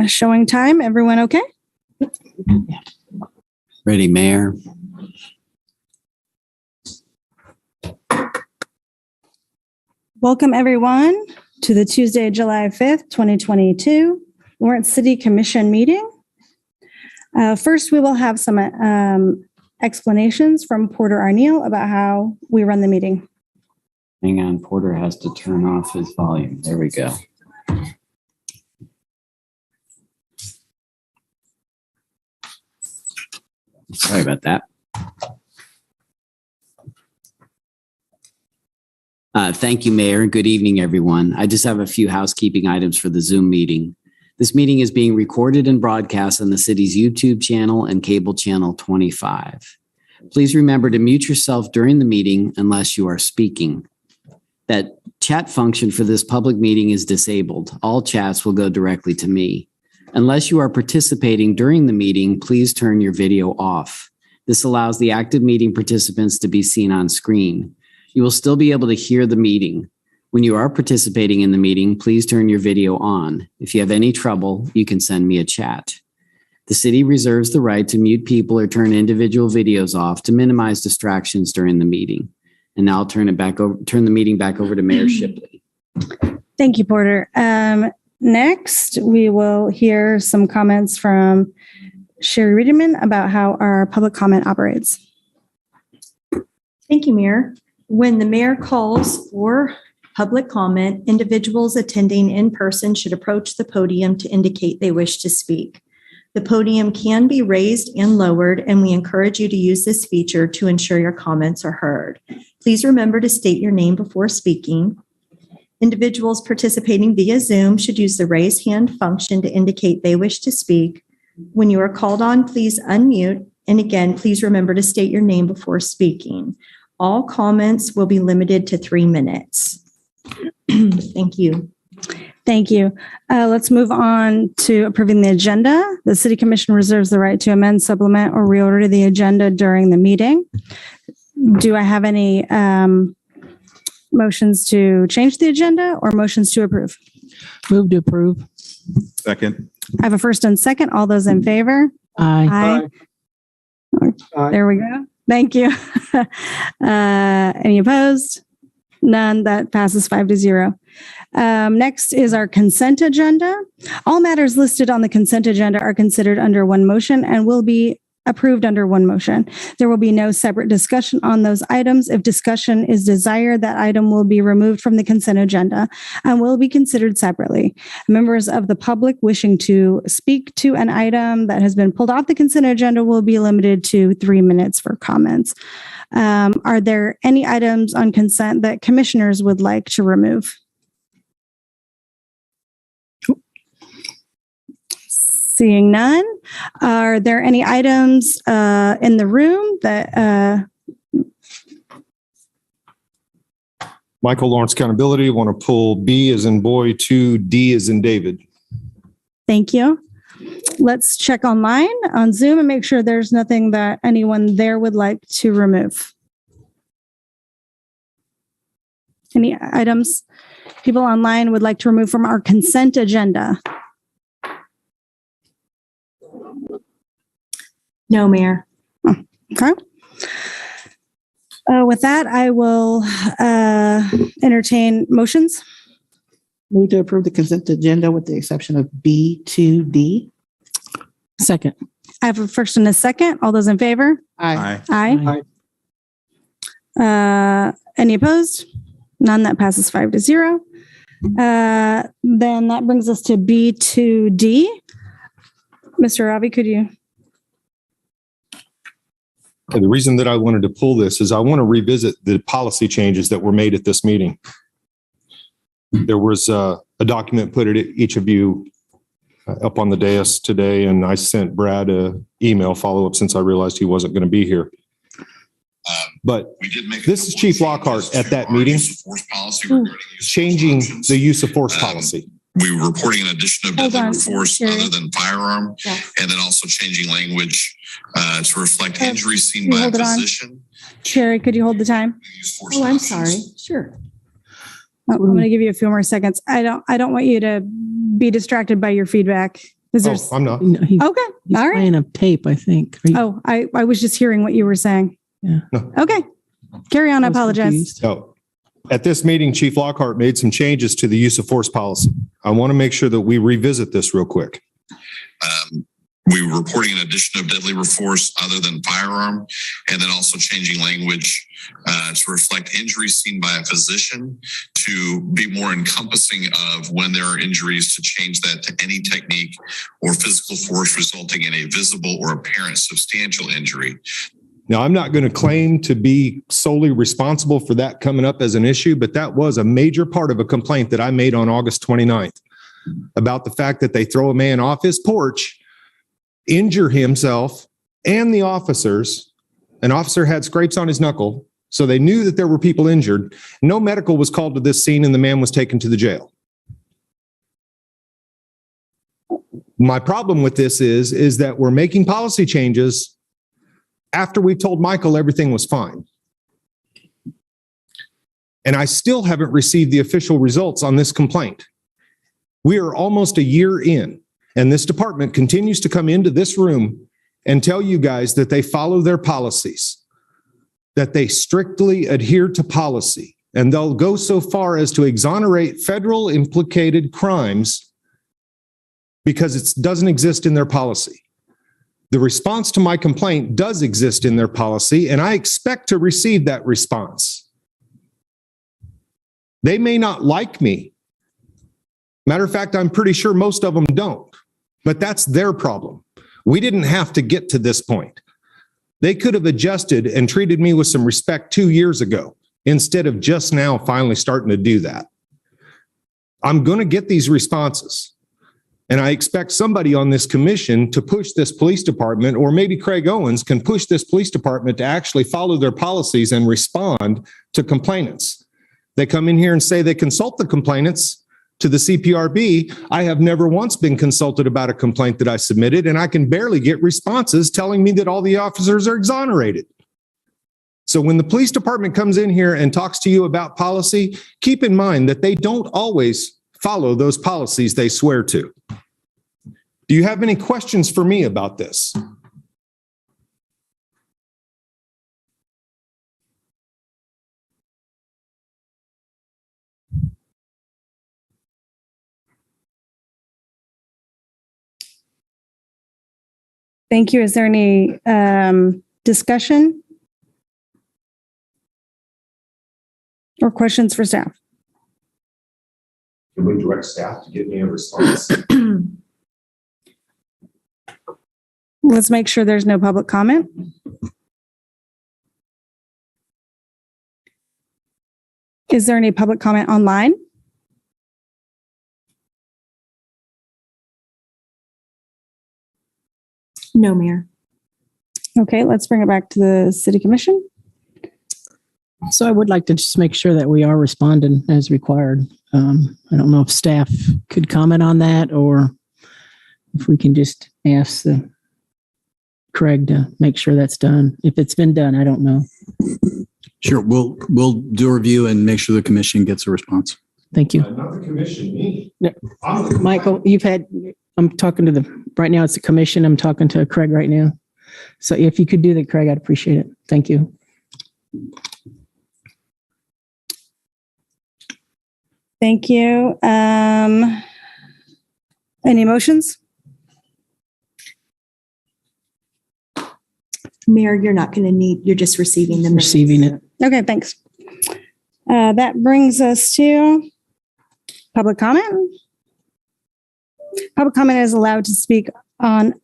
Showing time. Everyone okay? Ready, Mayor. Welcome, everyone, to the Tuesday, July 5th, 2022 Lawrence City Commission meeting. First, we will have some explanations from Porter Arneal about how we run the meeting. Hang on, Porter has to turn off his volume. There we go. Sorry about that. Thank you, Mayor. Good evening, everyone. I just have a few housekeeping items for the Zoom meeting. This meeting is being recorded and broadcast on the city's YouTube channel and cable channel 25. Please remember to mute yourself during the meeting unless you are speaking. That chat function for this public meeting is disabled. All chats will go directly to me. Unless you are participating during the meeting, please turn your video off. This allows the active meeting participants to be seen on screen. You will still be able to hear the meeting. When you are participating in the meeting, please turn your video on. If you have any trouble, you can send me a chat. The city reserves the right to mute people or turn individual videos off to minimize distractions during the meeting. And now I'll turn the meeting back over to Mayor Shipley. Thank you, Porter. Next, we will hear some comments from Sherry Riedemann about how our public comment operates. Thank you, Mayor. When the mayor calls for public comment, individuals attending in person should approach the podium to indicate they wish to speak. The podium can be raised and lowered, and we encourage you to use this feature to ensure your comments are heard. Please remember to state your name before speaking. Individuals participating via Zoom should use the raise hand function to indicate they wish to speak. When you are called on, please unmute. And again, please remember to state your name before speaking. All comments will be limited to 3 minutes. Thank you. Thank you. Let's move on to approving the agenda. The City Commission reserves the right to amend, supplement, or reorder the agenda during the meeting. Do I have any motions to change the agenda or motions to approve? Move to approve. Second. I have a first and second. All those in favor? Aye. Aye. There we go. Thank you. Any opposed? None. That passes 5-0. Next is our consent agenda. All matters listed on the consent agenda are considered under one motion and will be approved under one motion. There will be no separate discussion on those items. If discussion is desired, that item will be removed from the consent agenda and will be considered separately. Members of the public wishing to speak to an item that has been pulled off the consent agenda will be limited to 3 minutes for comments. Are there any items on consent that commissioners would like to remove? Seeing none, are there any items in the room that Michael Lawrence Accountability, want to pull B as in boy, 2, D as in David. Thank you. Let's check online on Zoom and make sure there's nothing that anyone there would like to remove. Any items people online would like to remove from our consent agenda? No, Mayor. Okay. With that, I will entertain motions. Move to approve the consent agenda with the exception of B to D. Second. I have a first and a second. All those in favor? Aye. Aye. Any opposed? None. That passes 5-0. Then that brings us to B to D. Mr. Ravi, could you? And the reason that I wanted to pull this is I want to revisit the policy changes that were made at this meeting. There was a document put at each of you up on the dais today, and I sent Brad an email follow-up since I realized he wasn't going to be here. But this is Chief Lockhart at that meeting changing the use of force policy. We were reporting an addition of deadly force other than firearm, and then also changing language to reflect injuries seen by a physician. Sherry, could you hold the time? Oh, I'm sorry. Sure. I'm going to give you a few more seconds. I don't want you to be distracted by your feedback. Is there? I'm not. No, he's Okay. All right. playing a tape, I think. Are you- Oh, I was just hearing what you were saying. Yeah. No. Okay. Carry on. I was apologize. confused. So at this meeting, Chief Lockhart made some changes to the use of force policy. I want to make sure that we revisit this real quick. We were reporting an addition of deadly force other than firearm, and then also changing language to reflect injuries seen by a physician to be more encompassing of when there are injuries, to change that to any technique or physical force resulting in a visible or apparent substantial injury. Now, I'm not going to claim to be solely responsible for that coming up as an issue, but that was a major part of a complaint that I made on August 29th about the fact that they throw a man off his porch, injure himself and the officers. An officer had scrapes on his knuckle, so they knew that there were people injured. No medical was called to this scene, and the man was taken to the jail. My problem with this is that we're making policy changes after we've told Michael everything was fine. And I still haven't received the official results on this complaint. We are almost a year in, and this department continues to come into this room and tell you guys that they follow their policies, that they strictly adhere to policy, and they'll go so far as to exonerate federal implicated crimes because it doesn't exist in their policy. The response to my complaint does exist in their policy, and I expect to receive that response. They may not like me. Matter of fact, I'm pretty sure most of them don't, but that's their problem. We didn't have to get to this point. They could have adjusted and treated me with some respect 2 years ago instead of just now finally starting to do that. I'm going to get these responses. And I expect somebody on this commission to push this police department, or maybe Craig Owens can push this police department to actually follow their policies and respond to complainants. They come in here and say they consult the complainants to the CPRB. I have never once been consulted about a complaint that I submitted, and I can barely get responses telling me that all the officers are exonerated. So when the police department comes in here and talks to you about policy, keep in mind that they don't always follow those policies they swear to. Do you have any questions for me about this? Thank you. Is there any discussion or questions for staff? Can we direct staff to give me a response? Let's make sure there's no public comment. Is there any public comment online? No, Mayor. Okay, let's bring it back to the city commission. So I would like to just make sure that we are responding as required. I don't know if staff could comment on that, or if we can just ask Craig to make sure that's done. If it's been done, I don't know. Sure, we'll do a review and make sure the commission gets a response. Thank you. Not the commission, me. No. Michael, I'm talking to right now it's the commission. I'm talking to Craig right now. So if you could do that, Craig, I'd appreciate it. Thank you. Thank you. Any motions? Mayor, you're not going to need, you're just receiving them. Receiving it. Okay, thanks. That brings us to public comment. Public is allowed to speak on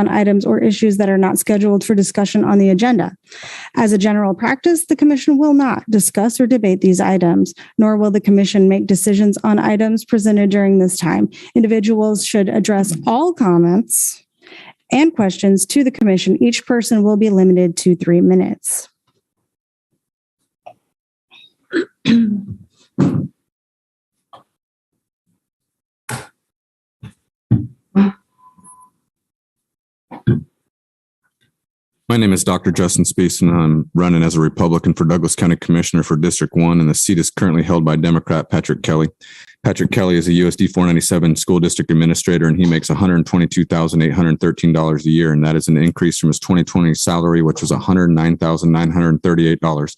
items or issues that are not scheduled for discussion on the agenda. As a general practice, the commission will not discuss or debate these items, nor will the commission make decisions on items presented during this time. Individuals should address all comments and questions to the commission. Each person will be limited to 3 minutes. My name is Dr. Justin Spees, and I'm running as a Republican for Douglas County Commissioner for District 1, and the seat is currently held by Democrat Patrick Kelly. Patrick Kelly is a USD 497 school district administrator, and he makes $122,813 a year, and that is an increase from his 2020 salary, which was $109,938.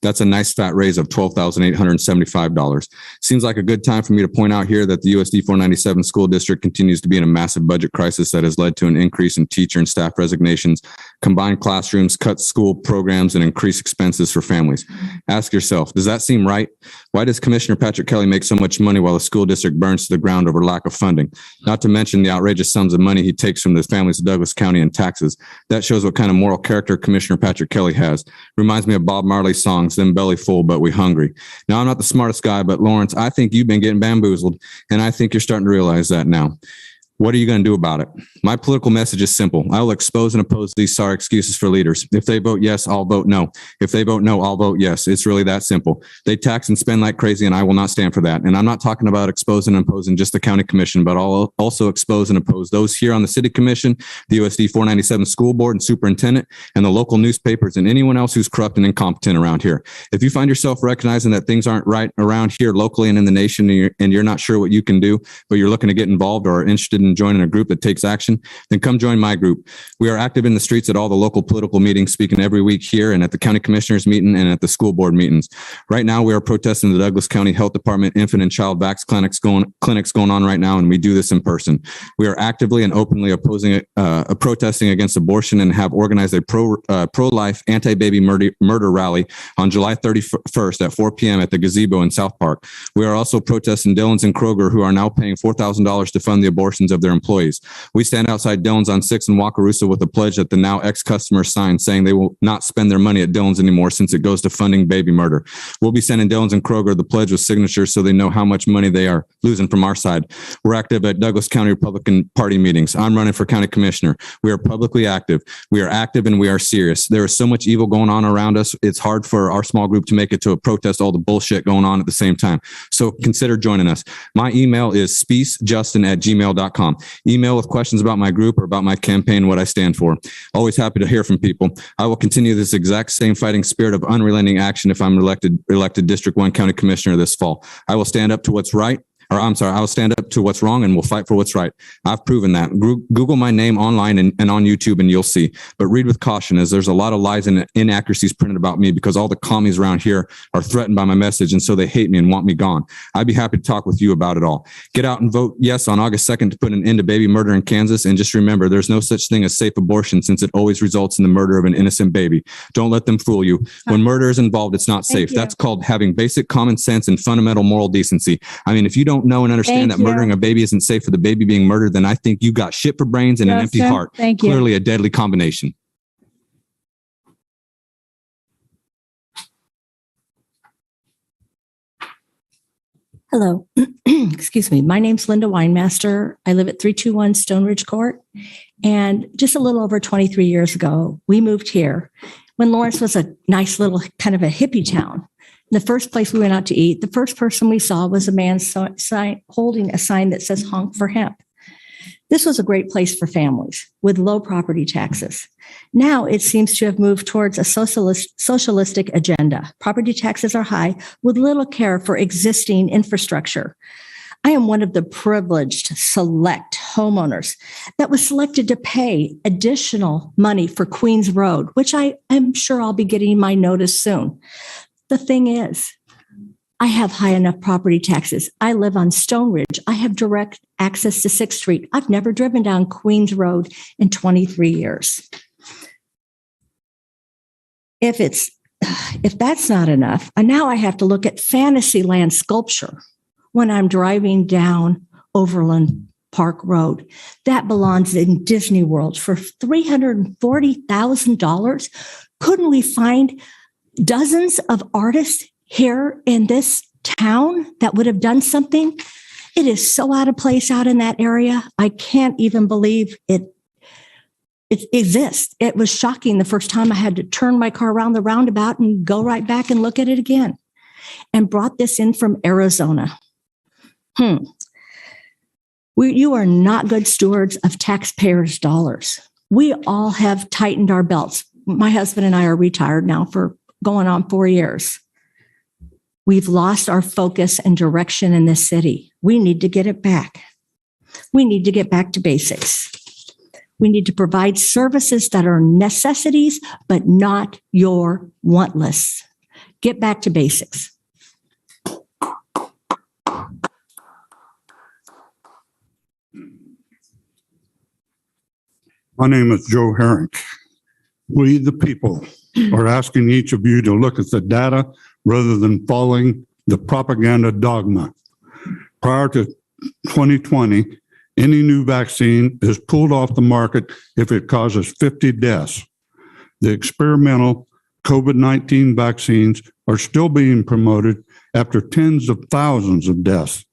That's a nice fat raise of $12,875. Seems like a good time for me to point out here that the USD 497 school district continues to be in a massive budget crisis that has led to an increase in teacher and staff resignations, combined classrooms, cut school programs, and increased expenses for families. Ask yourself, does that seem right? Why does Commissioner Patrick Kelly make so much money while the school district burns to the ground over lack of funding? Not to mention the outrageous sums of money he takes from the families of Douglas County in taxes. That shows what kind of moral character Commissioner Patrick Kelly has. Reminds me of Bob Marley's songs, "Them belly full, but we hungry." Now, I'm not the smartest guy, but Lawrence, I think you've been getting bamboozled, and I think you're starting to realize that now. What are you going to do about it? My political message is simple. I will expose and oppose these sorry excuses for leaders. If they vote yes, I'll vote no. If they vote no, I'll vote yes. It's really that simple. They tax and spend like crazy, and I will not stand for that. And I'm not talking about exposing and opposing just the county commission, but I'll also expose and oppose those here on the city commission, the USD 497 school board and superintendent, and the local newspapers, and anyone else who's corrupt and incompetent around here. If you find yourself recognizing that things aren't right around here locally and in the nation, and you're not sure what you can do, but you're looking to get involved or are interested in joining a group that takes action, then come join my group. We are active in the streets at all the local political meetings, speaking every week here and at the county commissioners meeting and at the school board meetings. Right now, we are protesting the Douglas County Health Department infant and child vax clinics going on right now, and we do this in person. We are actively and openly opposing protesting against abortion and have organized a pro-life, anti-baby murder rally on July 31st at 4 p.m. at the gazebo in South Park. We are also protesting Dillon's and Kroger, who are now paying $4,000 to fund the abortions of their employees. We stand outside Dillon's on 6th and Wakarusa with a pledge that the now ex-customers signed, saying they will not spend their money at Dillon's anymore since it goes to funding baby murder. We'll be sending Dillon's and Kroger the pledge with signatures so they know how much money they are losing from our side. We're active at Douglas County Republican Party meetings. I'm running for county commissioner. We are publicly active. We are active and we are serious. There is so much evil going on around us. It's hard for our small group to make it to a protest, all the bullshit going on at the same time. So consider joining us. My email is speecejustin@gmail.com. Email with questions about my group or about my campaign, what I stand for. Always happy to hear from people. I will continue this exact same fighting spirit of unrelenting action if I'm elected District 1 County Commissioner this fall. I will stand up to what's right. I will stand up to what's wrong and we'll fight for what's right. I've proven that. Google my name online and on YouTube and you'll see. But read with caution, as there's a lot of lies and inaccuracies printed about me because all the commies around here are threatened by my message and so they hate me and want me gone. I'd be happy to talk with you about it all. Get out and vote yes on August 2nd to put an end to baby murder in Kansas. And just remember, there's no such thing as safe abortion since it always results in the murder of an innocent baby. Don't let them fool you. When murder is involved, it's not safe. That's called having basic common sense and fundamental moral decency. I mean, if you don't know and understand that murdering a baby isn't safe for the baby being murdered, then I think you got shit for brains and an empty heart. Thank you. Clearly a deadly combination. Hello. Excuse me. My name's Linda Weinmaster. I live at 321 Stone Ridge Court. And just a little over 23 years ago, we moved here when Lawrence was a nice little kind of a hippie town. The first place we went out to eat, the first person we saw was a man holding a sign that says honk for hemp. This was a great place for families with low property taxes. Now it seems to have moved towards a socialistic agenda. Property taxes are high with little care for existing infrastructure. I am one of the privileged select homeowners that was selected to pay additional money for Queens Road, which I am sure I'll be getting my notice soon. The thing is, I have high enough property taxes. I live on Stone Ridge. I have direct access to 6th Street. I've never driven down Queens Road in 23 years. If that's not enough, now I have to look at Fantasyland sculpture when I'm driving down Overland Park Road. That belongs in Disney World for $340,000. Couldn't we find dozens of artists here in this town that would have done something? It is so out of place out in that area. I can't even believe it exists. It was shocking the first time I had to turn my car around the roundabout and go right back and look at it again. And brought this in from Arizona. You are not good stewards of taxpayers' dollars. We all have tightened our belts. my husband and I are retired now for going on 4 years. We've lost our focus and direction in this city. We need to get it back. We need to get back to basics. We need to provide services that are necessities, but not your want lists. Get back to basics. My name is Joe Herring. We, the people, are asking each of you to look at the data rather than following the propaganda dogma. Prior to 2020, any new vaccine is pulled off the market if it causes 50 deaths. The experimental COVID-19 vaccines are still being promoted after tens of thousands of deaths.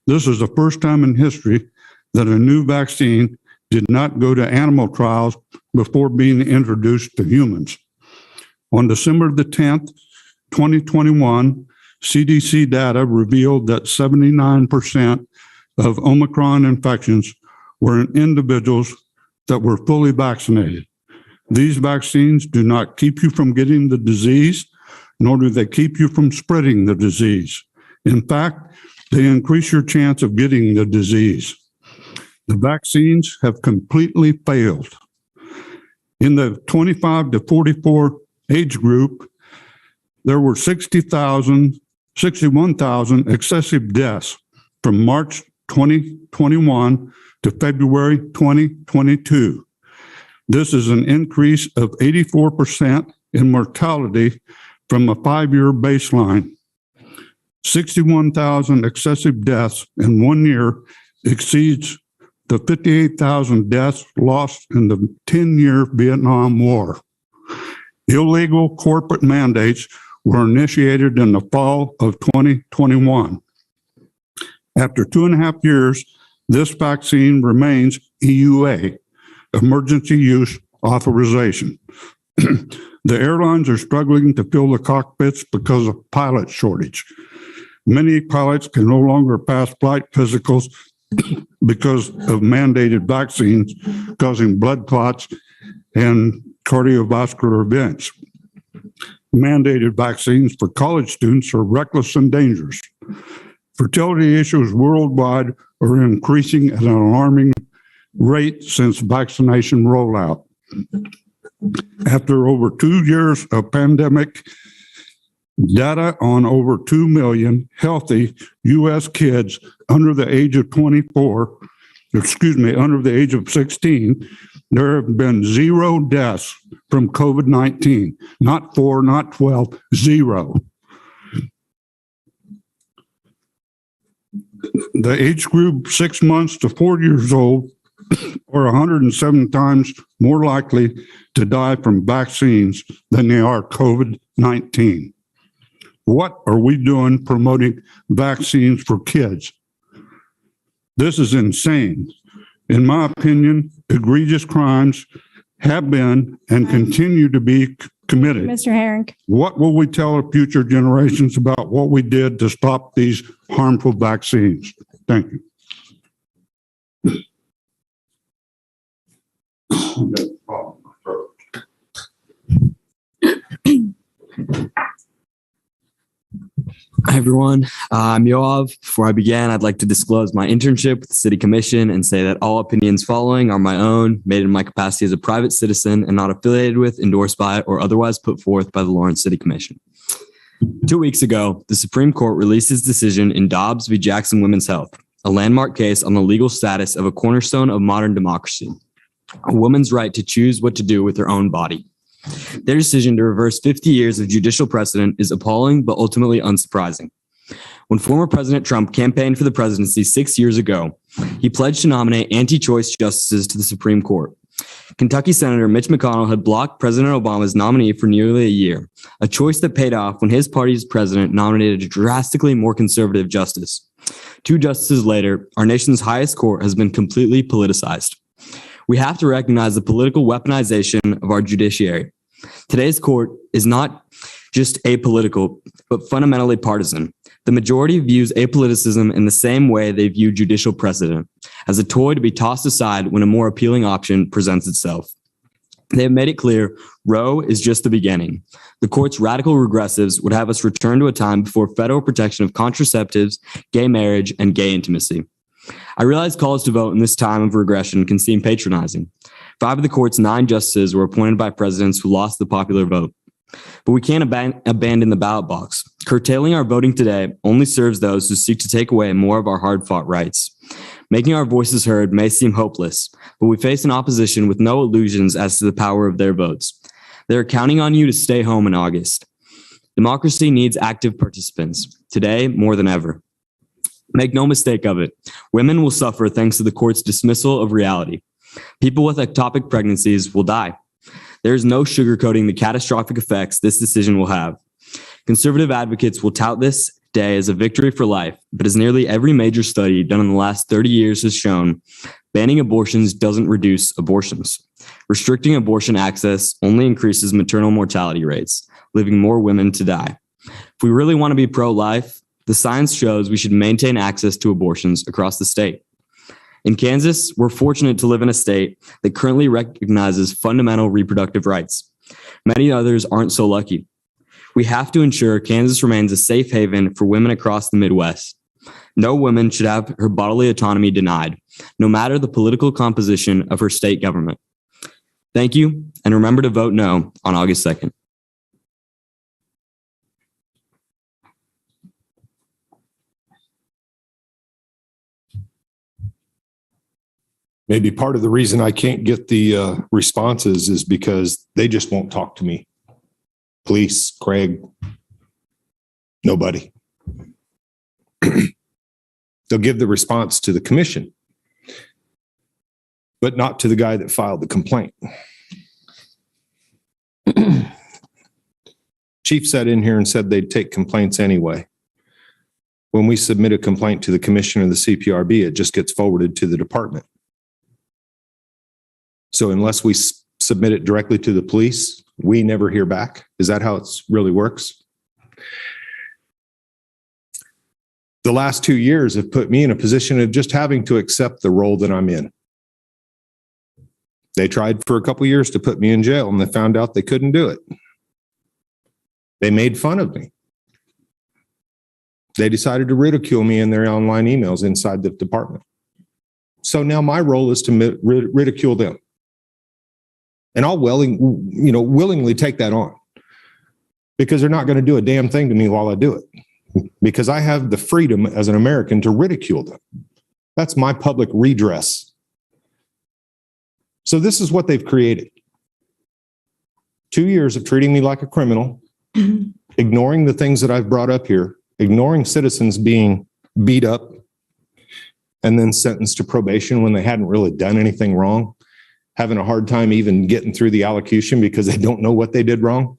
This is the first time in history that a new vaccine did not go to animal trials before being introduced to humans. On December the 10th, 2021, CDC data revealed that 79% of Omicron infections were in individuals that were fully vaccinated. These vaccines do not keep you from getting the disease, nor do they keep you from spreading the disease. In fact, they increase your chance of getting the disease. The vaccines have completely failed. In the 25 to 44 age group, there were 61,000 excessive deaths from March 2021 to February 2022. This is an increase of 84% in mortality from a 5-year baseline. 61,000 excessive deaths in 1 year exceeds the 58,000 deaths lost in the 10-year Vietnam War. Illegal corporate mandates were initiated in the fall of 2021. After 2.5 years, this vaccine remains EUA, emergency use authorization. The airlines are struggling to fill the cockpits because of pilot shortage. Many pilots can no longer pass flight physicals because of mandated vaccines causing blood clots and cardiovascular events. Mandated vaccines for college students are reckless and dangerous. Fertility issues worldwide are increasing at an alarming rate since vaccination rollout. After over 2 years of pandemic, data on over 2 million healthy U.S. kids under the age of 16, there have been 0 deaths from COVID-19. Not 4, not 12, 0. The age group 6 months to 4 years old are 107 times more likely to die from vaccines than they are COVID-19. What are we doing promoting vaccines for kids? This is insane. In my opinion, egregious crimes have been and continue to be committed. Mr. Herring. What will we tell our future generations about what we did to stop these harmful vaccines? Thank you. Hi, everyone. I'm Yoav. Before I begin, I'd like to disclose my internship with the City Commission and say that all opinions following are my own, made in my capacity as a private citizen and not affiliated with, endorsed by, or otherwise put forth by the Lawrence City Commission. 2 weeks ago, the Supreme Court released its decision in Dobbs v. Jackson Women's Health, a landmark case on the legal status of a cornerstone of modern democracy, a woman's right to choose what to do with her own body. Their decision to reverse 50 years of judicial precedent is appalling, but ultimately unsurprising. When former President Trump campaigned for the presidency 6 years ago, he pledged to nominate anti-choice justices to the Supreme Court. Kentucky Senator Mitch McConnell had blocked President Obama's nominee for nearly a year, a choice that paid off when his party's president nominated a drastically more conservative justice. 2 justices later, our nation's highest court has been completely politicized. We have to recognize the political weaponization of our judiciary. Today's court is not just apolitical, but fundamentally partisan. The majority views apoliticism in the same way they view judicial precedent, as a toy to be tossed aside when a more appealing option presents itself. They have made it clear Roe is just the beginning. The court's radical regressives would have us return to a time before federal protection of contraceptives, gay marriage, and gay intimacy. I realize calls to vote in this time of regression can seem patronizing. 5 of the court's 9 justices were appointed by presidents who lost the popular vote. But we can't abandon the ballot box. Curtailing our voting today only serves those who seek to take away more of our hard-fought rights. Making our voices heard may seem hopeless, but we face an opposition with no illusions as to the power of their votes. They're counting on you to stay home in August. Democracy needs active participants, today more than ever. Make no mistake of it, women will suffer thanks to the court's dismissal of reality. People with ectopic pregnancies will die. There is no sugarcoating the catastrophic effects this decision will have. Conservative advocates will tout this day as a victory for life, but as nearly every major study done in the last 30 years has shown, banning abortions doesn't reduce abortions. Restricting abortion access only increases maternal mortality rates, leaving more women to die. If we really want to be pro-life, the science shows we should maintain access to abortions across the state. In Kansas, we're fortunate to live in a state that currently recognizes fundamental reproductive rights. Many others aren't so lucky. We have to ensure Kansas remains a safe haven for women across the Midwest. No woman should have her bodily autonomy denied, no matter the political composition of her state government. Thank you, and remember to vote no on August 2nd. Maybe part of the reason I can't get the responses is because they just won't talk to me. Police, Craig, nobody. They'll give the response to the commission, but not to the guy that filed the complaint. Chief sat in here and said they'd take complaints anyway. When we submit a complaint to the commission or the CPRB, it just gets forwarded to the department. So unless we submit it directly to the police, we never hear back. Is that how it really works? The last 2 years have put me in a position of just having to accept the role that I'm in. They tried for a couple of years to put me in jail, and they found out they couldn't do it. They made fun of me. They decided to ridicule me in their online emails inside the department. So now my role is to ridicule them. And I'll willingly take that on, because they're not going to do a damn thing to me while I do it, because I have the freedom as an American to ridicule them. That's my public redress. So this is what they've created. 2 years of treating me like a criminal, ignoring the things that I've brought up here, ignoring citizens being beat up and then sentenced to probation when they hadn't really done anything wrong, having a hard time even getting through the allocution because they don't know what they did wrong.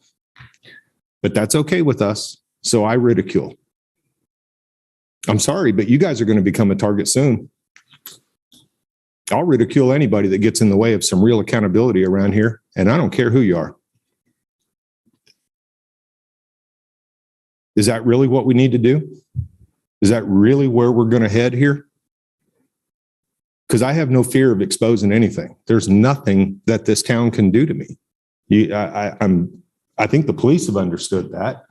But that's okay with us. So I ridicule. I'm sorry, but you guys are going to become a target soon. I'll ridicule anybody that gets in the way of some real accountability around here, and I don't care who you are. Is that really what we need to do? Is that really where we're going to head here? Because I have no fear of exposing anything. There's nothing that this town can do to me. I think the police have understood that.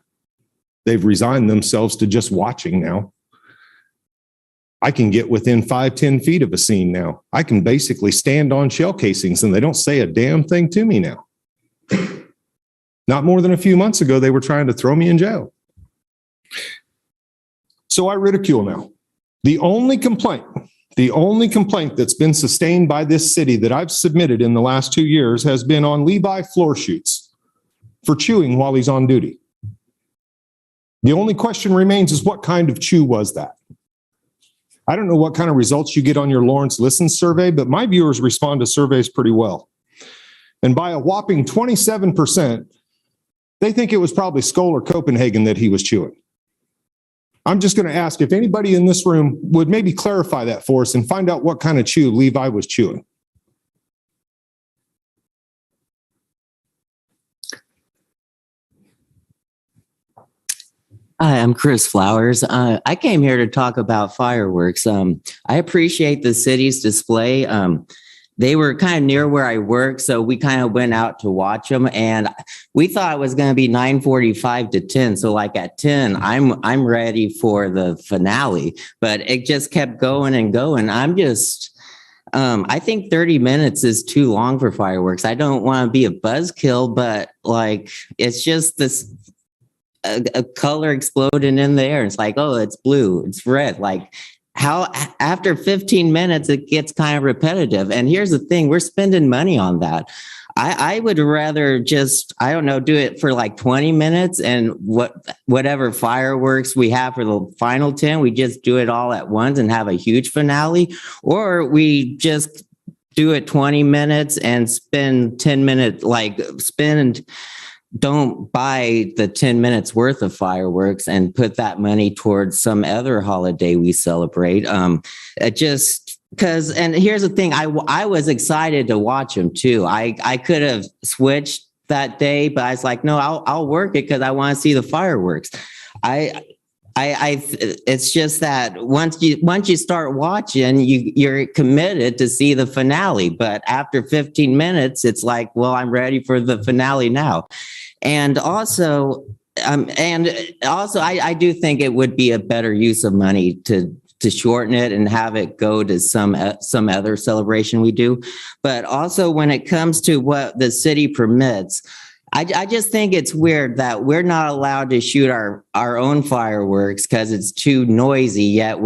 They've resigned themselves to just watching now. I can get within 5-10 feet of a scene now. I can basically stand on shell casings and they don't say a damn thing to me now. Not more than a few months ago, they were trying to throw me in jail. So I ridicule now. The only complaint that's been sustained by this city that I've submitted in the last 2 years has been on Levi floor shoots for chewing while he's on duty. The only question remains is what kind of chew was that? I don't know what kind of results you get on your Lawrence Listen survey, but my viewers respond to surveys pretty well. And by a whopping 27%, they think it was probably Skoll or Copenhagen that he was chewing. I'm just going to ask if anybody in this room would maybe clarify that for us and find out what kind of chew Levi was chewing. Hi, I'm Chris Flowers. I came here to talk about fireworks. I appreciate the city's display. they were kind of near where I work. So we kind of went out to watch them, and we thought it was going to be 9:45 to 10. So like at 10, I'm ready for the finale, but it just kept going and going. I think 30 minutes is too long for fireworks. I don't want to be a buzzkill, but like, it's just this a color exploding in the air. It's like, oh, it's blue, it's red. Like, how after 15 minutes, it gets kind of repetitive. And here's the thing, we're spending money on that. I would rather just, I don't know, do it for like 20 minutes and whatever fireworks we have for the final 10, we just do it all at once and have a huge finale, or we just do it 20 minutes and spend 10 minutes, don't buy the 10 minutes worth of fireworks and put that money towards some other holiday we celebrate. And here's the thing, I was excited to watch them too. I could have switched that day, but I was like, no, I'll work it because I want to see the fireworks. It's just that once you start watching, you're committed to see the finale. But after 15 minutes, it's like, well, I'm ready for the finale now. And also, I do think it would be a better use of money to shorten it and have it go to some other celebration we do. But also when it comes to what the city permits, I just think it's weird that we're not allowed to shoot our own fireworks because it's too noisy, yet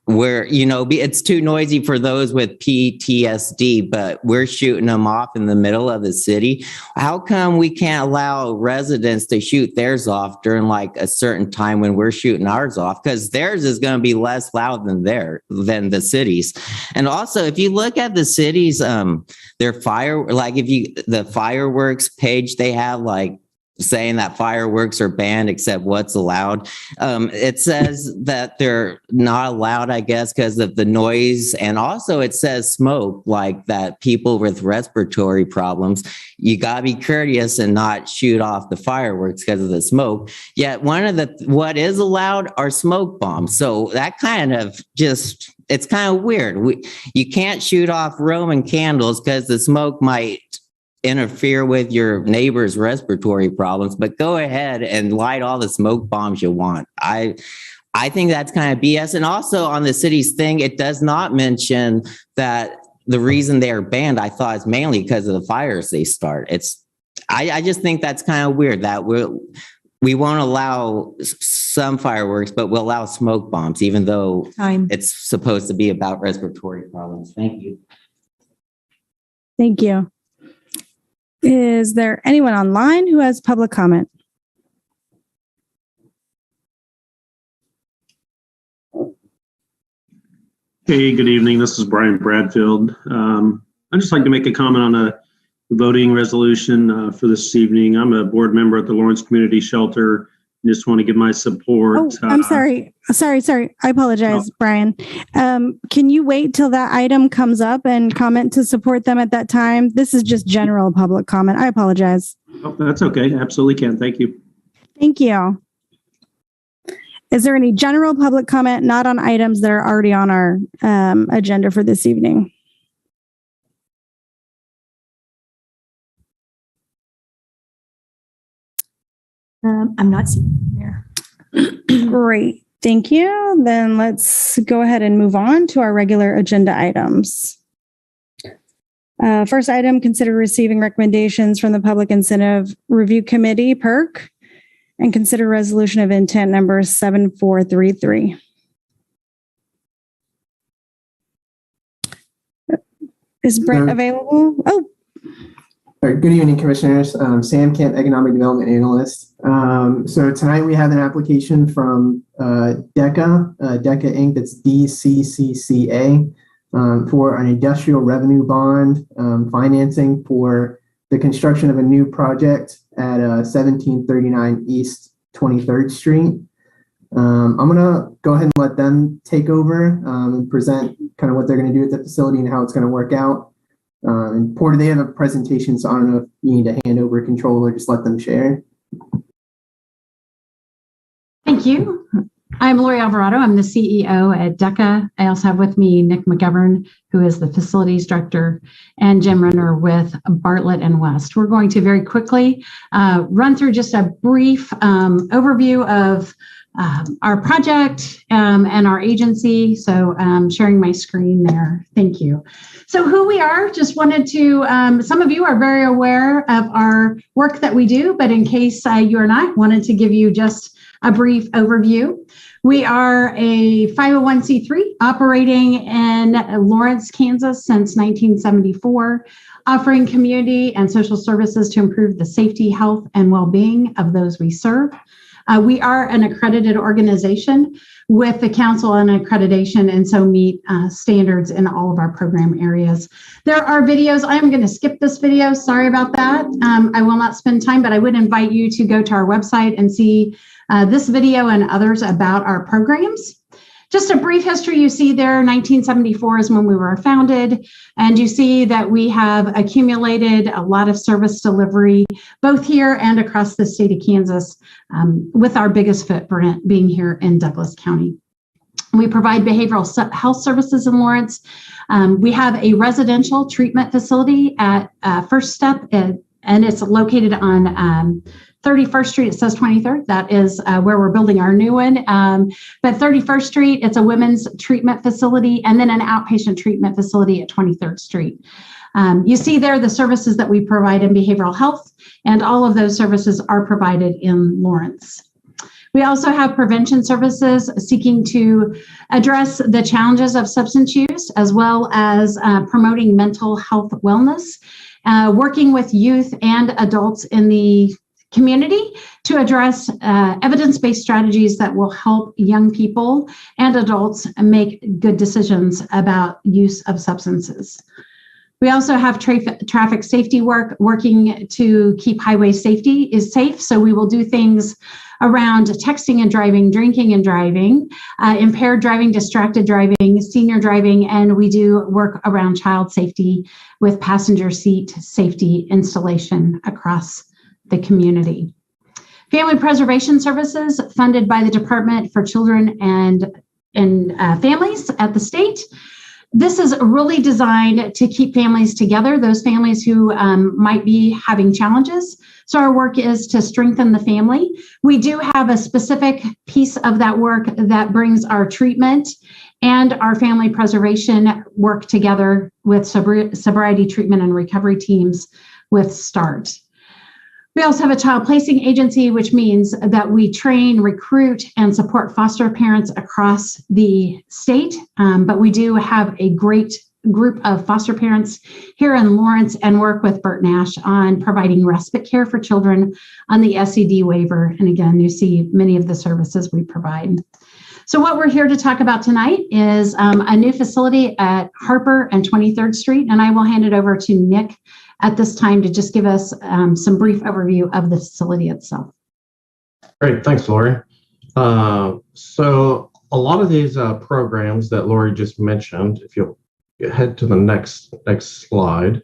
it's too noisy for those with PTSD, but we're shooting them off in the middle of the city. How come we can't allow residents to shoot theirs off during like a certain time when we're shooting ours off? Because theirs is going to be less loud than the cities. And also, if you look at the cities, the fireworks page they have, like saying that fireworks are banned except what's allowed. It says that they're not allowed, I guess, because of the noise. And also it says smoke, like that people with respiratory problems, you got to be courteous and not shoot off the fireworks because of the smoke. Yet what is allowed are smoke bombs. So that kind of it's kind of weird. You can't shoot off Roman candles because the smoke might interfere with your neighbor's respiratory problems, but go ahead and light all the smoke bombs you want. I think that's kind of BS. And also on the city's thing, it does not mention that the reason they are banned, I thought, is mainly because of the fires they start. I just think that's kind of weird that we won't allow some fireworks, but we'll allow smoke bombs, even though it's supposed to be about respiratory problems. Thank you. Thank you. Is there anyone online who has public comment? Hey, good evening. This is Brian Bradfield. I'd just like to make a comment on a voting resolution for this evening. I'm a board member at the Lawrence Community Shelter. Just want to give my support. Oh, I'm sorry. I apologize, Brian. Can you wait till that item comes up and comment to support them at that time? This is just general public comment. I apologize. Oh, that's okay. Absolutely can. Thank you. Thank you. Is there any general public comment not on items that are already on our agenda for this evening? I'm not seeing there. Great. Thank you. Then let's go ahead and move on to our regular agenda items. First item, consider receiving recommendations from the Public Incentive Review Committee, PERC, and consider resolution of intent number 7433. Is Brent available? Oh. All right, good evening, Commissioners. Sam Kent, Economic Development Analyst. So tonight we have an application from DECA Inc., that's DCCCA, for an industrial revenue bond financing for the construction of a new project at 1739 East 23rd Street. I'm going to go ahead and let them take over and present kind of what they're going to do at the facility and how it's going to work out. And Porter, they have a presentation, so I don't know if you need to hand over control or just let them share. Thank you. I'm Lori Alvarado. I'm the CEO at DECA. I also have with me Nick McGovern, who is the facilities director, and Jim Renner with Bartlett and West. We're going to very quickly run through just a brief overview of our project and our agency. So sharing my screen there. Thank you. So who we are, just wanted to, some of you are very aware of our work that we do, but in case you are not, wanted to give you just a brief overview. We are a 501c3 operating in Lawrence, Kansas since 1974, offering community and social services to improve the safety, health, and well-being of those we serve. We are an accredited organization with the Council on Accreditation, and so meet standards in all of our program areas. There are videos. I'm going to skip this video. Sorry about that. I will not spend time, but I would invite you to go to our website and see this video and others about our programs. Just a brief history, you see there, 1974 is when we were founded, and you see that we have accumulated a lot of service delivery, both here and across the state of Kansas, with our biggest footprint being here in Douglas County. We provide behavioral health services in Lawrence. We have a residential treatment facility at First Step, and it's located on 31st Street. It says 23rd. That is where we're building our new one. But 31st Street, it's a women's treatment facility, and then an outpatient treatment facility at 23rd Street. You see there the services that we provide in behavioral health, and all of those services are provided in Lawrence. We also have prevention services seeking to address the challenges of substance use, as well as promoting mental health wellness, working with youth and adults in the community to address evidence-based strategies that will help young people and adults make good decisions about use of substances. We also have traffic safety work, working to keep highway safety is safe. So we will do things around texting and driving, drinking and driving, impaired driving, distracted driving, senior driving, and we do work around child safety with passenger seat safety installation across the community. Family preservation services funded by the Department for Children and Families at the state. This is really designed to keep families together, those families who might be having challenges. So our work is to strengthen the family. We do have a specific piece of that work that brings our treatment and our family preservation work together with sobriety treatment and recovery teams with START. We also have a child placing agency, which means that we train, recruit, and support foster parents across the state. But we do have a great group of foster parents here in Lawrence and work with Bert Nash on providing respite care for children on the SED waiver. And again, you see many of the services we provide. So what we're here to talk about tonight is a new facility at Harper and 23rd Street. And I will hand it over to Nick at this time to just give us some brief overview of the facility itself. Great, thanks, Lori. So a lot of these programs that Lori just mentioned, if you'll head to the next slide,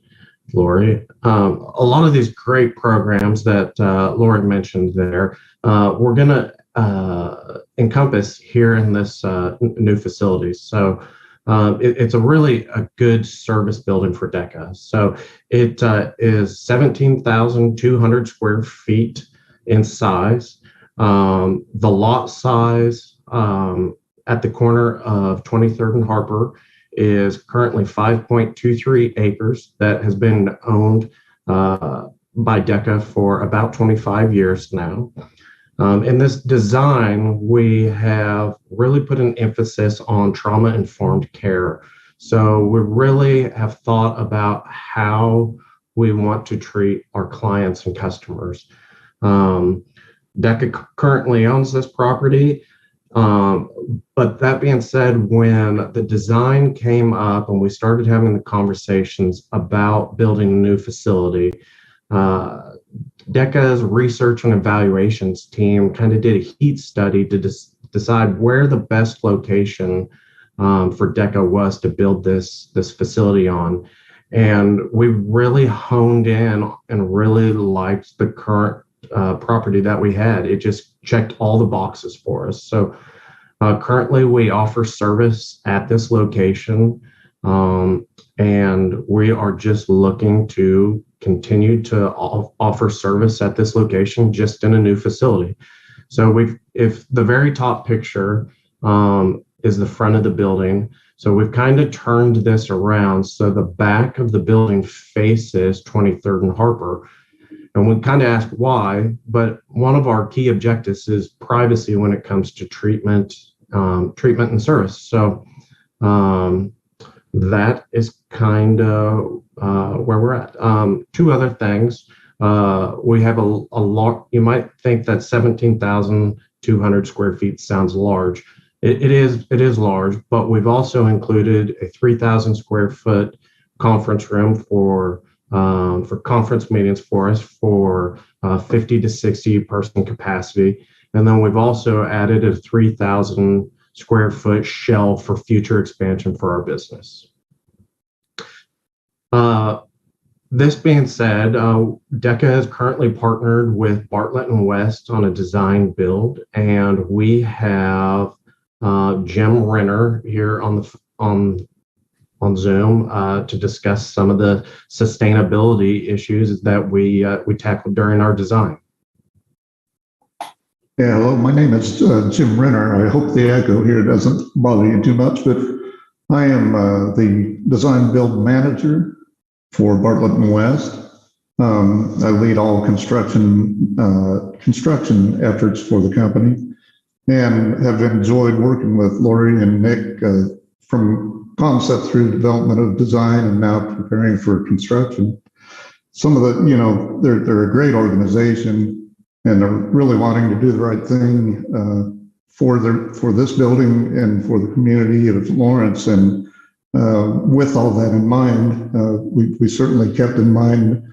Lori, a lot of these great programs that Lori mentioned there, we're going to encompass here in this new facility. So it's a good service building for DECA. So it is 17,200 square feet in size. The lot size at the corner of 23rd and Harper is currently 5.23 acres that has been owned by DECA for about 25 years now. In this design, we have really put an emphasis on trauma-informed care. So we really have thought about how we want to treat our clients and customers. DECA currently owns this property, but that being said, when the design came up and we started having the conversations about building a new facility, DECA's research and evaluations team kind of did a heat study to decide where the best location for DECA was to build this facility on. And we really honed in and really liked the current property that we had. It just checked all the boxes for us. So Currently, we offer service at this location, and we are just looking to continue to offer service at this location, just in a new facility. So if the very top picture is the front of the building, so we've kind of turned this around so the back of the building faces 23rd and Harper. And we kind of asked why, but one of our key objectives is privacy when it comes to treatment and service. So that is kind of where we're at. Two other things. We have a lot, you might think that 17,200 square feet sounds large. It is large, but we've also included a 3,000 square foot conference room for conference meetings for us for 50 to 60 person capacity. And then we've also added a 3,000 square foot shell for future expansion for our business. This being said, DECA has currently partnered with Bartlett and West on a design build, and we have Jim Renner here on Zoom to discuss some of the sustainability issues that we tackled during our design. Yeah, hello, my name is Jim Renner. I hope the echo here doesn't bother you too much, but I am the design build manager for Bartlett and West. I lead all construction efforts for the company and have enjoyed working with Lori and Nick from concept through development of design and now preparing for construction. Some of the, they're a great organization and they're really wanting to do the right thing for this building and for the community of Lawrence. And with all that in mind, we certainly kept in mind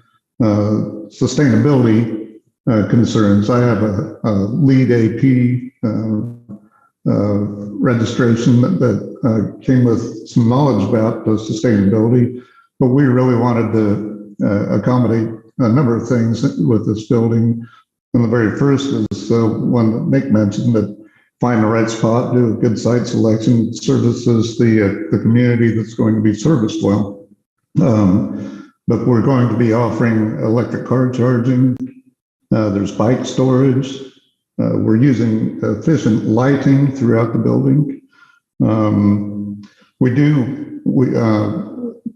sustainability concerns. I have a lead AP registration that came with some knowledge about sustainability, but we really wanted to accommodate a number of things with this building. And the very first is one that Nick mentioned, that find the right spot, do a good site selection, services the community that's going to be serviced well. But we're going to be offering electric car charging. There's bike storage. We're using efficient lighting throughout the building.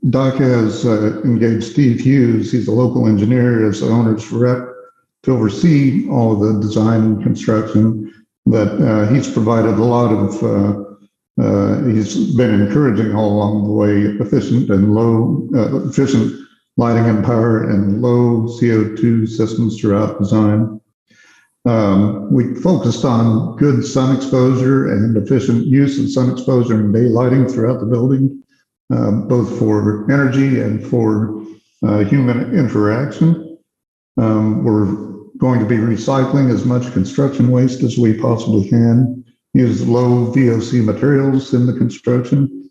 DOC has engaged Steve Hughes. He's a local engineer as the owner's rep to oversee all of the design and construction. But he's provided a lot of, he's been encouraging all along the way efficient lighting and power and low CO2 systems throughout design. We focused on good sun exposure and efficient use of sun exposure and daylighting throughout the building, both for energy and for human interaction. We're going to be recycling as much construction waste as we possibly can, use low VOC materials in the construction.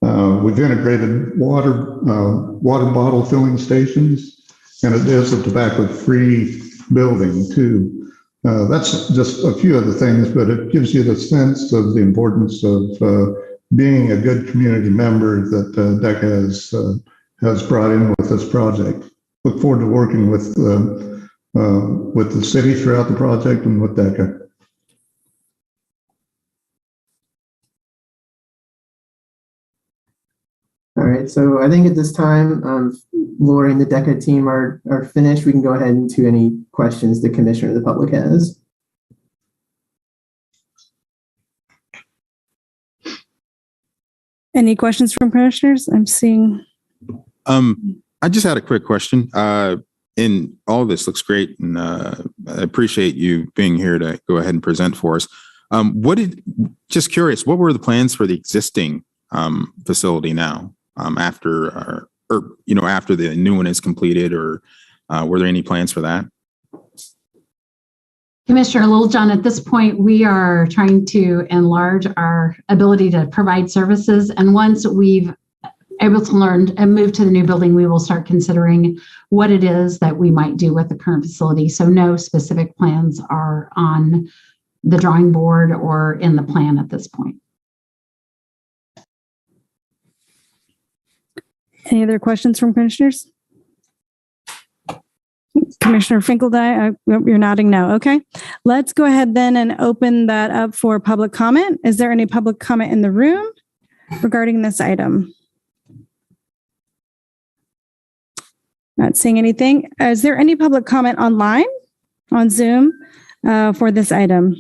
We've integrated water bottle filling stations, and it is a tobacco-free building too. That's just a few of the things, but it gives you the sense of the importance of being a good community member that DECA has brought in with this project. Look forward to working with the city throughout the project and with DECA. All right, so I think at this time, Lori and the DECA team are finished. We can go ahead into any questions the commissioner or the public has. Any questions from commissioners? I'm seeing. I just had a quick question. And all of this looks great, and I appreciate you being here to go ahead and present for us. Just curious, what were the plans for the existing facility now after the new one is completed, or were there any plans for that? Commissioner Littlejohn, at this point, we are trying to enlarge our ability to provide services. And once we've able to learn and move to the new building, we will start considering what it is that we might do with the current facility. So no specific plans are on the drawing board or in the plan at this point. Any other questions from commissioners? Commissioner Finkeldye, you're nodding no. Okay. Let's go ahead then and open that up for public comment. Is there any public comment in the room regarding this item? Not seeing anything. Is there any public comment online on Zoom for this item?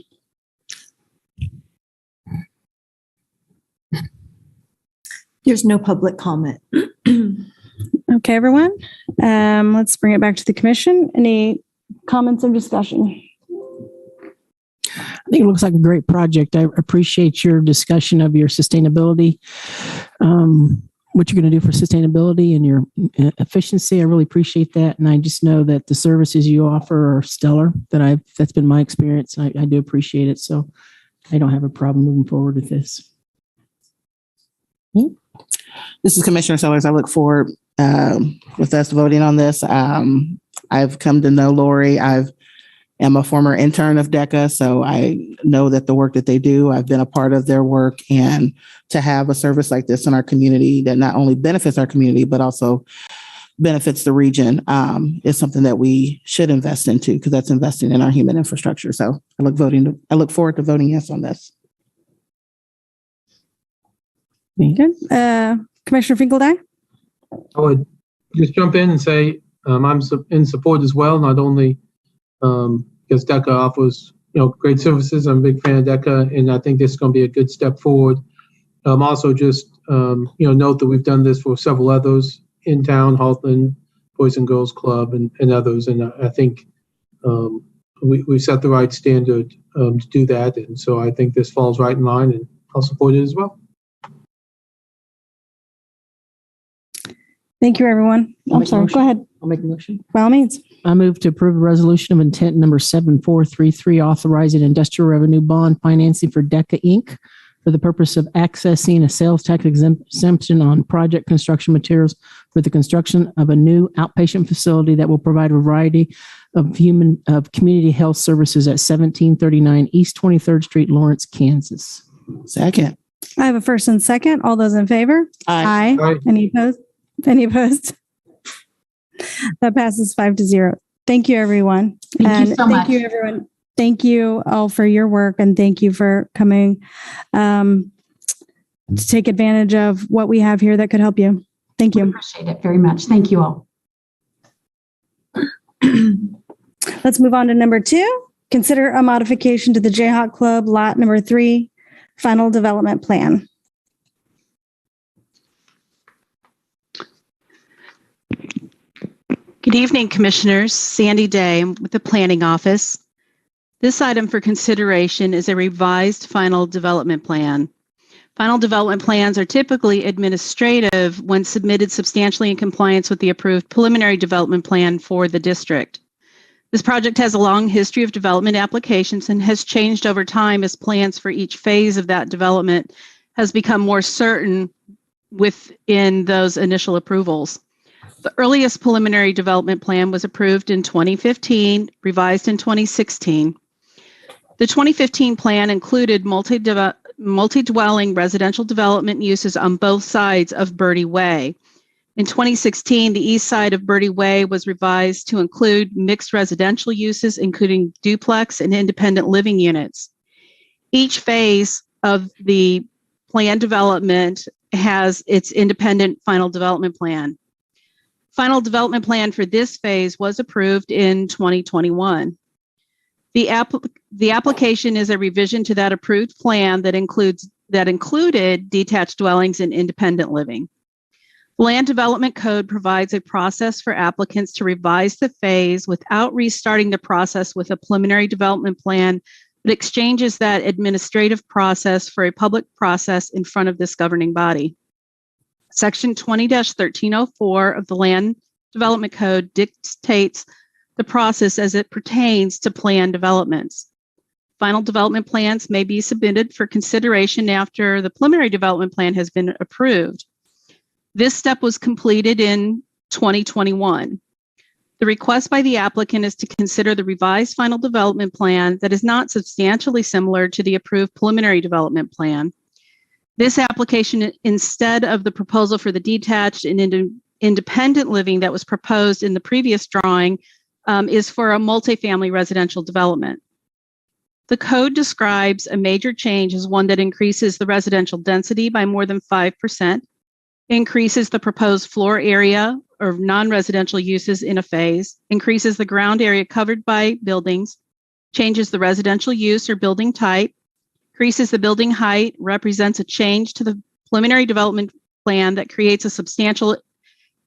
There's no public comment. Okay, everyone. Let's bring it back to the commission. Any comments or discussion? I think it looks like a great project. I appreciate your discussion of your sustainability, what you're going to do for sustainability and your efficiency. I really appreciate that. And I just know that the services you offer are stellar. That's been my experience. I do appreciate it. So I don't have a problem moving forward with this. This is Commissioner Sellers. I look forward with us voting on this. I've come to know Lori. I am a former intern of DECA, so I know that the work that they do, I've been a part of their work, and to have a service like this in our community that not only benefits our community, but also benefits the region is something that we should invest into, because that's investing in our human infrastructure. So I look forward to voting yes on this. Good. Commissioner Finkeldye? I would just jump in and say I'm in support as well, not only because DECA offers great services. I'm a big fan of DECA, and I think this is going to be a good step forward. Also just note that we've done this for several others in town, Haltland, Boys and Girls Club, and others, and I think we set the right standard to do that, and so I think this falls right in line, and I'll support it as well. Thank you, everyone. I'm sorry. Go ahead. I'll make a motion. By all means. I move to approve a resolution of intent number 7433, authorizing industrial revenue bond financing for DECA Inc. for the purpose of accessing a sales tax exemption on project construction materials for the construction of a new outpatient facility that will provide a variety of community health services at 1739 East 23rd Street, Lawrence, Kansas. Second. I have a first and second. All those in favor? Aye. Aye. Any opposed? Any opposed? That passes 5-0. Thank you, everyone. Thank you so much. Thank you, everyone. Thank you all for your work, and thank you for coming to take advantage of what we have here that could help you. Thank you. I appreciate it very much. Thank you all. Let's move on to number 2. Consider a modification to the Jayhawk Club lot number 3 final development plan. Good evening, Commissioners. Sandy Day with the Planning Office. This item for consideration is a revised final development plan. Final development plans are typically administrative when submitted substantially in compliance with the approved preliminary development plan for the district. This project has a long history of development applications and has changed over time as plans for each phase of that development has become more certain within those initial approvals. The earliest preliminary development plan was approved in 2015, revised in 2016. The 2015 plan included multi-dwelling residential development uses on both sides of Birdie Way. In 2016, the east side of Birdie Way was revised to include mixed residential uses, including duplex and independent living units. Each phase of the plan development has its independent final development plan. Final development plan for this phase was approved in 2021. The application is a revision to that approved plan that included detached dwellings and independent living. The Land Development Code provides a process for applicants to revise the phase without restarting the process with a preliminary development plan, but exchanges that administrative process for a public process in front of this governing body. Section 20-1304 of the Land Development Code dictates the process as it pertains to plan developments. Final development plans may be submitted for consideration after the preliminary development plan has been approved. This step was completed in 2021. The request by the applicant is to consider the revised final development plan that is not substantially similar to the approved preliminary development plan. This application, instead of the proposal for the detached and independent living that was proposed in the previous drawing, is for a multifamily residential development. The code describes a major change as one that increases the residential density by more than 5%, increases the proposed floor area of non-residential uses in a phase, increases the ground area covered by buildings, changes the residential use or building type, increases the building height, represents a change to the preliminary development plan that creates a substantial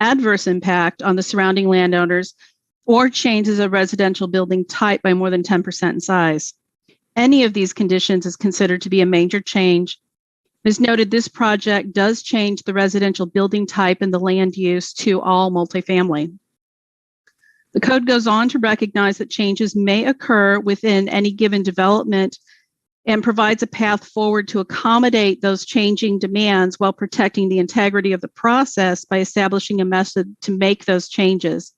adverse impact on the surrounding landowners, or changes a residential building type by more than 10% in size. Any of these conditions is considered to be a major change. As noted, this project does change the residential building type and the land use to all multifamily. The code goes on to recognize that changes may occur within any given development and provides a path forward to accommodate those changing demands while protecting the integrity of the process by establishing a method to make those changes.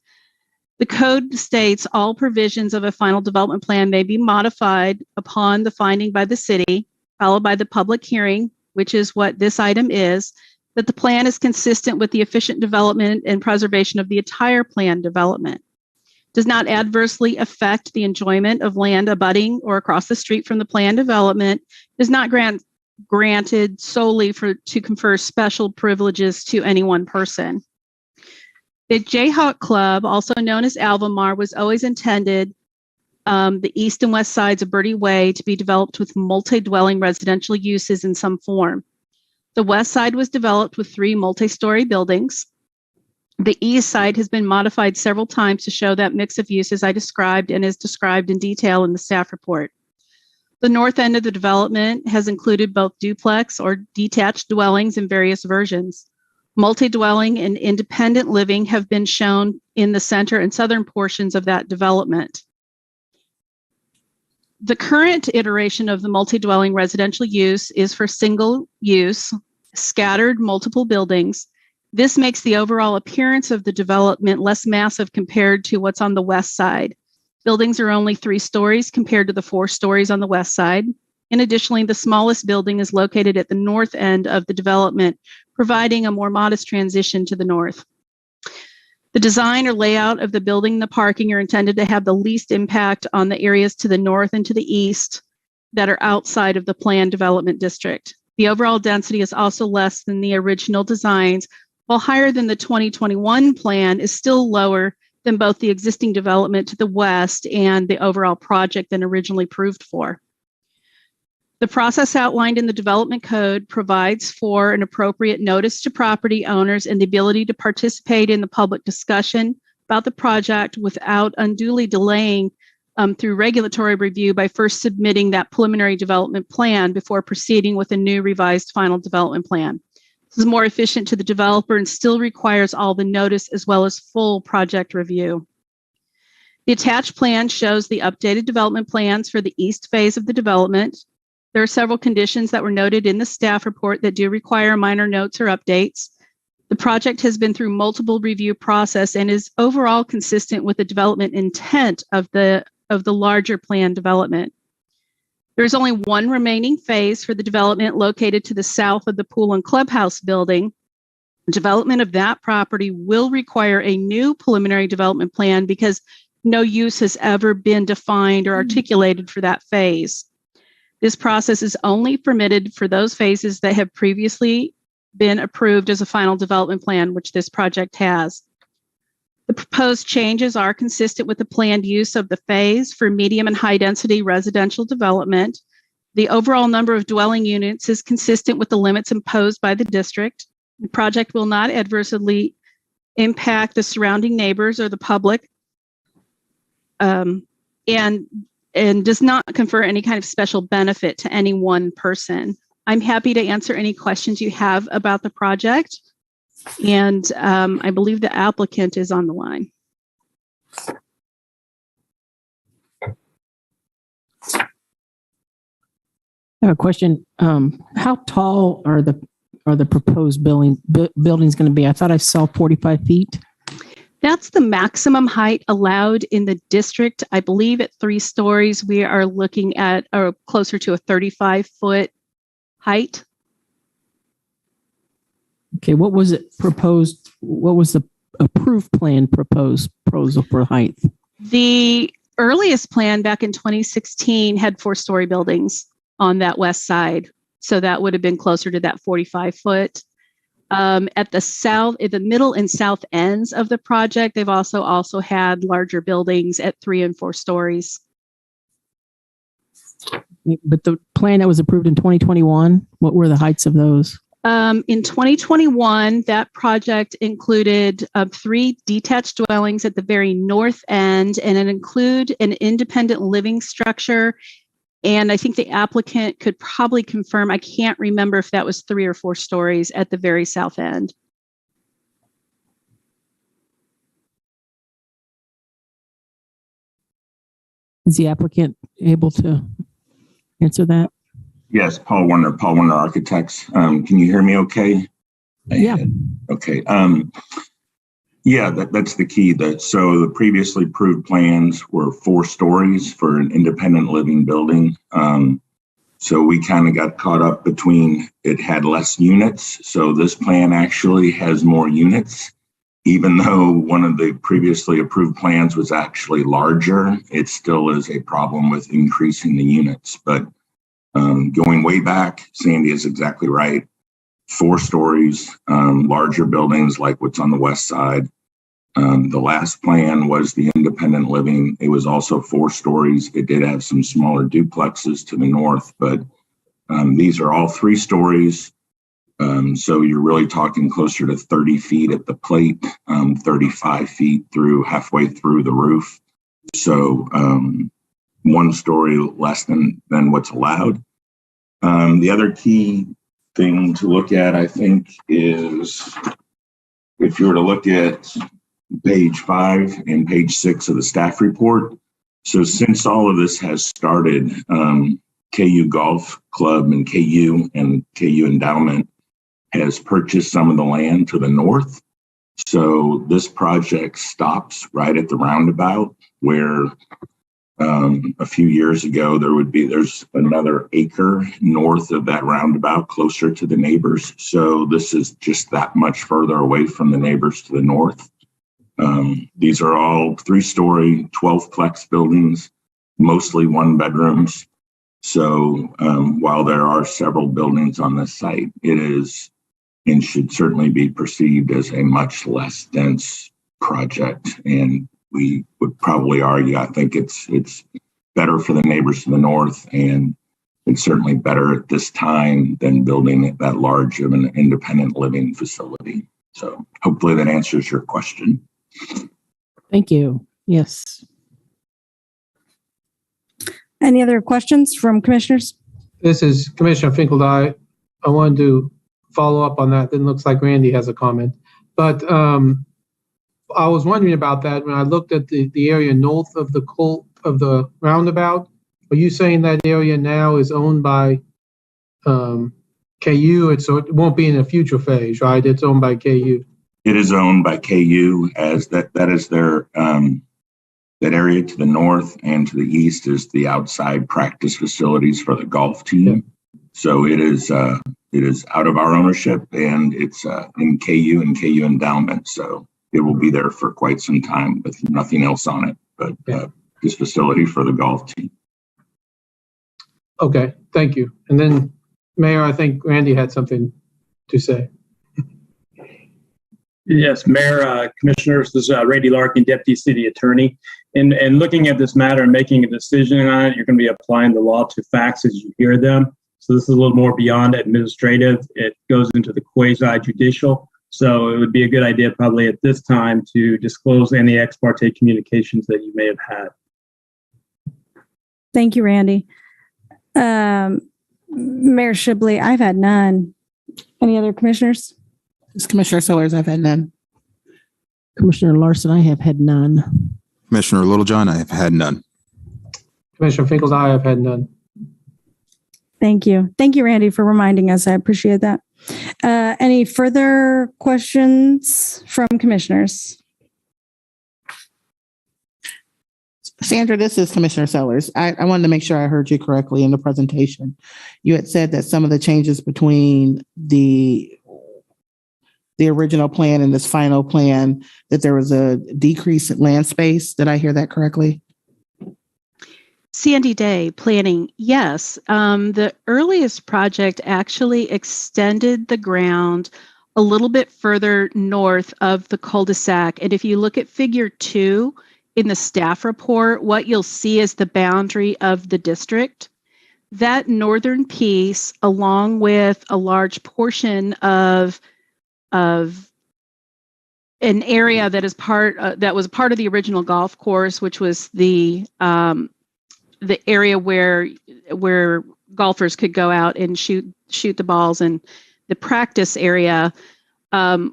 The code states all provisions of a final development plan may be modified upon the finding by the city, followed by the public hearing, which is what this item is, that the plan is consistent with the efficient development and preservation of the entire plan development. Does not adversely affect the enjoyment of land abutting or across the street from the plan development, is not granted solely to confer special privileges to any one person. The Jayhawk Club, also known as Alvamar, was always intended the east and west sides of Birdie Way to be developed with multi-dwelling residential uses in some form. The west side was developed with 3 multi-story buildings. The east side has been modified several times to show that mix of uses I described and is described in detail in the staff report. The north end of the development has included both duplex or detached dwellings in various versions. Multi-dwelling and independent living have been shown in the center and southern portions of that development. The current iteration of the multi-dwelling residential use is for single use, scattered multiple buildings. This makes the overall appearance of the development less massive compared to what's on the west side. Buildings are only 3 stories compared to the 4 stories on the west side. And additionally, the smallest building is located at the north end of the development, providing a more modest transition to the north. The design or layout of the building and the parking are intended to have the least impact on the areas to the north and to the east that are outside of the planned development district. The overall density is also less than the original designs, while higher than the 2021 plan, is still lower than both the existing development to the west and the overall project than originally approved for. The process outlined in the development code provides for an appropriate notice to property owners and the ability to participate in the public discussion about the project without unduly delaying through regulatory review by first submitting that preliminary development plan before proceeding with a new revised final development plan. This is more efficient to the developer and still requires all the notice as well as full project review. The attached plan shows the updated development plans for the east phase of the development. There are several conditions that were noted in the staff report that do require minor notes or updates. The project has been through multiple review process and is overall consistent with the development intent of the larger plan development. There's only one remaining phase for the development located to the south of the pool and clubhouse building. Development of that property will require a new preliminary development plan because no use has ever been defined or articulated for that phase. This process is only permitted for those phases that have previously been approved as a final development plan, which this project has. The proposed changes are consistent with the planned use of the phase for medium and high density residential development. The overall number of dwelling units is consistent with the limits imposed by the district. The project will not adversely impact the surrounding neighbors or the public, and does not confer any kind of special benefit to any one person. I'm happy to answer any questions you have about the project. And I believe the applicant is on the line. I have a question. How tall are the proposed buildings going to be? I thought I saw 45 feet. That's the maximum height allowed in the district. I believe at 3 stories, we are looking at closer to a 35-foot height. Okay, what was it proposed? What was the approved plan proposal for height? The earliest plan back in 2016 had 4-story buildings on that west side. So that would have been closer to that 45-foot. At the middle and south ends of the project, they've also had larger buildings at 3 and 4 stories. But the plan that was approved in 2021, what were the heights of those? In 2021, that project included 3 detached dwellings at the very north end, and it included an independent living structure. And I think the applicant could probably confirm, I can't remember if that was 3 or 4 stories at the very south end. Is the applicant able to answer that? Yes, Paul Warner Architects. Can you hear me okay? Yeah. Okay. Yeah, that's the key. So the previously approved plans were 4 stories for an independent living building. So we kind of got caught up between it had less units. So this plan actually has more units. Even though one of the previously approved plans was actually larger, it still is a problem with increasing the units. But going way back, Sandy is exactly right. 4 stories, larger buildings like what's on the west side. The last plan was the independent living. It was also 4 stories. It did have some smaller duplexes to the north, but these are all 3 stories. So you're really talking closer to 30 feet at the plate, 35 feet through halfway through the roof. So 1 story less than what's allowed. The other key thing to look at, I think, is if you were to look at page 5 and page 6 of the staff report. So since all of this has started, KU Golf Club and KU Endowment has purchased some of the land to the north. So this project stops right at the roundabout where a few years ago there's another acre north of that roundabout closer to the neighbors. So this is just that much further away from the neighbors to the north. These are all 3-story, 12-plex buildings, mostly 1-bedrooms. So while there are several buildings on this site, it is and should certainly be perceived as a much less dense project. And we would probably argue, I think it's better for the neighbors to the north, and it's certainly better at this time than building that large of an independent living facility. So hopefully that answers your question. Thank you. Yes. Any other questions from commissioners? This is Commissioner Finkeldye. I wanted to follow up on that. It looks like Randy has a comment. But I was wondering about that when I looked at the area north of the roundabout. Are you saying that area now is owned by KU? So it won't be in a future phase, right? It's owned by KU. It is owned by KU as that is their that area to the north, and to the east is the outside practice facilities for the golf team. Yeah. So it is out of our ownership, and it's in KU and KU Endowment. So it will be there for quite some time with nothing else on it, but this facility for the golf team. Okay, thank you. And then, Mayor, I think Randy had something to say. Yes, Mayor, Commissioners, this is Randy Larkin, Deputy City Attorney. And looking at this matter and making a decision on it, you're going to be applying the law to facts as you hear them. So this is a little more beyond administrative. It goes into the quasi-judicial. So it would be a good idea probably at this time to disclose any ex parte communications that you may have had. Thank you, Randy. Mayor Shibley, I've had none. Any other commissioners? This Commissioner Sellers, I've had none. Commissioner Larson, I have had none. Commissioner Littlejohn, I have had none. Commissioner Finkeldye, I have had none. Thank you. Thank you, Randy, for reminding us. I appreciate that. Any further questions from commissioners? Sandra, this is Commissioner Sellers. I wanted to make sure I heard you correctly in the presentation. You had said that some of the changes between the original plan and this final plan, that there was a decrease in land space. Did I hear that correctly? Sandy Day planning, yes. The earliest project actually extended the ground a little bit further north of the cul-de-sac. And if you look at figure 2 in the staff report, what you'll see is the boundary of the district. That northern piece, along with a large portion of an area that is that was part of the original golf course, which was the area where golfers could go out and shoot the balls, and the practice area,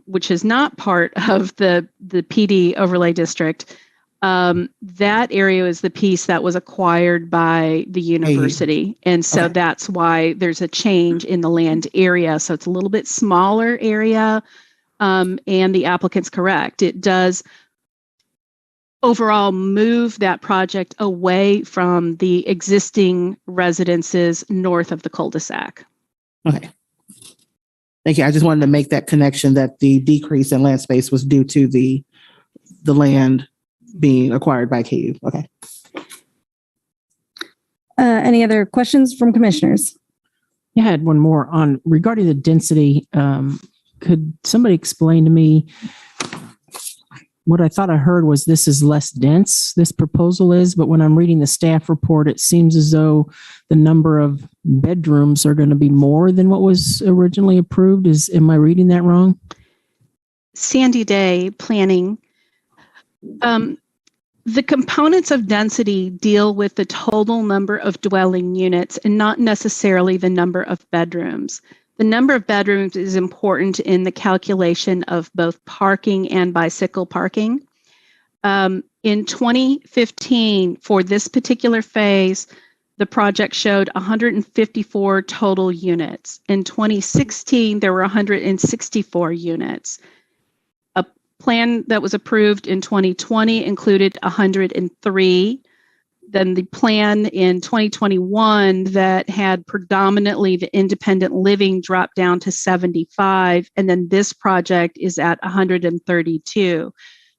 which is not part of the PD overlay district. That area is the piece that was acquired by the university. And so that's why there's a change in the land area. So it's a little bit smaller area. And the applicant's correct. It does overall move that project away from the existing residences north of the cul-de-sac. Okay. Thank you. I just wanted to make that connection that the decrease in land space was due to the land being acquired by KU. Okay. Any other questions from commissioners? I had one more on regarding the density. Could somebody explain to me what I thought I heard was this is less dense, this proposal is, but when I'm reading the staff report, it seems as though the number of bedrooms are going to be more than what was originally approved. Am I reading that wrong? Sandy Day planning. The components of density deal with the total number of dwelling units and not necessarily the number of bedrooms. The number of bedrooms is important in the calculation of both parking and bicycle parking. In 2015, for this particular phase, the project showed 154 total units. In 2016, there were 164 units. A plan that was approved in 2020 included 103. Then the plan in 2021 that had predominantly the independent living dropped down to 75. And then this project is at 132.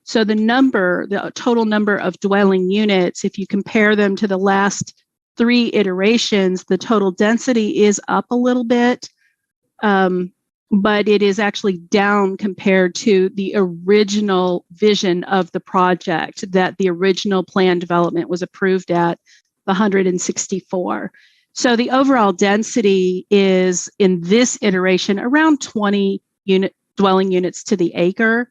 So the total number of dwelling units, if you compare them to the last 3 iterations, the total density is up a little bit. But it is actually down compared to the original vision of the project that the original plan development was approved at 164. So the overall density is in this iteration around 20 dwelling units to the acre.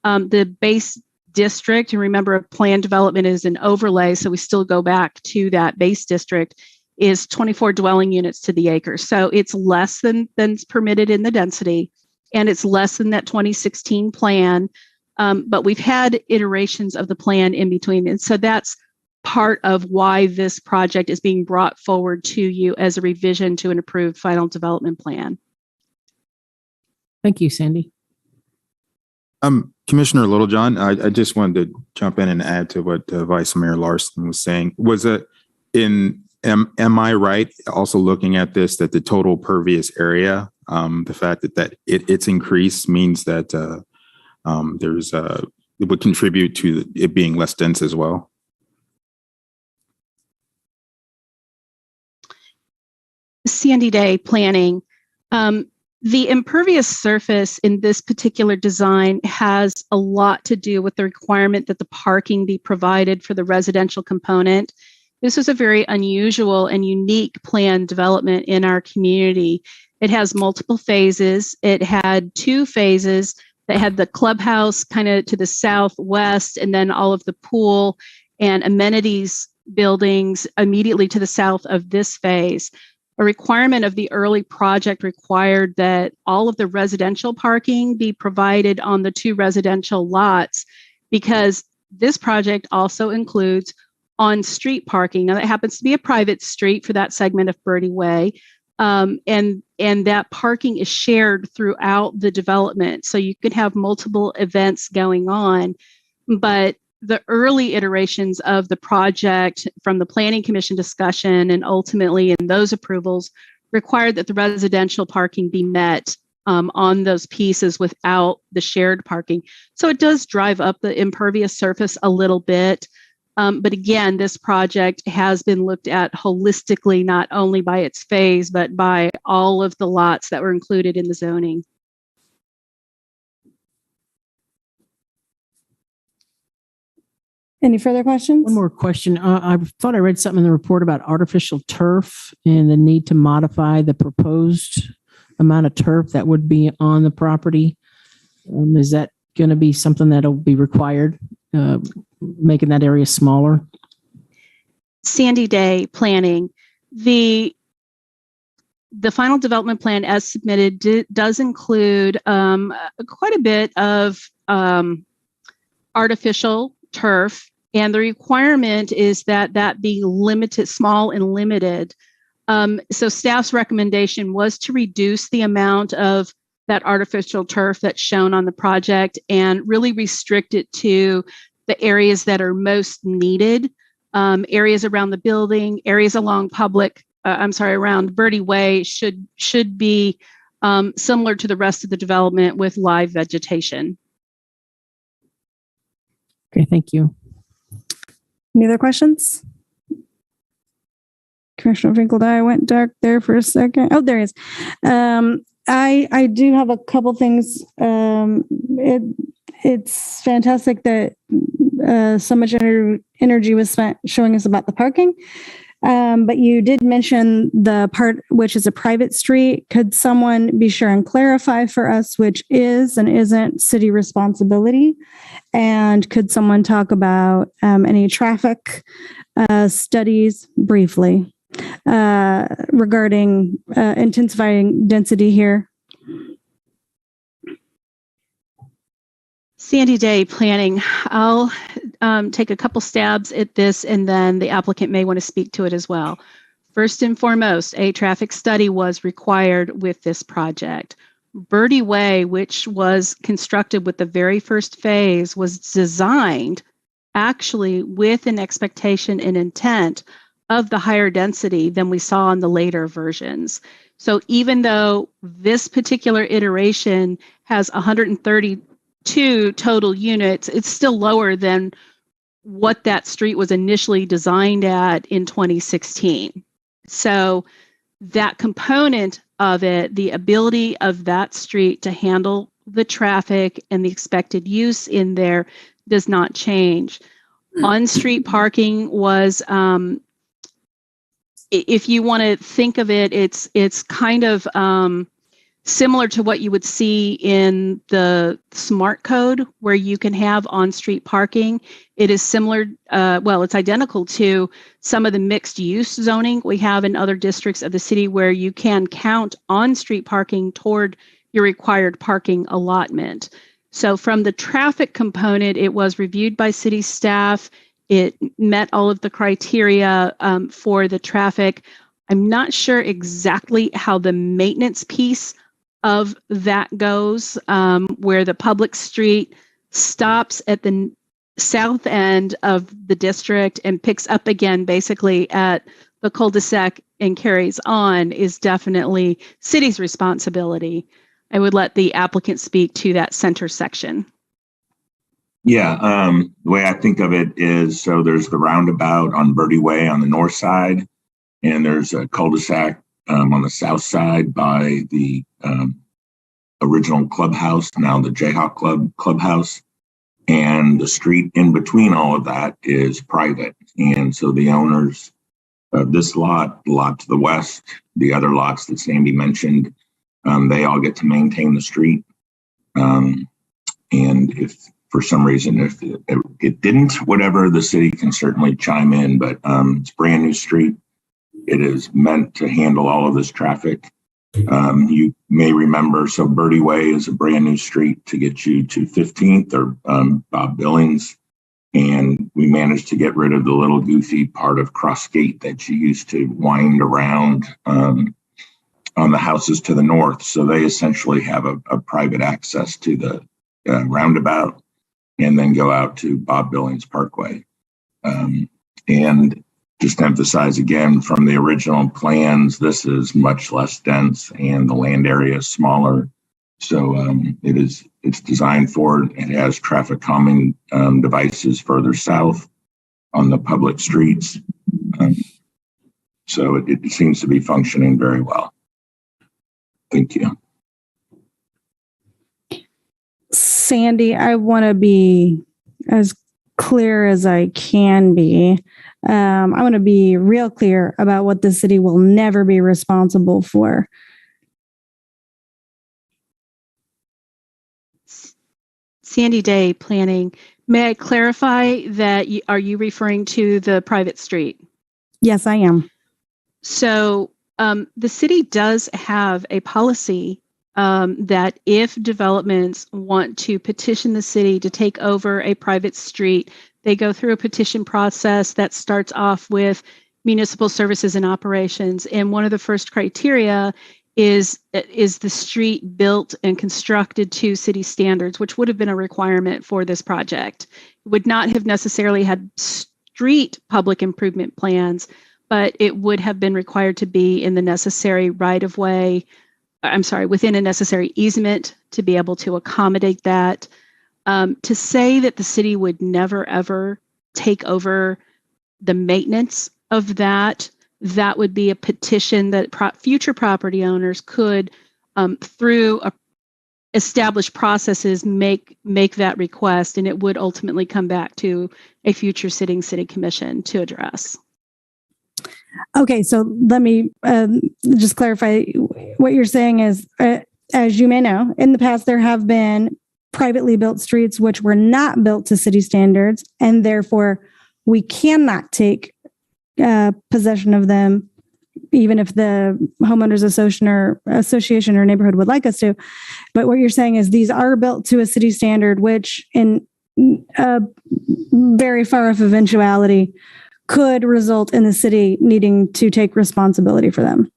The base district, and remember plan development is an overlay, so we still go back to that base district, is 24 dwelling units to the acre. So it's less than's permitted in the density, and it's less than that 2016 plan. But we've had iterations of the plan in between. And so that's part of why this project is being brought forward to you as a revision to an approved final development plan. Thank you, Sandy. Commissioner Littlejohn, I just wanted to jump in and add to what Vice Mayor Larson was saying. Was it am I right also looking at this, that the total pervious area, the fact that it's increased means that it would contribute to it being less dense as well? Sandy Day planning. The impervious surface in this particular design has a lot to do with the requirement that the parking be provided for the residential component. This was a very unusual and unique plan development in our community. It has multiple phases. It had 2 phases that had the clubhouse kind of to the southwest, and then all of the pool and amenities buildings immediately to the south of this phase. A requirement of the early project required that all of the residential parking be provided on the 2 residential lots, because this project also includes on-street parking. Now, that happens to be a private street for that segment of Birdie Way, and that parking is shared throughout the development. So you could have multiple events going on, but the early iterations of the project from the Planning Commission discussion and ultimately in those approvals required that the residential parking be met on those pieces without the shared parking. So it does drive up the impervious surface a little bit. But again, this project has been looked at holistically, not only by its phase, but by all of the lots that were included in the zoning. Any further questions? One more question. I thought I read something in the report about artificial turf and the need to modify the proposed amount of turf that would be on the property. Is that going to be something that'll be required, making that area smaller? Sandy Day planning. The final development plan as submitted does include quite a bit of artificial turf, and the requirement is that that be limited, small and limited. So staff's recommendation was to reduce the amount of that artificial turf that's shown on the project and really restrict it to the areas that are most needed, areas around the building, areas along around Birdie Way should be similar to the rest of the development with live vegetation. Okay, thank you. Any other questions? Commissioner Finkeldye went dark there for a second. Oh, there he is. I do have a couple things. It's fantastic that so much energy was spent showing us about the parking. But you did mention the part which is a private street. Could someone be sure and clarify for us which is and isn't city responsibility? And could someone talk about any traffic studies briefly regarding intensifying density here? Sandy Day planning. I'll take a couple stabs at this and then the applicant may want to speak to it as well. First and foremost, a traffic study was required with this project. Birdie Way, which was constructed with the very first phase, was designed actually with an expectation and intent of the higher density than we saw in the later versions. So even though this particular iteration has 132 total units, it's still lower than what that street was initially designed at in 2016. So that component of it, the ability of that street to handle the traffic and the expected use in there does not change. On-street parking was, if you want to think of it, it's kind of similar to what you would see in the smart code where you can have on-street parking. It is similar, it's identical to some of the mixed use zoning we have in other districts of the city where you can count on-street parking toward your required parking allotment. So from the traffic component, it was reviewed by city staff. It met all of the criteria for the traffic. I'm not sure exactly how the maintenance piece of that goes, where the public street stops at the south end of the district and picks up again basically at the cul-de-sac and carries on is definitely city's responsibility. I would let the applicant speak to that center section. Yeah, the way I think of it is, so there's the roundabout on Birdie Way on the north side, and there's a cul-de-sac on the south side by the original clubhouse, now the Jayhawk Club clubhouse. And the street in between all of that is private. And so the owners of this lot, the lot to the west, the other lots that Sandy mentioned, they all get to maintain the street. And if for some reason, if it didn't, whatever, the city can certainly chime in, but it's a brand new street. It is meant to handle all of this traffic. You may remember, so Birdie Way is a brand new street to get you to 15th or Bob Billings. And we managed to get rid of the little goofy part of Cross Gate that you used to wind around on the houses to the north. So they essentially have a private access to the roundabout. and then go out to Bob Billings Parkway. And just emphasize again, from the original plans, this is much less dense and the land area is smaller. So it's designed for it. It has traffic calming devices further south on the public streets. So it seems to be functioning very well. Thank you. Sandy, I want to be as clear as I can be. I want to be real clear about what the city will never be responsible for. Sandy Day Planning. May I clarify that are you referring to the private street? Yes, I am. So the city does have a policy that if developments want to petition the city to take over a private street, they go through a petition process that starts off with municipal services and operations. And one of the first criteria is the street built and constructed to city standards, which would have been a requirement for this project. It would not have necessarily had street public improvement plans, but it would have been required to be in the necessary right-of-way, within a necessary easement to be able to accommodate that. To say that the city would never, ever take over the maintenance of that would be a petition that future property owners could, through established processes, make that request, and it would ultimately come back to a future sitting city commission to address. Okay, so let me just clarify. What you're saying is, as you may know, in the past there have been privately built streets which were not built to city standards, and therefore we cannot take possession of them, even if the homeowners association or neighborhood would like us to. But what you're saying is these are built to a city standard, which in a very far off eventuality could result in the city needing to take responsibility for them.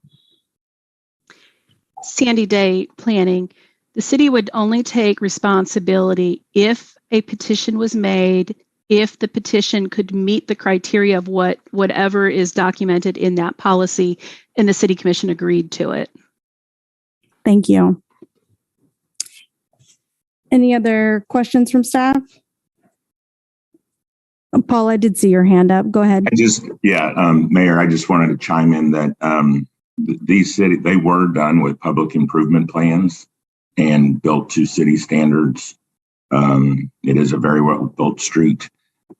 Sandy Day Planning. The city would only take responsibility if a petition was made, if the petition could meet the criteria of whatever is documented in that policy, and the city commission agreed to it. Thank you. Any other questions from staff? Paul, I did see your hand up. Go ahead. Mayor, I just wanted to chime in that they were done with public improvement plans and built to city standards. It is a very well built street.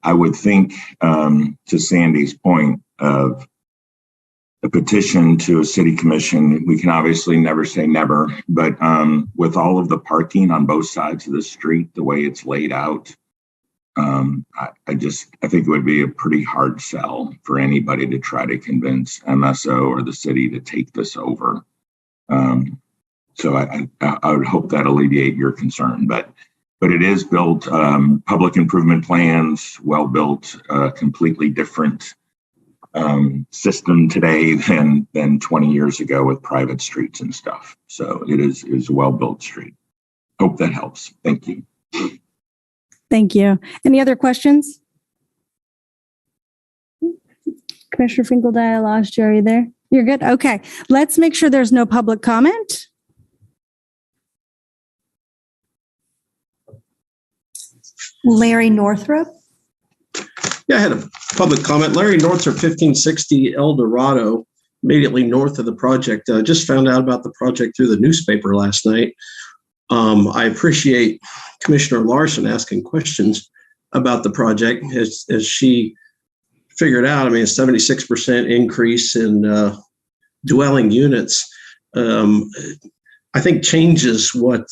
I would think, to Sandy's point of a petition to a city commission, we can obviously never say never, but with all of the parking on both sides of the street, the way it's laid out, I think it would be a pretty hard sell for anybody to try to convince MSO or the city to take this over. So I would hope that alleviate your concern, but it is built, public improvement plans, well built, completely different system today than 20 years ago with private streets and stuff. So it is a well built street. Hope that helps. Thank you. Thank you. Any other questions? Commissioner Finkeldye, I lost you. Are you there? You're good? Okay. Let's make sure there's no public comment. Larry Northrup. Yeah, I had a public comment. Larry Northrup, 1560 El Dorado, immediately north of the project. Just found out about the project through the newspaper last night. I appreciate Commissioner Larson asking questions about the project as she figured out. I mean, a 76% increase in dwelling units, I think changes what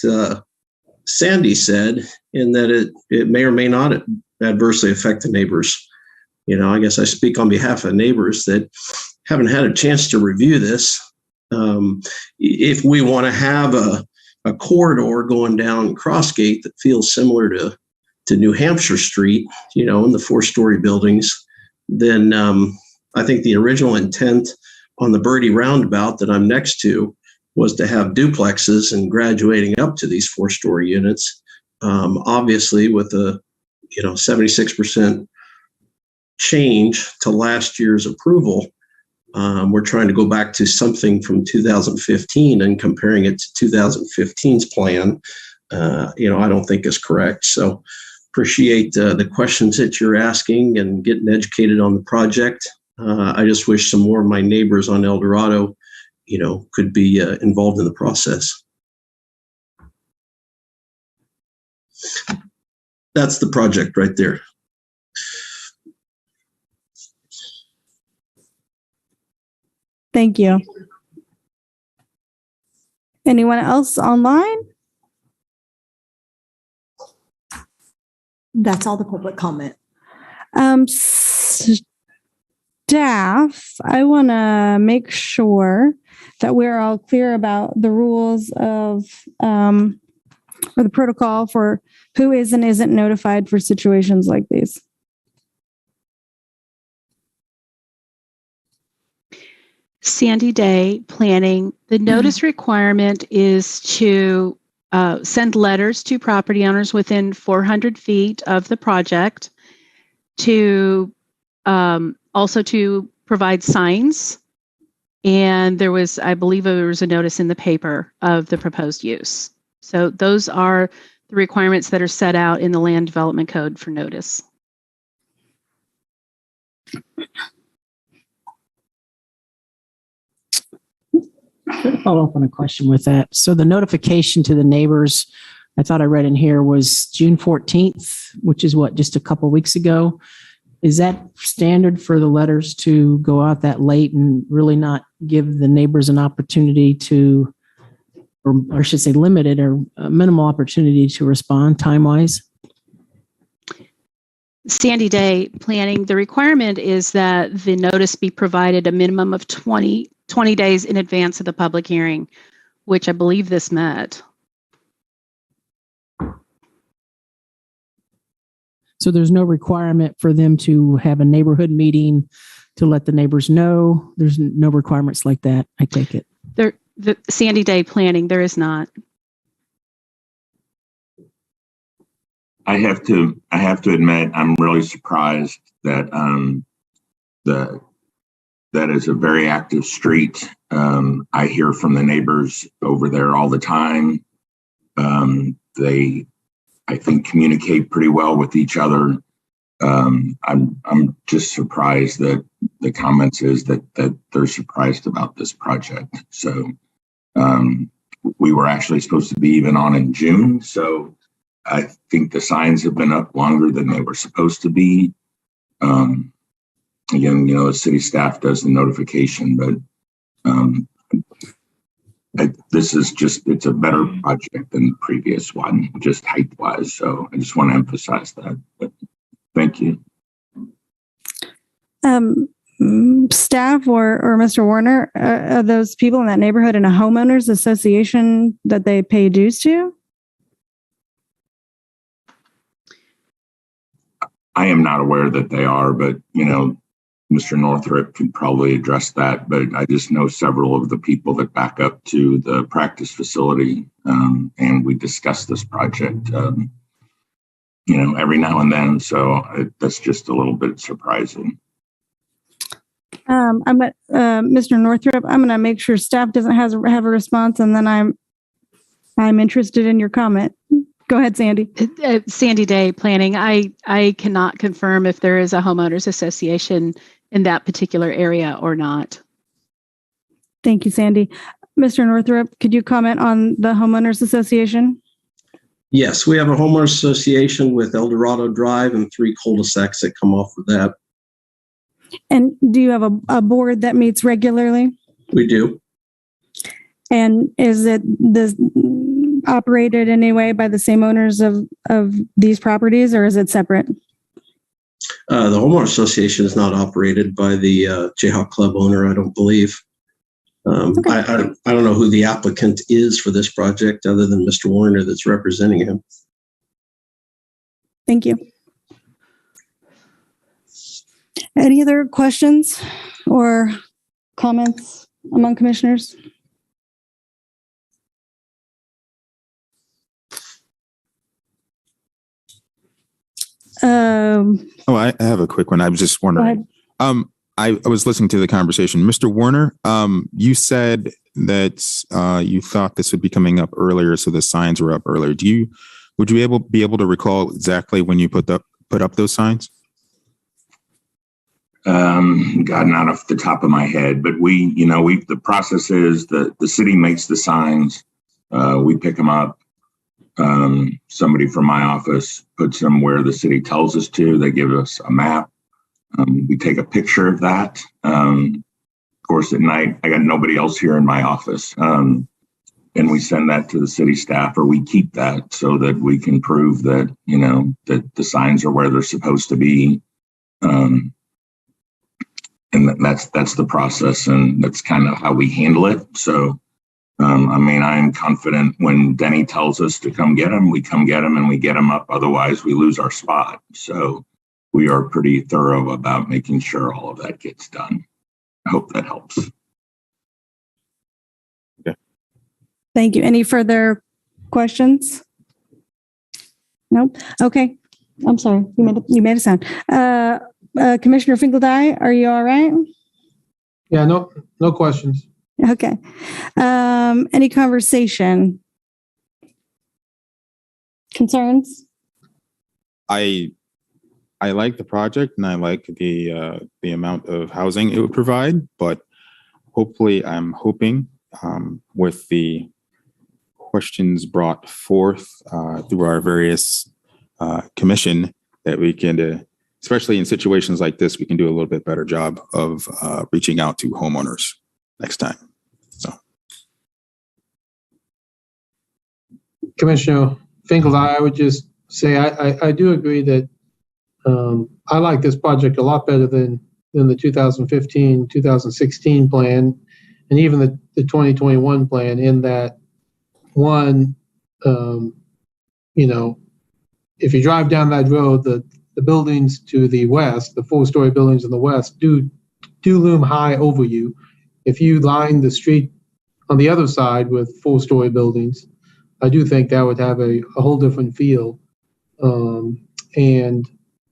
Sandy said in that it may or may not adversely affect the neighbors. You know, I guess I speak on behalf of neighbors that haven't had a chance to review this. If we want to have a corridor going down Crossgate that feels similar to New Hampshire Street, you know, in the 4-story buildings, then I think the original intent on the Birdie Roundabout that I'm next to was to have duplexes and graduating up to these 4-story units. Obviously, with a 76% change to last year's approval. We're trying to go back to something from 2015 and comparing it to 2015's plan. I don't think is correct. So appreciate the questions that you're asking and getting educated on the project. I just wish some more of my neighbors on El Dorado, could be involved in the process. That's the project right there. Thank you. Anyone else online? That's all the public comment. Staff, I want to make sure that we're all clear about the rules of, or the protocol for who is and isn't notified for situations like these. Sandy Day, planning. The notice requirement is to send letters to property owners within 400 feet of the project, to also to provide signs. And I believe there was a notice in the paper of the proposed use. So those are the requirements that are set out in the Land Development Code for notice. Follow up on a question with that. So the notification to the neighbors, I thought I read in here, was June 14th, which is just a couple of weeks ago. Is that standard for the letters to go out that late and really not give the neighbors an opportunity to, or I should say limited or minimal opportunity to respond time-wise? Sandy Day planning, the requirement is that the notice be provided a minimum of 20 days in advance of the public hearing, which I believe this met. So there's no requirement for them to have a neighborhood meeting to let the neighbors know? There's no requirements like that, I take it? The Sandy Day planning, there is not. I have to admit, I'm really surprised that that is a very active street. I hear from the neighbors over there all the time. They, I think, communicate pretty well with each other. I'm just surprised that the comments is that they're surprised about this project. So we were actually supposed to be even on in June. So I think the signs have been up longer than they were supposed to be. Again, the city staff does the notification, but this is it's a better project than the previous one, just height wise. So I just want to emphasize that. But thank you. Staff or Mr. Warner, are those people in that neighborhood in a homeowners association that they pay dues to? I am not aware that they are, but Mr. Northrup could probably address that. But I just know several of the people that back up to the practice facility, and we discuss this project, every now and then. So that's just a little bit surprising. Mr. Northrup, I'm going to make sure staff doesn't have a response, and then I'm interested in your comment. Go ahead, Sandy. Sandy Day planning. I cannot confirm if there is a homeowners association in that particular area or not. Thank you, Sandy. Mr. Northrup, could you comment on the homeowners association? Yes, we have a homeowners association with El Dorado Drive and 3 cul-de-sacs that come off of that. And do you have a board that meets regularly? We do. And is it operated in any way by the same owners of these properties, or is it separate? The homeowner association is not operated by the Jayhawk Club owner, I don't believe. Okay. I don't know who the applicant is for this project other than Mr. Warner that's representing him. Thank you. Any other questions or comments among commissioners? Oh, I have a quick one. I was just wondering. I was listening to the conversation. Mr. Warner, you said that you thought this would be coming up earlier, so the signs were up earlier. Would you be able to recall exactly when you put up those signs? God, not off the top of my head, but the process is the city makes the signs. We pick them up. Somebody from my office puts them where the city tells us to. They give us a map. We take a picture of that. Of course, at night, I got nobody else here in my office. And we send that to the city staff, or we keep that so that we can prove that, that the signs are where they're supposed to be. And that's the process, and that's kind of how we handle it. So, I'm confident when Denny tells us to come get them, we come get them and we get them up. Otherwise, we lose our spot. So we are pretty thorough about making sure all of that gets done. I hope that helps. Okay. Thank you. Any further questions? Nope. Okay. I'm sorry. You made a sound. Commissioner Finkeldye, are you all right? Yeah, no questions. Okay. Any conversation? Concerns? I like the project and I like the amount of housing it would provide, but I'm hoping with the questions brought forth through our various commission that we can, especially in situations like this, we can do a little bit better job of reaching out to homeowners next time. So, Commissioner Finkeldye, I would just say I do agree that I like this project a lot better than the 2015, 2016 plan, and even the 2021 plan, in that one, if you drive down that road, the buildings to the west, the 4-story buildings in the west do loom high over you. If you line the street on the other side with 4-story buildings, I do think that would have a whole different feel. And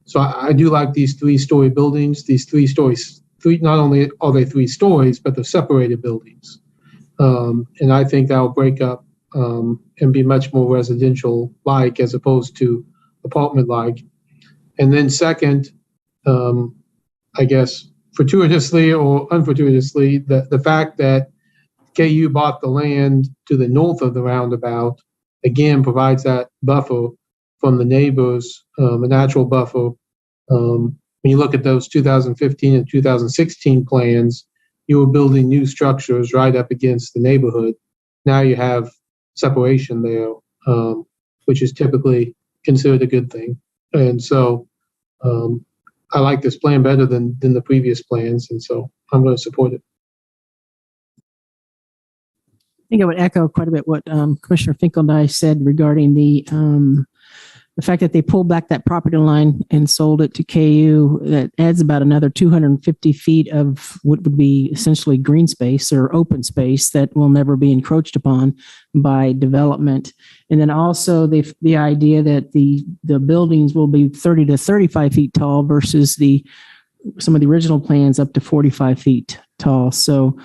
so I do like these 3-story buildings, these 3 stories. Not only are they 3 stories, but they're separated buildings. And I think that will break up and be much more residential-like as opposed to apartment-like. And then second, I guess fortuitously or unfortuitously, the fact that KU bought the land to the north of the roundabout, again, provides that buffer from the neighbors, a natural buffer. When you look at those 2015 and 2016 plans, you were building new structures right up against the neighborhood. Now you have separation there, which is typically considered a good thing. And so I like this plan better than the previous plans, and so I'm going to support it. I think I would echo quite a bit what Commissioner Finkeldye said regarding the fact that they pulled back that property line and sold it to KU. That adds about another 250 feet of what would be essentially green space or open space that will never be encroached upon by development. And then also the idea that the buildings will be 30 to 35 feet tall versus some of the original plans up to 45 feet tall. So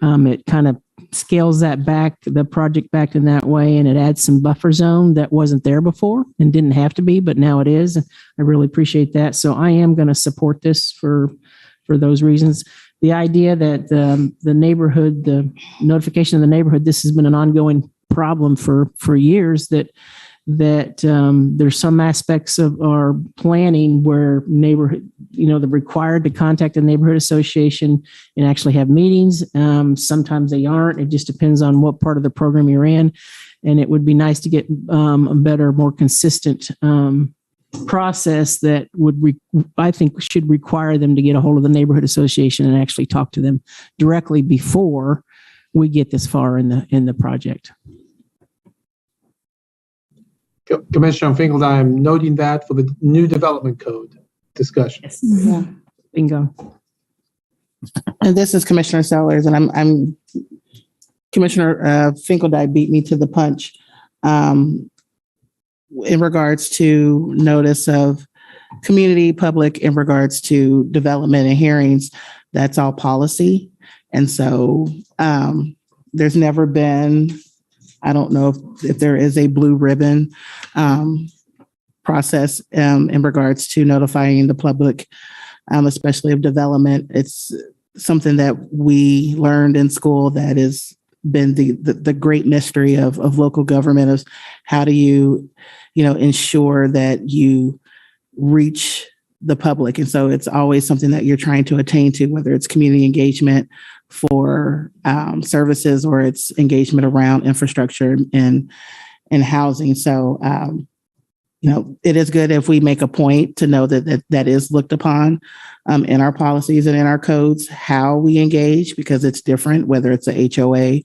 it kind of scales the project back in that way, and it adds some buffer zone that wasn't there before and didn't have to be, but now it is. I really appreciate that. So I am going to support this for those reasons. The idea that the neighborhood, the notification of the neighborhood, this has been an ongoing problem for years, that there's some aspects of our planning where neighborhood, they're required to contact the neighborhood association and actually have meetings. Sometimes they aren't. It just depends on what part of the program you're in. And it would be nice to get a better, more consistent process that I think should require them to get a hold of the neighborhood association and actually talk to them directly before we get this far in the project. Commissioner Finkeldye, I'm noting that for the new development code discussion. Yes. Yeah. Bingo. And this is Commissioner Sellers, and I'm Commissioner Finkeldye beat me to the punch in regards to notice of community, public in regards to development and hearings, that's all policy. And so there's never been, I don't know if there is a blue ribbon process in regards to notifying the public, especially of development. It's something that we learned in school that has been the great mystery of local government, is how do you ensure that you reach the public. And so it's always something that you're trying to attain to, whether it's community engagement for services or it's engagement around infrastructure and housing. So, it is good if we make a point to know that is looked upon in our policies and in our codes, how we engage, because it's different, whether it's a HOA.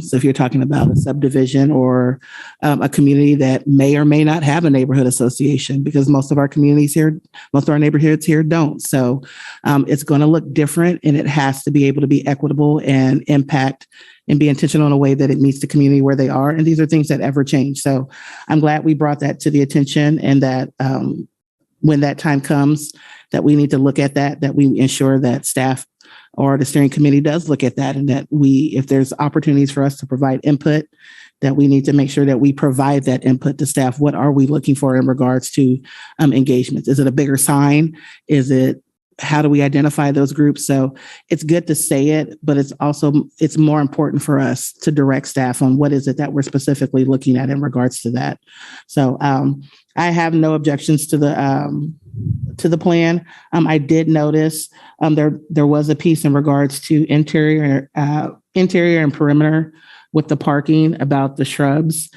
So if you're talking about a subdivision or a community that may or may not have a neighborhood association, because most of our neighborhoods here don't. So it's going to look different, and it has to be able to be equitable and impact and be intentional in a way that it meets the community where they are. And these are things that ever change. So I'm glad we brought that to the attention, and that when that time comes, that we need to look at that we ensure that staff or the steering committee does look at that, and that if there's opportunities for us to provide input, that we need to make sure that we provide that input to staff. What are we looking for in regards to engagements? Is it a bigger sign? How do we identify those groups? So it's good to say it, but it's more important for us to direct staff on what is it that we're specifically looking at in regards to that. So I have no objections to the plan. I did notice there was a piece in regards to interior and perimeter with the parking about the shrubs.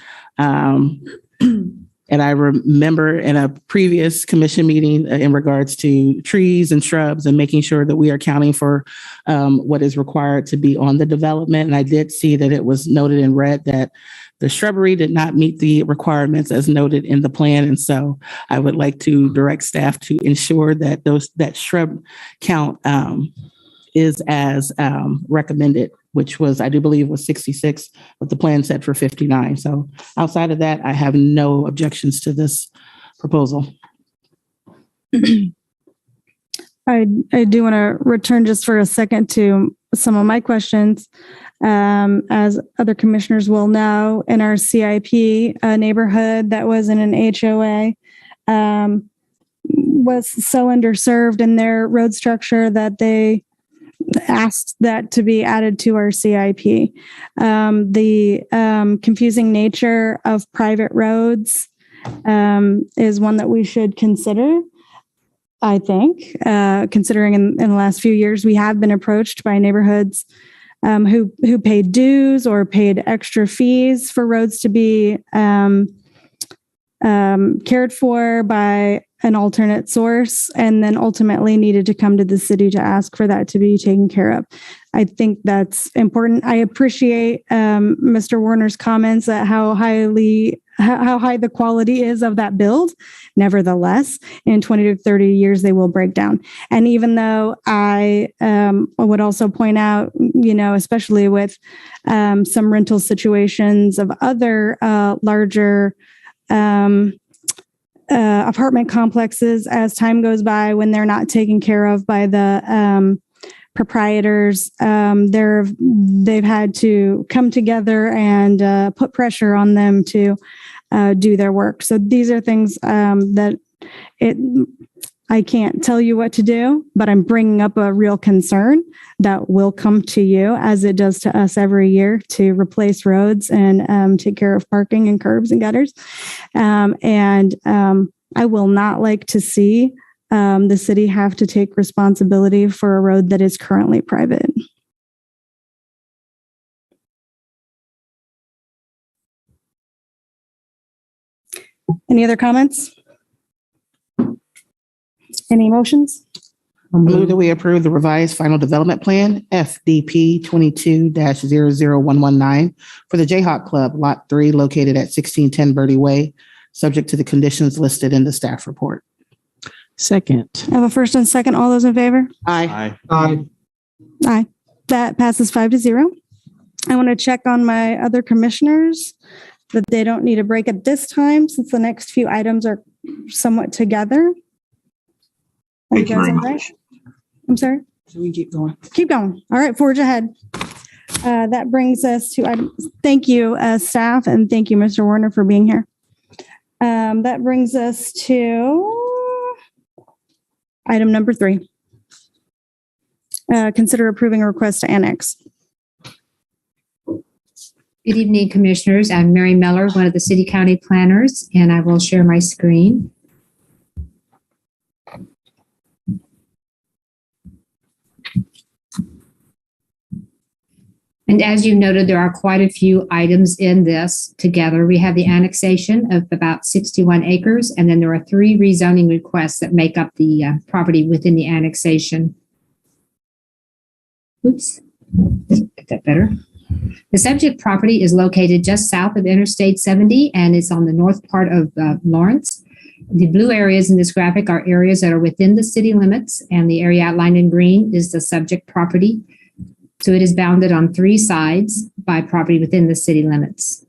And I remember in a previous commission meeting in regards to trees and shrubs and making sure that we are accounting for what is required to be on the development. And I did see that it was noted in red that the shrubbery did not meet the requirements as noted in the plan. And so I would like to direct staff to ensure that that shrub count is as recommended, which was, I do believe, was 66, but the plan set for 59. So outside of that, I have no objections to this proposal. I do want to return just for a second to some of my questions. As other commissioners will know, in our CIP neighborhood that was in an HOA was so underserved in their road structure that they asked that to be added to our CIP. The confusing nature of private roads is one that we should consider. I think, considering in the last few years, we have been approached by neighborhoods who paid dues or paid extra fees for roads to be cared for by an alternate source, and then ultimately needed to come to the city to ask for that to be taken care of. I think that's important. I appreciate Mr. Warner's comments at how high the quality is of that build. Nevertheless, in 20 to 30 years, they will break down. And even though I would also point out, especially with some rental situations of other larger apartment complexes, as time goes by, when they're not taken care of by the proprietors, they've had to come together and put pressure on them to do their work. So these are things that I can't tell you what to do, but I'm bringing up a real concern that will come to you, as it does to us every year, to replace roads and take care of parking and curbs and gutters. And I will not like to see the city have to take responsibility for a road that is currently private. Any other comments? Any motions? I move that we approve the revised final development plan, FDP 22-00119, for the Jayhawk Club, Lot 3, located at 1610 Birdie Way, subject to the conditions listed in the staff report. Second. I have a first and second. All those in favor? Aye. Aye. Aye. That passes 5-0. I want to check on my other commissioners that they don't need a break at this time, since the next few items are somewhat together. Thank you very much. I'm sorry? So we keep going. Keep going. All right, forge ahead. That brings us to item. Thank you, staff, and thank you, Mr. Warner, for being here. That brings us to item number 3. Consider approving a request to annex. Good evening, Commissioners. I'm Mary Meller, one of the City County Planners, and I will share my screen. And as you noted, there are quite a few items in this together. We have the annexation of about 61 acres, and then there are 3 rezoning requests that make up the property within the annexation. Oops, get that better. The subject property is located just south of Interstate 70 and it's on the north part of Lawrence. The blue areas in this graphic are areas that are within the city limits, and the area outlined in green is the subject property. So it is bounded on 3 sides by property within the city limits.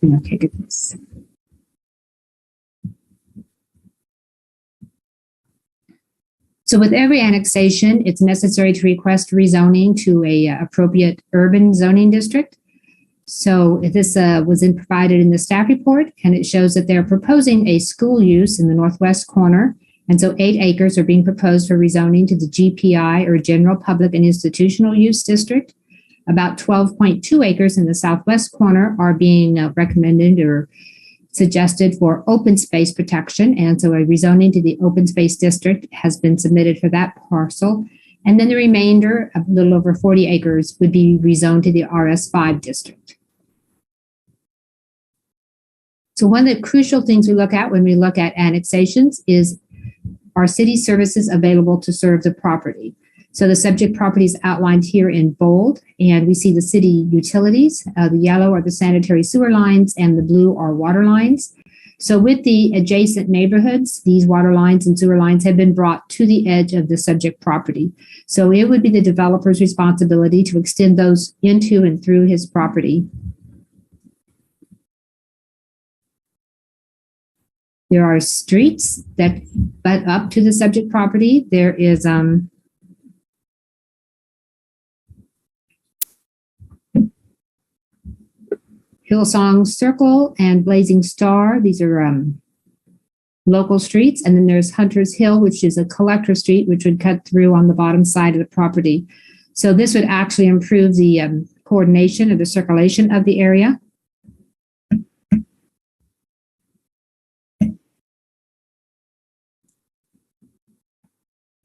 Okay, good. So with every annexation, it's necessary to request rezoning to a appropriate urban zoning district. So this was provided in the staff report, and it shows that they're proposing a school use in the northwest corner. And so 8 acres are being proposed for rezoning to the GPI, or General Public and Institutional Use District. About 12.2 acres in the southwest corner are being recommended or suggested for open space protection. And so a rezoning to the open space district has been submitted for that parcel. And then the remainder, a little over 40 acres, would be rezoned to the RS5 district. So one of the crucial things we look at when we look at annexations is, are city services available to serve the property? So the subject property is outlined here in bold, and we see the city utilities. The yellow are the sanitary sewer lines, and the blue are water lines. So with the adjacent neighborhoods, these water lines and sewer lines have been brought to the edge of the subject property. So it would be the developer's responsibility to extend those into and through his property. There are streets that butt up to the subject property. There is Hillsong Circle and Blazing Star. These are local streets. And then there's Hunter's Hill, which is a collector street, which would cut through on the bottom side of the property. So this would actually improve the coordination of the circulation of the area.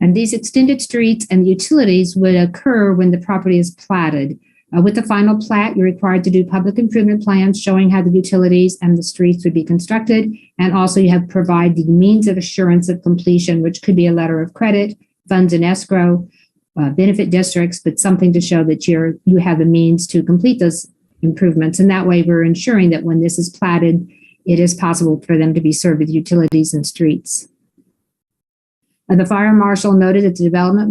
And these extended streets and utilities would occur when the property is platted. With the final plat, you're required to do public improvement plans showing how the utilities and the streets would be constructed. And also you have to provide the means of assurance of completion, which could be a letter of credit, funds in escrow, benefit districts, but something to show that you have the means to complete those improvements. And that way we're ensuring that when this is platted, it is possible for them to be served with utilities and streets. The fire marshal noted that the department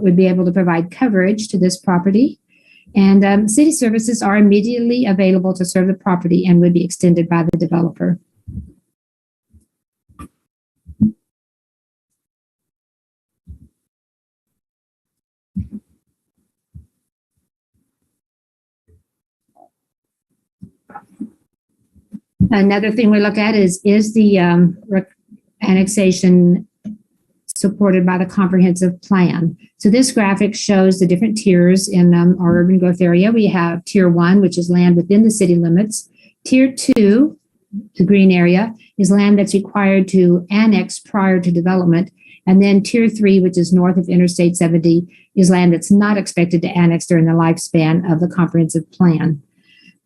would be able to provide coverage to this property, and city services are immediately available to serve the property and would be extended by the developer. Another thing we look at is the annexation supported by the comprehensive plan. So this graphic shows the different tiers in our urban growth area. We have tier 1, which is land within the city limits. Tier 2, the green area, is land that's required to annex prior to development. And then tier 3, which is north of Interstate 70, is land that's not expected to annex during the lifespan of the comprehensive plan.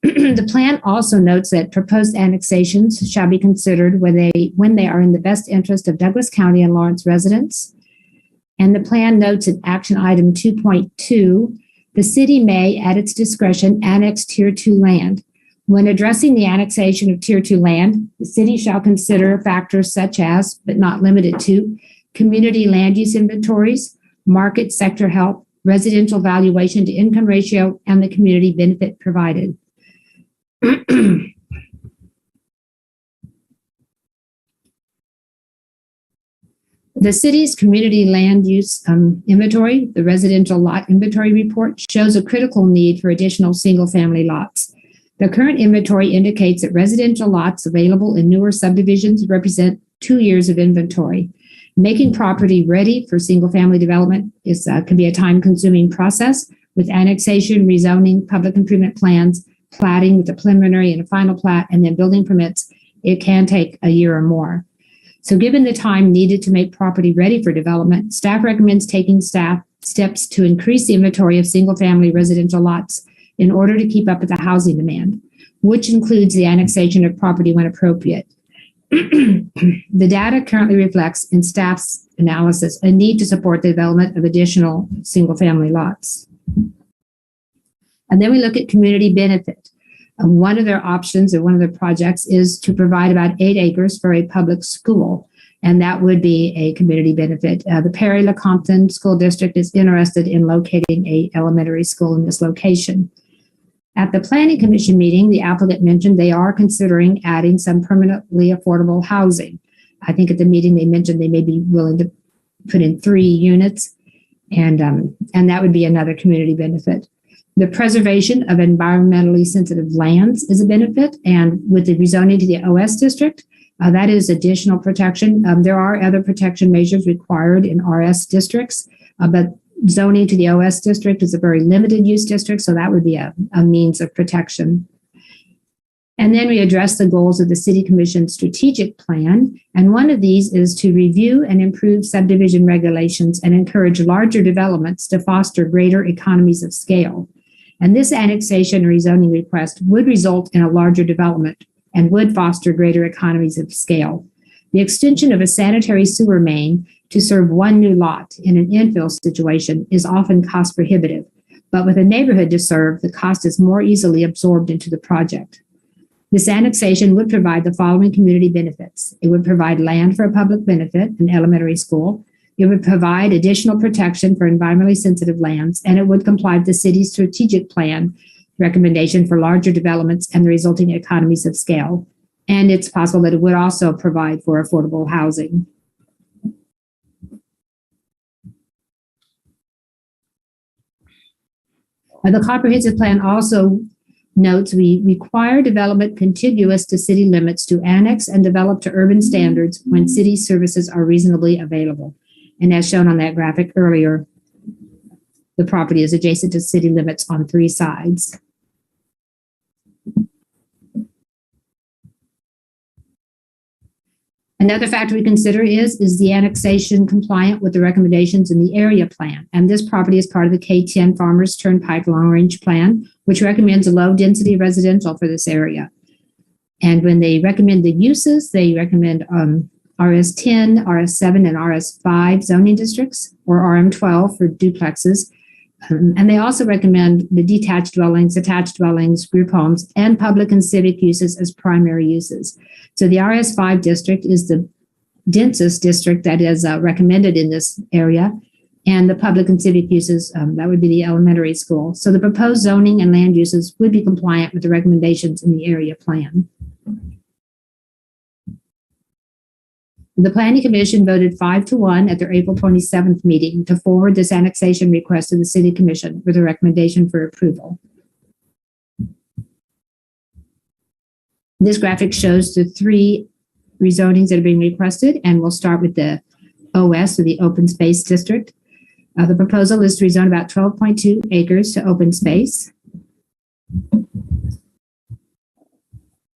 The plan also notes that proposed annexations shall be considered when they are in the best interest of Douglas County and Lawrence residents. And the plan notes in action item 2.2, the city may, at its discretion, annex tier 2 land. When addressing the annexation of tier 2 land, the city shall consider factors such as, but not limited to, community land use inventories, market sector help, residential valuation to income ratio, and the community benefit provided. The city's community land use inventory, the residential lot inventory report, shows a critical need for additional single-family lots. The current inventory indicates that residential lots available in newer subdivisions represent 2 years of inventory. Making property ready for single-family development can be a time-consuming process with annexation, rezoning, public improvement plans, platting with a preliminary and a final plat, and then building permits. It can take a year or more. So given the time needed to make property ready for development, staff recommends taking steps to increase the inventory of single-family residential lots in order to keep up with the housing demand, which includes the annexation of property when appropriate. The data currently reflects in staff's analysis a need to support the development of additional single-family lots. And then we look at community benefit. One of their options or one of their projects is to provide about 8 acres for a public school, and that would be a community benefit. The Perry-LeCompton School District is interested in locating a elementary school in this location. At the Planning Commission meeting, the applicant mentioned they are considering adding some permanently affordable housing. I think at the meeting they mentioned they may be willing to put in 3 units, and that would be another community benefit. The preservation of environmentally sensitive lands is a benefit, and with the rezoning to the OS district, that is additional protection. There are other protection measures required in RS districts, but zoning to the OS district is a very limited use district, so that would be a means of protection. And then we address the goals of the City Commission strategic plan, and one of these is to review and improve subdivision regulations and encourage larger developments to foster greater economies of scale. And this annexation or rezoning request would result in a larger development and would foster greater economies of scale. The extension of a sanitary sewer main to serve 1 new lot in an infill situation is often cost prohibitive, but with a neighborhood to serve, the cost is more easily absorbed into the project. This annexation would provide the following community benefits. It would provide land for a public benefit, an elementary school. It would provide additional protection for environmentally sensitive lands, and it would comply with the city's strategic plan recommendation for larger developments and the resulting economies of scale. And it's possible that it would also provide for affordable housing. The comprehensive plan also notes we require development contiguous to city limits to annex and develop to urban standards when city services are reasonably available. And as shown on that graphic earlier, the property is adjacent to city limits on 3 sides. Another factor we consider is the annexation compliant with the recommendations in the area plan. And this property is part of the K10 Farmers Turnpike Long Range Plan, which recommends a low density residential for this area. And when they recommend the uses, they recommend RS10, RS7, and RS5 zoning districts, or RM12 for duplexes. And they also recommend the detached dwellings, attached dwellings, group homes, and public and civic uses as primary uses. So the RS5 district is the densest district that is recommended in this area. And the public and civic uses, that would be the elementary school. So the proposed zoning and land uses would be compliant with the recommendations in the area plan. The Planning Commission voted 5-1 at their April 27th meeting to forward this annexation request to the City Commission with a recommendation for approval. This graphic shows the 3 rezonings that are being requested, and we'll start with the OS, or the Open Space District. The proposal is to rezone about 12.2 acres to open space.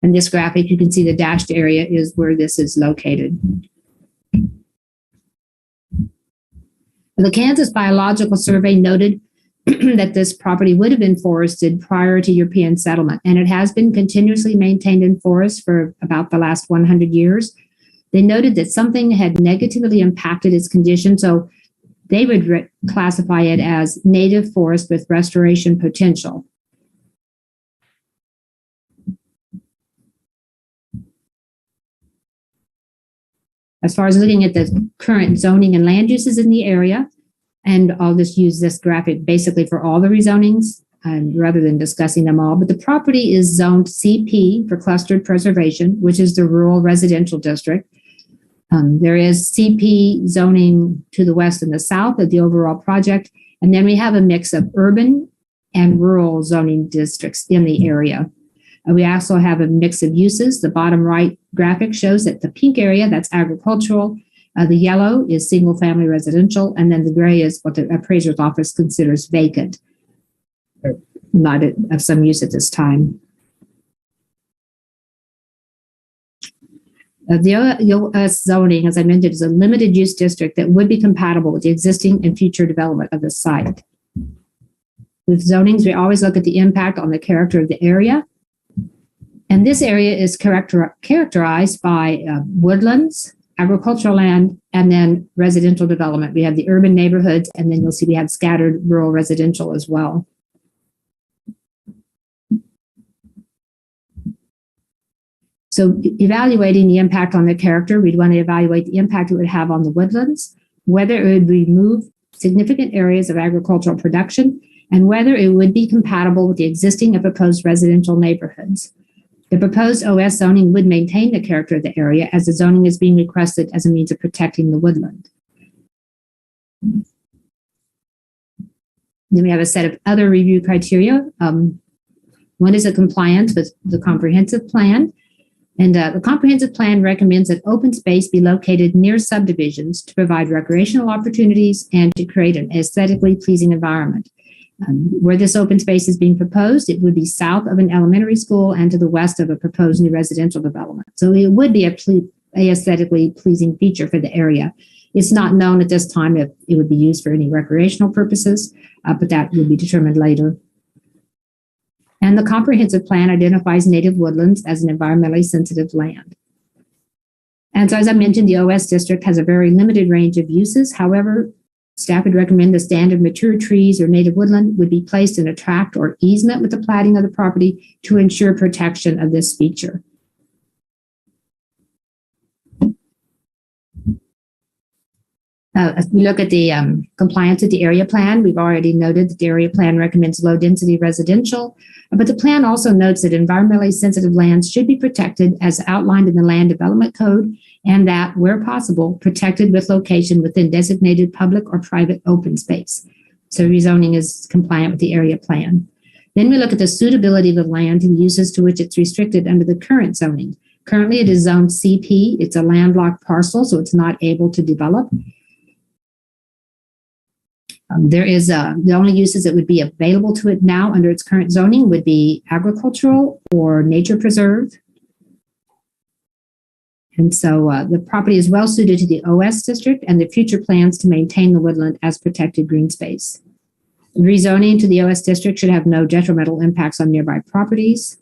In this graphic, you can see the dashed area is where this is located. The Kansas Biological Survey noted that this property would have been forested prior to European settlement, and it has been continuously maintained in forest for about the last 100 years. They noted that something had negatively impacted its condition, so they would classify it as native forest with restoration potential. As far as looking at the current zoning and land uses in the area, and I'll just use this graphic basically for all the rezonings rather than discussing them all, but the property is zoned CP for clustered preservation, which is the rural residential district. There is CP zoning to the west and the south of the overall project, and then we have a mix of urban and rural zoning districts in the area. We also have a mix of uses. The bottom right graphic shows that the pink area, that's agricultural. The yellow is single family residential, and then the gray is what the appraiser's office considers vacant, not of some use at this time. The OS zoning, as I mentioned, is a limited use district that would be compatible with the existing and future development of the site. With zonings, we always look at the impact on the character of the area. And this area is characterized by woodlands, agricultural land, and then residential development. We have the urban neighborhoods, and then you'll see we have scattered rural residential as well. So evaluating the impact on the character, we'd want to evaluate the impact it would have on the woodlands, whether it would remove significant areas of agricultural production, and whether it would be compatible with the existing and proposed residential neighborhoods. The proposed OS zoning would maintain the character of the area as the zoning is being requested as a means of protecting the woodland. Then we have a set of other review criteria. One is a compliance with the comprehensive plan. And the comprehensive plan recommends that open space be located near subdivisions to provide recreational opportunities and to create an aesthetically pleasing environment. Where this open space is being proposed, it would be south of an elementary school and to the west of a proposed new residential development. So it would be a aesthetically pleasing feature for the area. It's not known at this time if it would be used for any recreational purposes, but that would be determined later. And the comprehensive plan identifies native woodlands as an environmentally sensitive land. And so, as I mentioned, the OS district has a very limited range of uses. However, staff would recommend the stand of mature trees or native woodland would be placed in a tract or easement with the platting of the property to ensure protection of this feature. As we look at the compliance with the area plan, we've already noted that the area plan recommends low density residential, but the plan also notes that environmentally sensitive lands should be protected as outlined in the Land Development Code, and that, where possible, protected with location within designated public or private open space. So rezoning is compliant with the area plan. Then we look at the suitability of the land to the uses to which it's restricted under the current zoning. Currently, it is zoned CP. It's a landlocked parcel, so it's not able to develop. The only uses that would be available to it now under its current zoning would be agricultural or nature preserve. And so the property is well suited to the OS district and the future plans to maintain the woodland as protected green space. Rezoning to the OS district should have no detrimental impacts on nearby properties.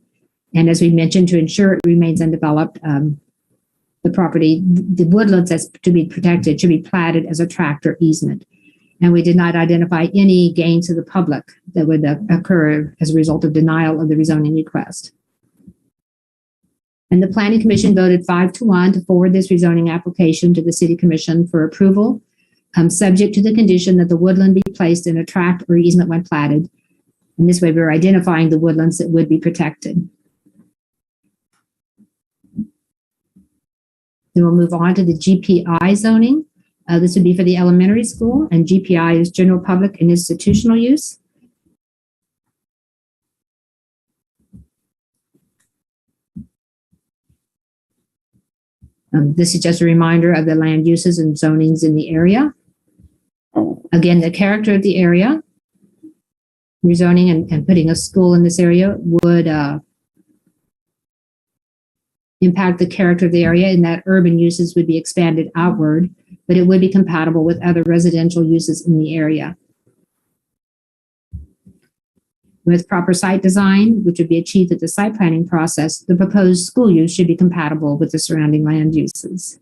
And as we mentioned, to ensure it remains undeveloped, the property, the woodlands that's to be protected should be platted as a tract or easement. And we did not identify any gain to the public that would occur as a result of denial of the rezoning request. And the Planning Commission voted 5-1 to forward this rezoning application to the City Commission for approval, subject to the condition that the woodland be placed in a tract or easement when platted. And this way we're identifying the woodlands that would be protected. Then we'll move on to the GPI zoning. This would be for the elementary school, and GPI is general public and institutional use. This is just a reminder of the land uses and zonings in the area. Again, the character of the area, rezoning and putting a school in this area would impact the character of the area in that urban uses would be expanded outward, but it would be compatible with other residential uses in the area. With proper site design, which would be achieved at the site planning process, the proposed school use should be compatible with the surrounding land uses.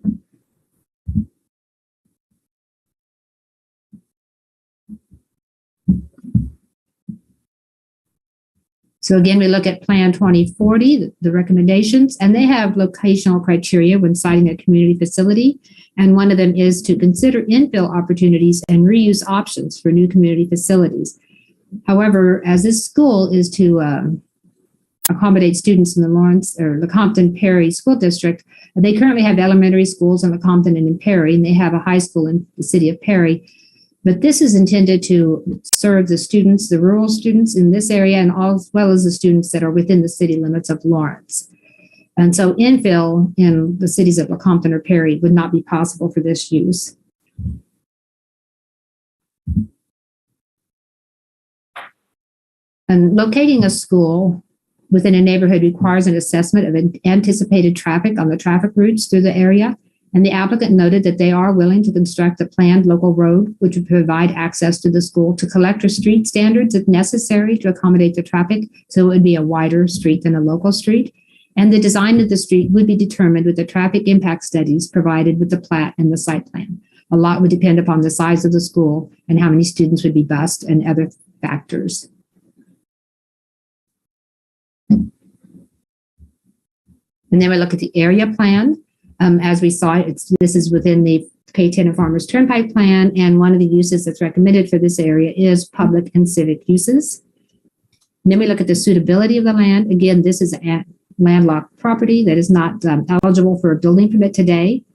So again, we look at Plan 2040, the recommendations, and they have locational criteria when siting a community facility. And one of them is to consider infill opportunities and reuse options for new community facilities. However, as this school is to accommodate students in the Lawrence or Lecompton Perry School District, they currently have elementary schools in Lecompton and in Perry, and they have a high school in the city of Perry. But this is intended to serve the students, the rural students in this area, and as well as the students that are within the city limits of Lawrence. And so infill in the cities of Lecompton or Perry would not be possible for this use. And locating a school within a neighborhood requires an assessment of anticipated traffic on the traffic routes through the area. And the applicant noted that they are willing to construct a planned local road, which would provide access to the school to collector street standards if necessary to accommodate the traffic. So it would be a wider street than a local street. And the design of the street would be determined with the traffic impact studies provided with the plat and the site plan. A lot would depend upon the size of the school and how many students would be bused and other factors. And then we look at the area plan. As we saw, this is within the K-10 and Farmers Turnpike plan, and one of the uses that's recommended for this area is public and civic uses. And then we look at the suitability of the land. Again, this is a landlocked property that is not eligible for a building permit today.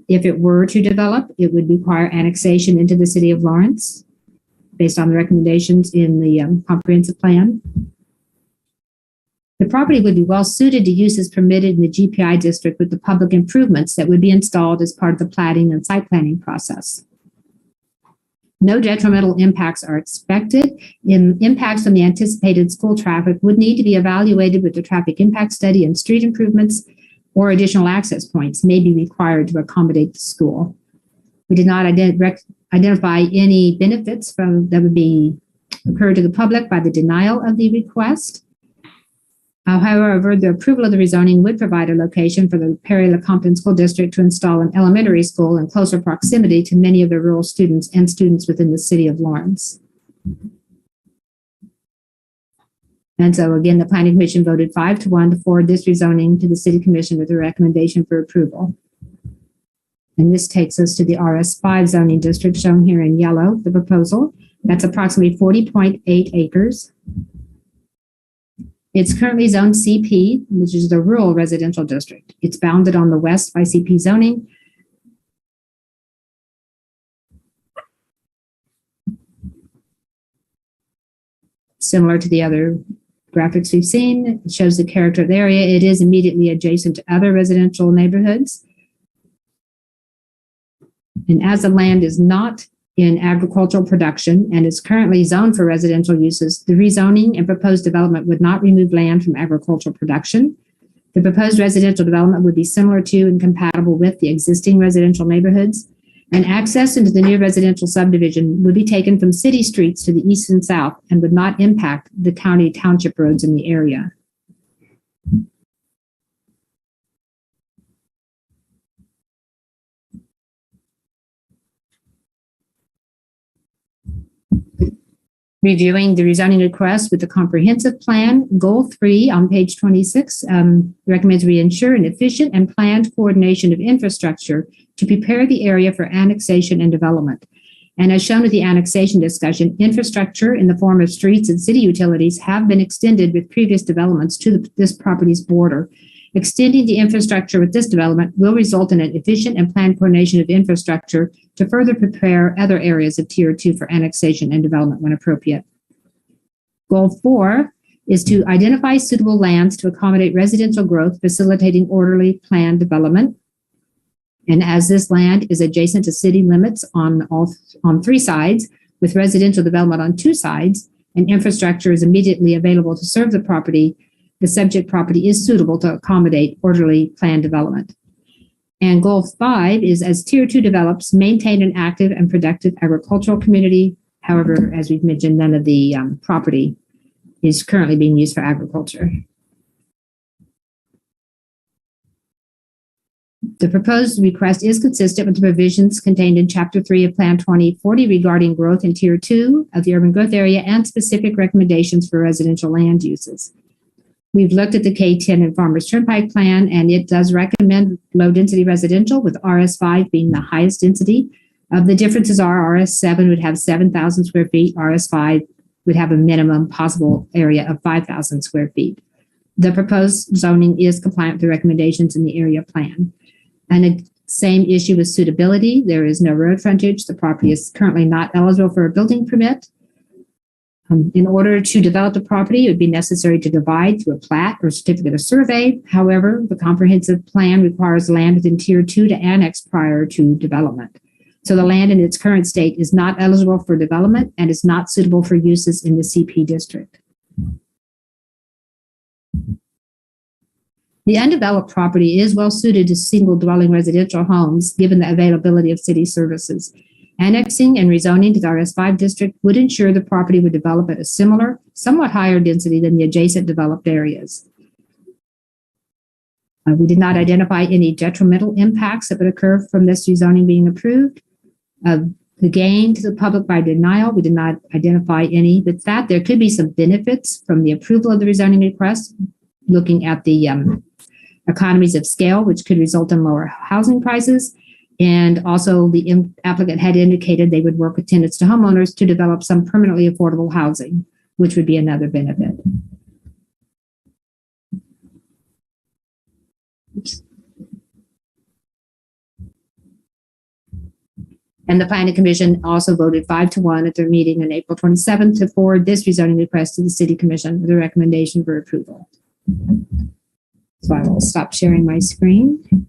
If it were to develop, it would require annexation into the city of Lawrence based on the recommendations in the comprehensive plan. The property would be well suited to uses permitted in the GPI district with the public improvements that would be installed as part of the platting and site planning process. No detrimental impacts are expected. Impacts on the anticipated school traffic would need to be evaluated with the traffic impact study, and street improvements or additional access points may be required to accommodate the school. We did not identify any benefits that would be occur to the public by the denial of the request. However, the approval of the rezoning would provide a location for the Perry-Lecompton School District to install an elementary school in closer proximity to many of the rural students and students within the city of Lawrence. And so again, the Planning Commission voted 5-1 to forward this rezoning to the City Commission with a recommendation for approval. And this takes us to the RS5 zoning district shown here in yellow, the proposal. That's approximately 40.8 acres. It's currently zoned CP, which is the rural residential district. It's bounded on the west by CP zoning. Similar to the other graphics we've seen, it shows the character of the area. It is immediately adjacent to other residential neighborhoods. And as the land is not in agricultural production and is currently zoned for residential uses, the rezoning and proposed development would not remove land from agricultural production. The proposed residential development would be similar to and compatible with the existing residential neighborhoods, and access into the new residential subdivision would be taken from city streets to the east and south and would not impact the county township roads in the area. Reviewing the rezoning request with the comprehensive plan, goal 3 on page 26 recommends we ensure an efficient and planned coordination of infrastructure to prepare the area for annexation and development. And as shown with the annexation discussion, infrastructure in the form of streets and city utilities have been extended with previous developments to this property's border. Extending the infrastructure with this development will result in an efficient and planned coordination of infrastructure to further prepare other areas of Tier 2 for annexation and development when appropriate. Goal 4 is to identify suitable lands to accommodate residential growth, facilitating orderly planned development. And as this land is adjacent to city limits on 3 sides, with residential development on 2 sides, and infrastructure is immediately available to serve the property, the subject property is suitable to accommodate orderly planned development. And goal 5 is, as Tier 2 develops, maintain an active and productive agricultural community. However, as we've mentioned, none of the property is currently being used for agriculture. The proposed request is consistent with the provisions contained in Chapter 3 of Plan 2040 regarding growth in Tier 2 of the urban growth area and specific recommendations for residential land uses. We've looked at the K10 and Farmers Turnpike plan, and it does recommend low-density residential, with RS5 being the highest density. The differences are RS7 would have 7,000 square feet. RS5 would have a minimum possible area of 5,000 square feet. The proposed zoning is compliant with the recommendations in the area plan. And the same issue with suitability. There is no road frontage. The property is currently not eligible for a building permit. In order to develop the property, it would be necessary to divide through a plat or certificate of survey. However, the comprehensive plan requires land within Tier 2 to annex prior to development. So the land in its current state is not eligible for development and is not suitable for uses in the CP district. The undeveloped property is well suited to single dwelling residential homes given the availability of city services. Annexing and rezoning to the RS5 district would ensure the property would develop at a similar, somewhat higher density than the adjacent developed areas. We did not identify any detrimental impacts that would occur from this rezoning being approved. The gain to the public by denial, we did not identify any, but that there could be some benefits from the approval of the rezoning request, looking at the economies of scale, which could result in lower housing prices. And also the applicant had indicated they would work with tenants to homeowners to develop some permanently affordable housing, which would be another benefit. Oops. And the Planning Commission also voted 5-1 at their meeting on April 27th to forward this rezoning request to the City Commission with a recommendation for approval. So I will stop sharing my screen.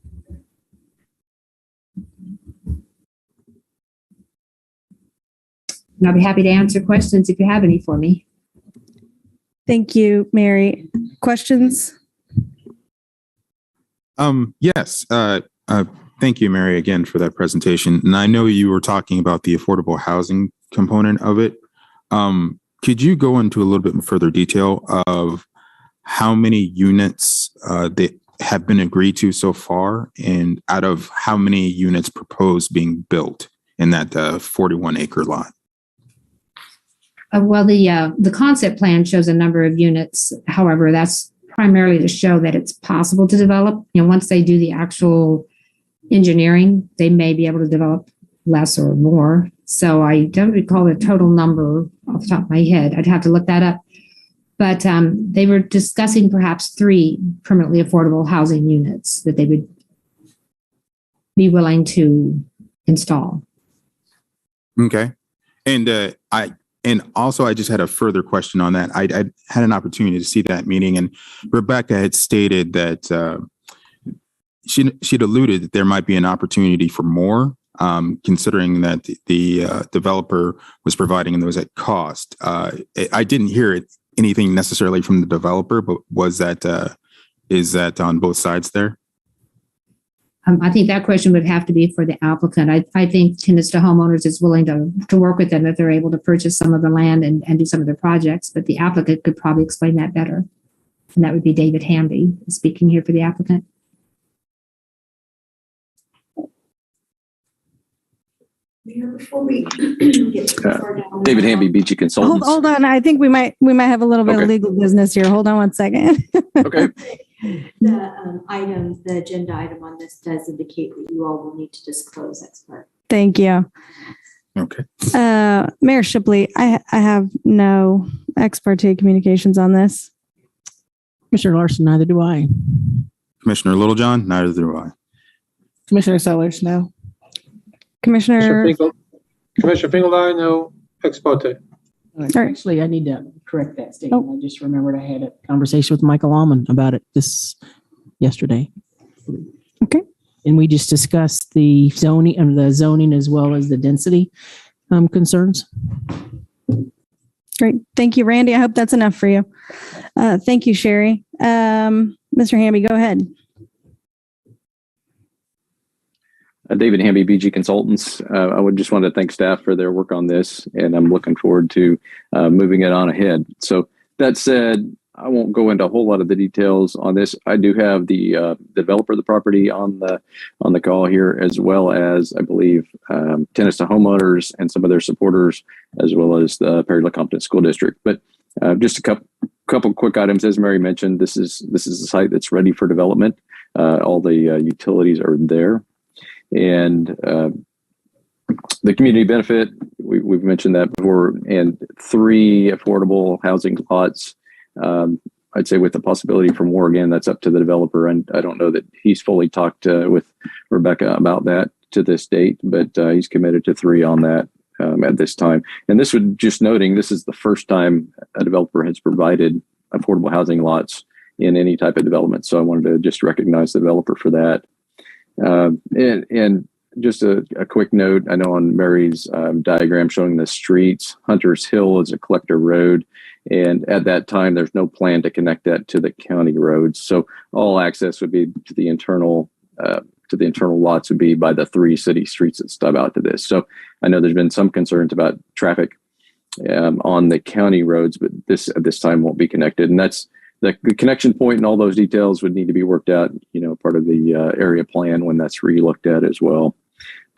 And I'll be happy to answer questions if you have any for me. Thank you, Mary. Questions? Yes. Thank you, Mary, again for that presentation. And I know you were talking about the affordable housing component of it. Could you go into a little bit further detail of how many units that have been agreed to so far, and out of how many units proposed being built in that 41-acre lot? Well, the concept plan shows a number of units. However, that's primarily to show that it's possible to develop. You know, once they do the actual engineering, they may be able to develop less or more. So I don't recall the total number off the top of my head. I'd have to look that up. But they were discussing perhaps 3 permanently affordable housing units that they would be willing to install. Okay. And also, I just had a further question on that. I had an opportunity to see that meeting, and Rebecca had stated that she'd alluded that there might be an opportunity for more, considering that the developer was providing those at cost. I didn't hear anything necessarily from the developer, but is that on both sides there? I think that question would have to be for the applicant. I think Tenants to Homeowners is willing to work with them if they're able to purchase some of the land and do some of their projects, but the applicant could probably explain that better. And that would be David Hamby speaking here for the applicant. Before we get too far down, David Hamby, BG Consultants. Hold on. I think we might have a little bit of legal business here. Hold on one second. Okay. The agenda item on this does indicate that you all will need to disclose expert. Thank you. Okay. Mayor Shipley, I have no ex parte communications on this. Commissioner Larson, neither do I. Commissioner Littlejohn, neither do I. Commissioner Sellers, no. Commissioner Fingeldine, no ex parte. Actually, I need to correct that statement. I just remembered I had a conversation with Michael Allman about it yesterday. Okay. And we just discussed the zoning as well as the density concerns. Great. Thank you, Randy. I hope that's enough for you. Thank you, Sherry. Mr. Hamby, go ahead. David Hamby, BG Consultants. I would just want to thank staff for their work on this, and I'm looking forward to moving it on ahead. So that said, I won't go into a whole lot of the details on this. I do have the developer of the property on the call here, as well as I believe Tenants to Homeowners and some of their supporters, as well as the Perry-LeCompton School District. But just a couple quick items. As Mary mentioned, this is a site that's ready for development. All the utilities are there, and the community benefit, we've mentioned that before, and 3 affordable housing lots. I'd say with the possibility for more, again, that's up to the developer. And I don't know that he's fully talked with Rebecca about that to this date, but he's committed to 3 on that at this time. And this would, just noting, this is the first time a developer has provided affordable housing lots in any type of development. So I wanted to just recognize the developer for that. And just a quick note, I know on Mary's diagram showing the streets, Hunter's Hill is a collector road. And at that time, there's no plan to connect that to the county roads. So all access would be to the internal lots would be by the 3 city streets that stub out to this. So I know there's been some concerns about traffic on the county roads, but this at this time won't be connected. And that's the connection point, and all those details would need to be worked out, part of the area plan when that's re-looked at as well.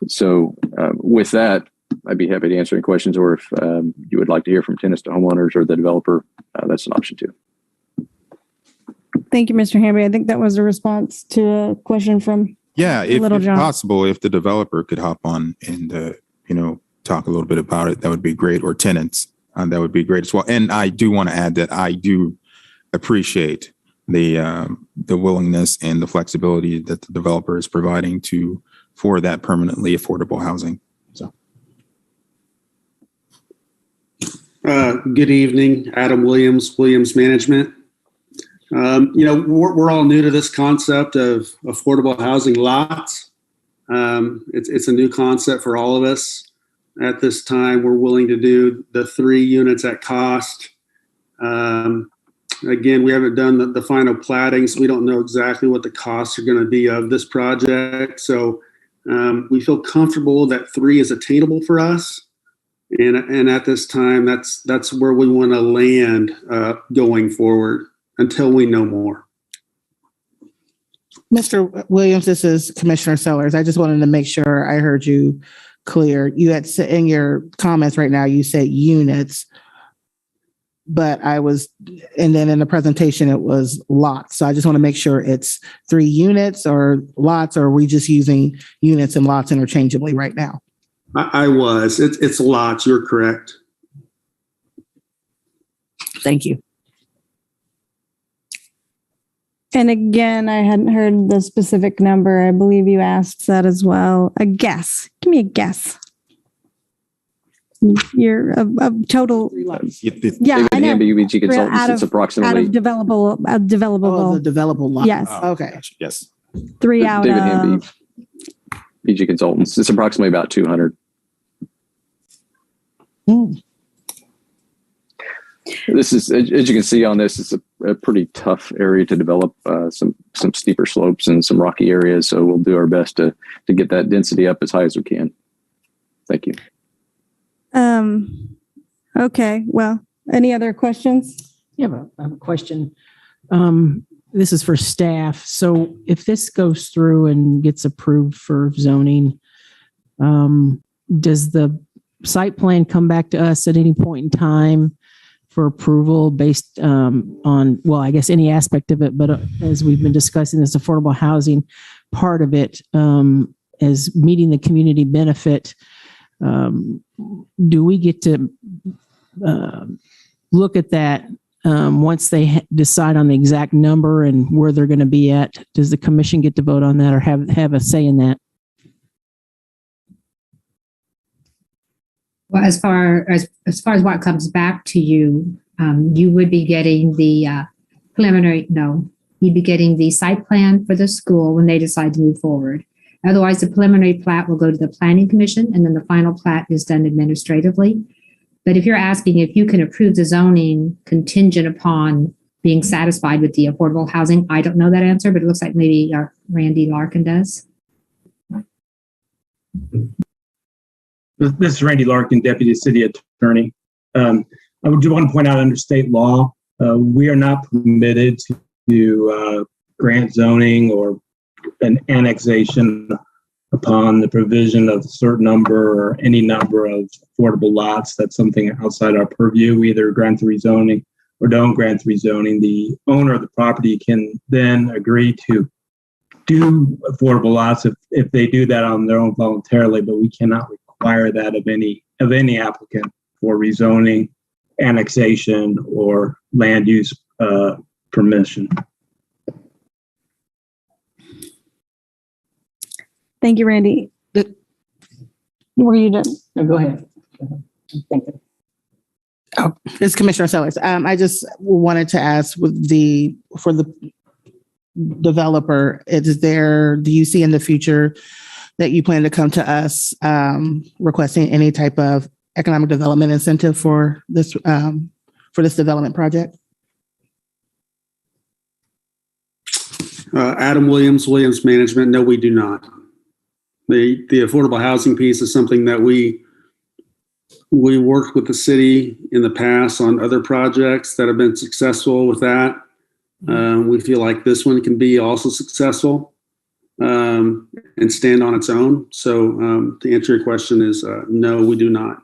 So with that, I'd be happy to answer any questions, or if you would like to hear from tenants to homeowners or the developer, that's an option too. Thank you, Mr. Hamby. I think that was a response to a question from if Little John. possible, if the developer could hop on and talk a little bit about it, that would be great. Or tenants, that would be great as well. And I do want to add that I do appreciate the willingness and the flexibility that the developer is providing for that permanently affordable housing. So, good evening, Adam Williams Management. We're all new to this concept of affordable housing lots. It's a new concept for all of us. At this time, we're willing to do the 3 units at cost. Again, we haven't done the final platting, so we don't know exactly what the costs are going to be of this project. So we feel comfortable that 3 is attainable for us. And at this time, that's where we want to land going forward until we know more. Mr. Williams, this is Commissioner Sellers. I just wanted to make sure I heard you clear. You had said in your comments right now, you said units, but and then in the presentation, it was lots. So I just want to make sure it's 3 units or lots, or are we just using units and lots interchangeably right now? It's lots. You're correct. Thank you. And again, I hadn't heard the specific number. I believe you asked that as well. A guess. Give me a guess. You're a total. Yeah, I know. BG Consultants, it's approximately. Out of developable. Oh, the developable lot. Yes. Okay. Yes. 3 out David of. Hamby, BG Consultants. It's approximately about 200. This is, as you can see on this, it's a pretty tough area to develop, some steeper slopes and some rocky areas. So we'll do our best to get that density up as high as we can. Thank you. Okay. Well, any other questions? Yeah, I have a question. This is for staff. So if this goes through and gets approved for zoning, does the site plan come back to us at any point in time for approval based on, well, I guess any aspect of it, but as we've been discussing this affordable housing part of it, as meeting the community benefit, do we get to look at that once they decide on the exact number and where they're going to be at? Does the commission get to vote on that or have a say in that? Well, as far as what comes back to you, you would be getting the you'd be getting the site plan for the school when they decide to move forward. Otherwise, the preliminary plat will go to the planning commission, and then the final plat is done administratively. But if you're asking if you can approve the zoning contingent upon being satisfied with the affordable housing, I don't know that answer, but it looks like maybe Randy Larkin does. This is Randy Larkin, Deputy City Attorney. I do want to point out under state law, we are not permitted to grant zoning or an annexation upon the provision of a certain number or any number of affordable lots. That's something outside our purview. We either grant the rezoning or don't grant the rezoning, the owner of the property can then agree to do affordable lots if they do that on their own voluntarily, but we cannot require that of any applicant for rezoning, annexation, or land use permission. Thank you, Randy. Were you done? No, go ahead. Thank you. Oh, it's Commissioner Sellers. I just wanted to ask for the developer, do you see in the future that you plan to come to us requesting any type of economic development incentive for this development project? Adam Williams Management. No, we do not. The affordable housing piece is something that we worked with the city in the past on other projects that have been successful with that. We feel like this one can be also successful and stand on its own. So to answer your question is no, we do not.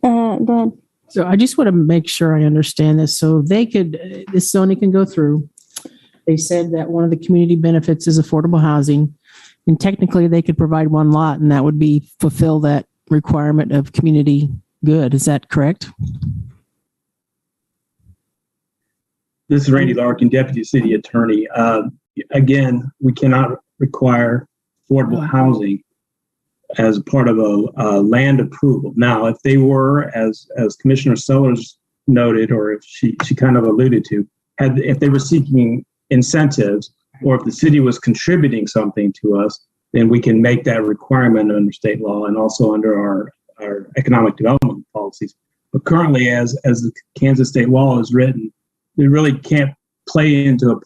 Go ahead. So I just want to make sure I understand this. So this zoning can go through. They said that one of the community benefits is affordable housing, and technically they could provide one lot, and that would be fulfill that requirement of community good. Is that correct? This is Randy Larkin, Deputy City Attorney. Again, we cannot require affordable housing as part of a land approval. Now, if they were, as Commissioner Sellers noted, or if she kind of alluded to, if they were seeking incentives, or if the city was contributing something to us, then we can make that requirement under state law and also under our economic development policies. But currently, as the Kansas state law is written, it really can't play into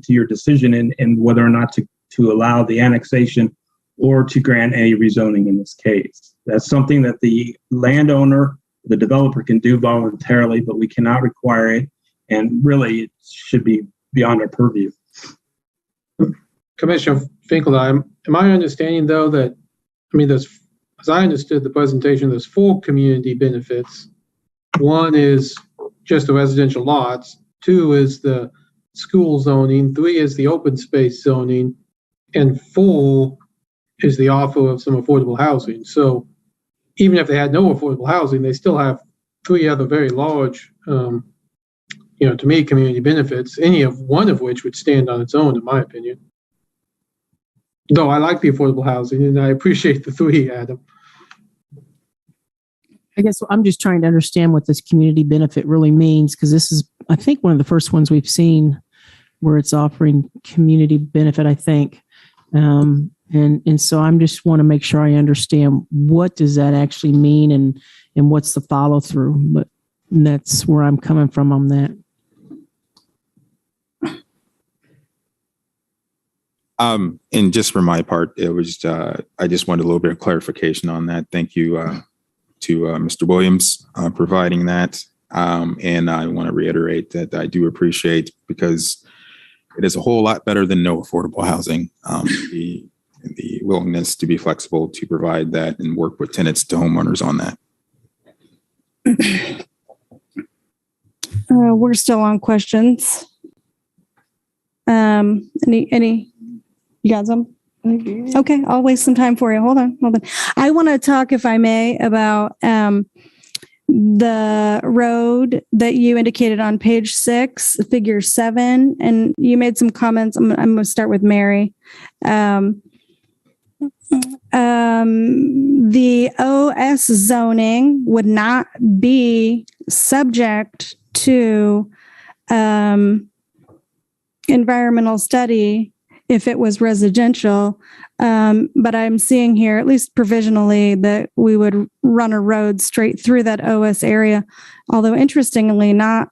your decision in whether or not to allow the annexation or to grant any rezoning in this case. That's something that the landowner, the developer can do voluntarily, but we cannot require it. And really, it should be beyond our purview. Commissioner Finkel, am I understanding though that, as I understood the presentation, there's 4 community benefits. 1 is just the residential lots. 2 is the school zoning. 3 is the open space zoning. And 4 is the offer of some affordable housing. So even if they had no affordable housing, they still have 3 other very large, to me, community benefits, one of which would stand on its own, in my opinion. Though I like the affordable housing and I appreciate the 3, Adam. I guess I'm just trying to understand what this community benefit really means, because this is, I think, one of the first ones we've seen where it's offering community benefit, I think. And so I'm just want to make sure I understand what does that actually mean and what's the follow through. But that's where I'm coming from on that. And just for my part, it was I just wanted a little bit of clarification on that. Thank you to Mr. Williams providing that. And I want to reiterate that I do appreciate, because it is a whole lot better than no affordable housing. The willingness to be flexible to provide that and work with tenants to homeowners on that. We're still on questions. Any? You got some? Okay, I'll waste some time for you. Hold on. I want to talk, if I may, about the road that you indicated on page 6, figure 7, and you made some comments. I'm going to start with Mary. The OS zoning would not be subject to environmental study if it was residential. But I'm seeing here, at least provisionally, that we would run a road straight through that OS area, although interestingly, not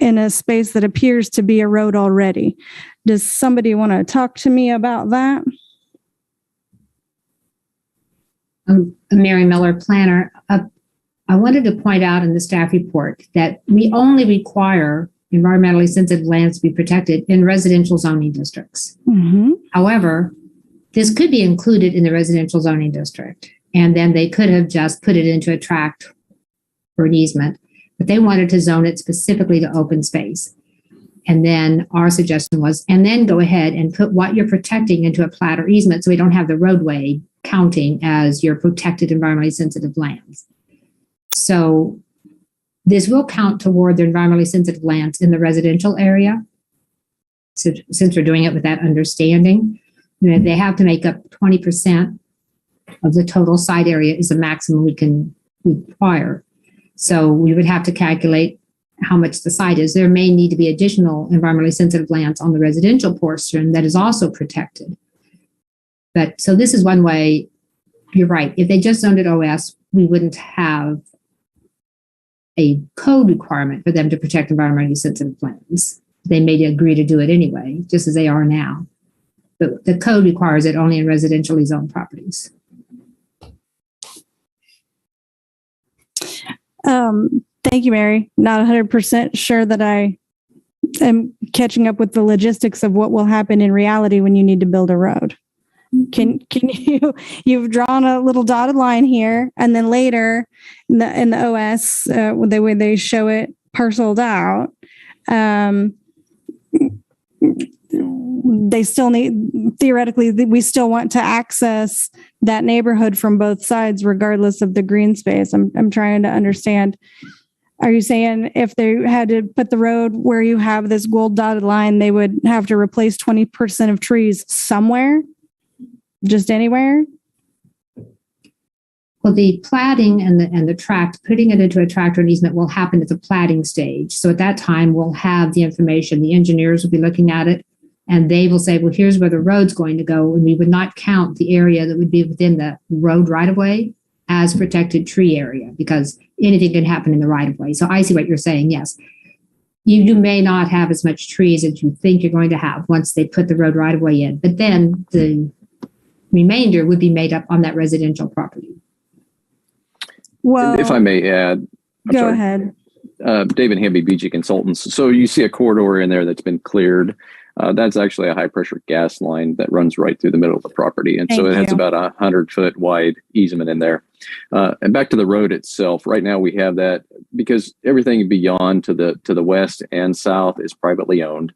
in a space that appears to be a road already. Does somebody want to talk to me about that? Mary Miller, planner. I wanted to point out in the staff report that we only require environmentally sensitive lands to be protected in residential zoning districts. Mm-hmm. However, this could be included in the residential zoning district. And then they could have just put it into a tract for an easement, but they wanted to zone it specifically to open space. And then our suggestion was, and then go ahead and put what you're protecting into a plat or easement so we don't have the roadway counting as your protected environmentally sensitive lands. So this will count toward the environmentally sensitive lands in the residential area. So since we're doing it with that understanding, they have to make up 20% of the total site area is the maximum we can require. So we would have to calculate how much the site is. There may need to be additional environmentally sensitive lands on the residential portion that is also protected. But so this is one way, you're right. If they just zoned it OS, we wouldn't have a code requirement for them to protect environmentally sensitive lands. They may agree to do it anyway, just as they are now. But the code requires it only in residentially zoned properties. Thank you, Mary. Not 100% sure that I am catching up with the logistics of what will happen in reality when you need to build a road. Can you've drawn a little dotted line here, and then later in the OS, the way they show it parceled out, they still need, theoretically, we still want to access that neighborhood from both sides, regardless of the green space. I'm trying to understand. Are you saying if they had to put the road where you have this gold dotted line, they would have to replace 20% of trees somewhere? Just anywhere? Well, the platting and the tract, putting it into a tract or an easement will happen at the platting stage. So at that time, we'll have the information. The engineers will be looking at it, and they will say, well, here's where the road's going to go. And we would not count the area that would be within the road right-of-way as protected tree area, because anything can happen in the right-of-way. So I see what you're saying, yes. You may not have as much trees as you think you're going to have once they put the road right-of-way in. But then the remainder would be made up on that residential property. Well, if I may add, go ahead. David Hamby, BG Consultants. So you see a corridor in there that's been cleared. That's actually a high pressure gas line that runs right through the middle of the property. And so it has about 100-foot wide easement in there. And back to the road itself, right now we have that because everything beyond to the west and south is privately owned.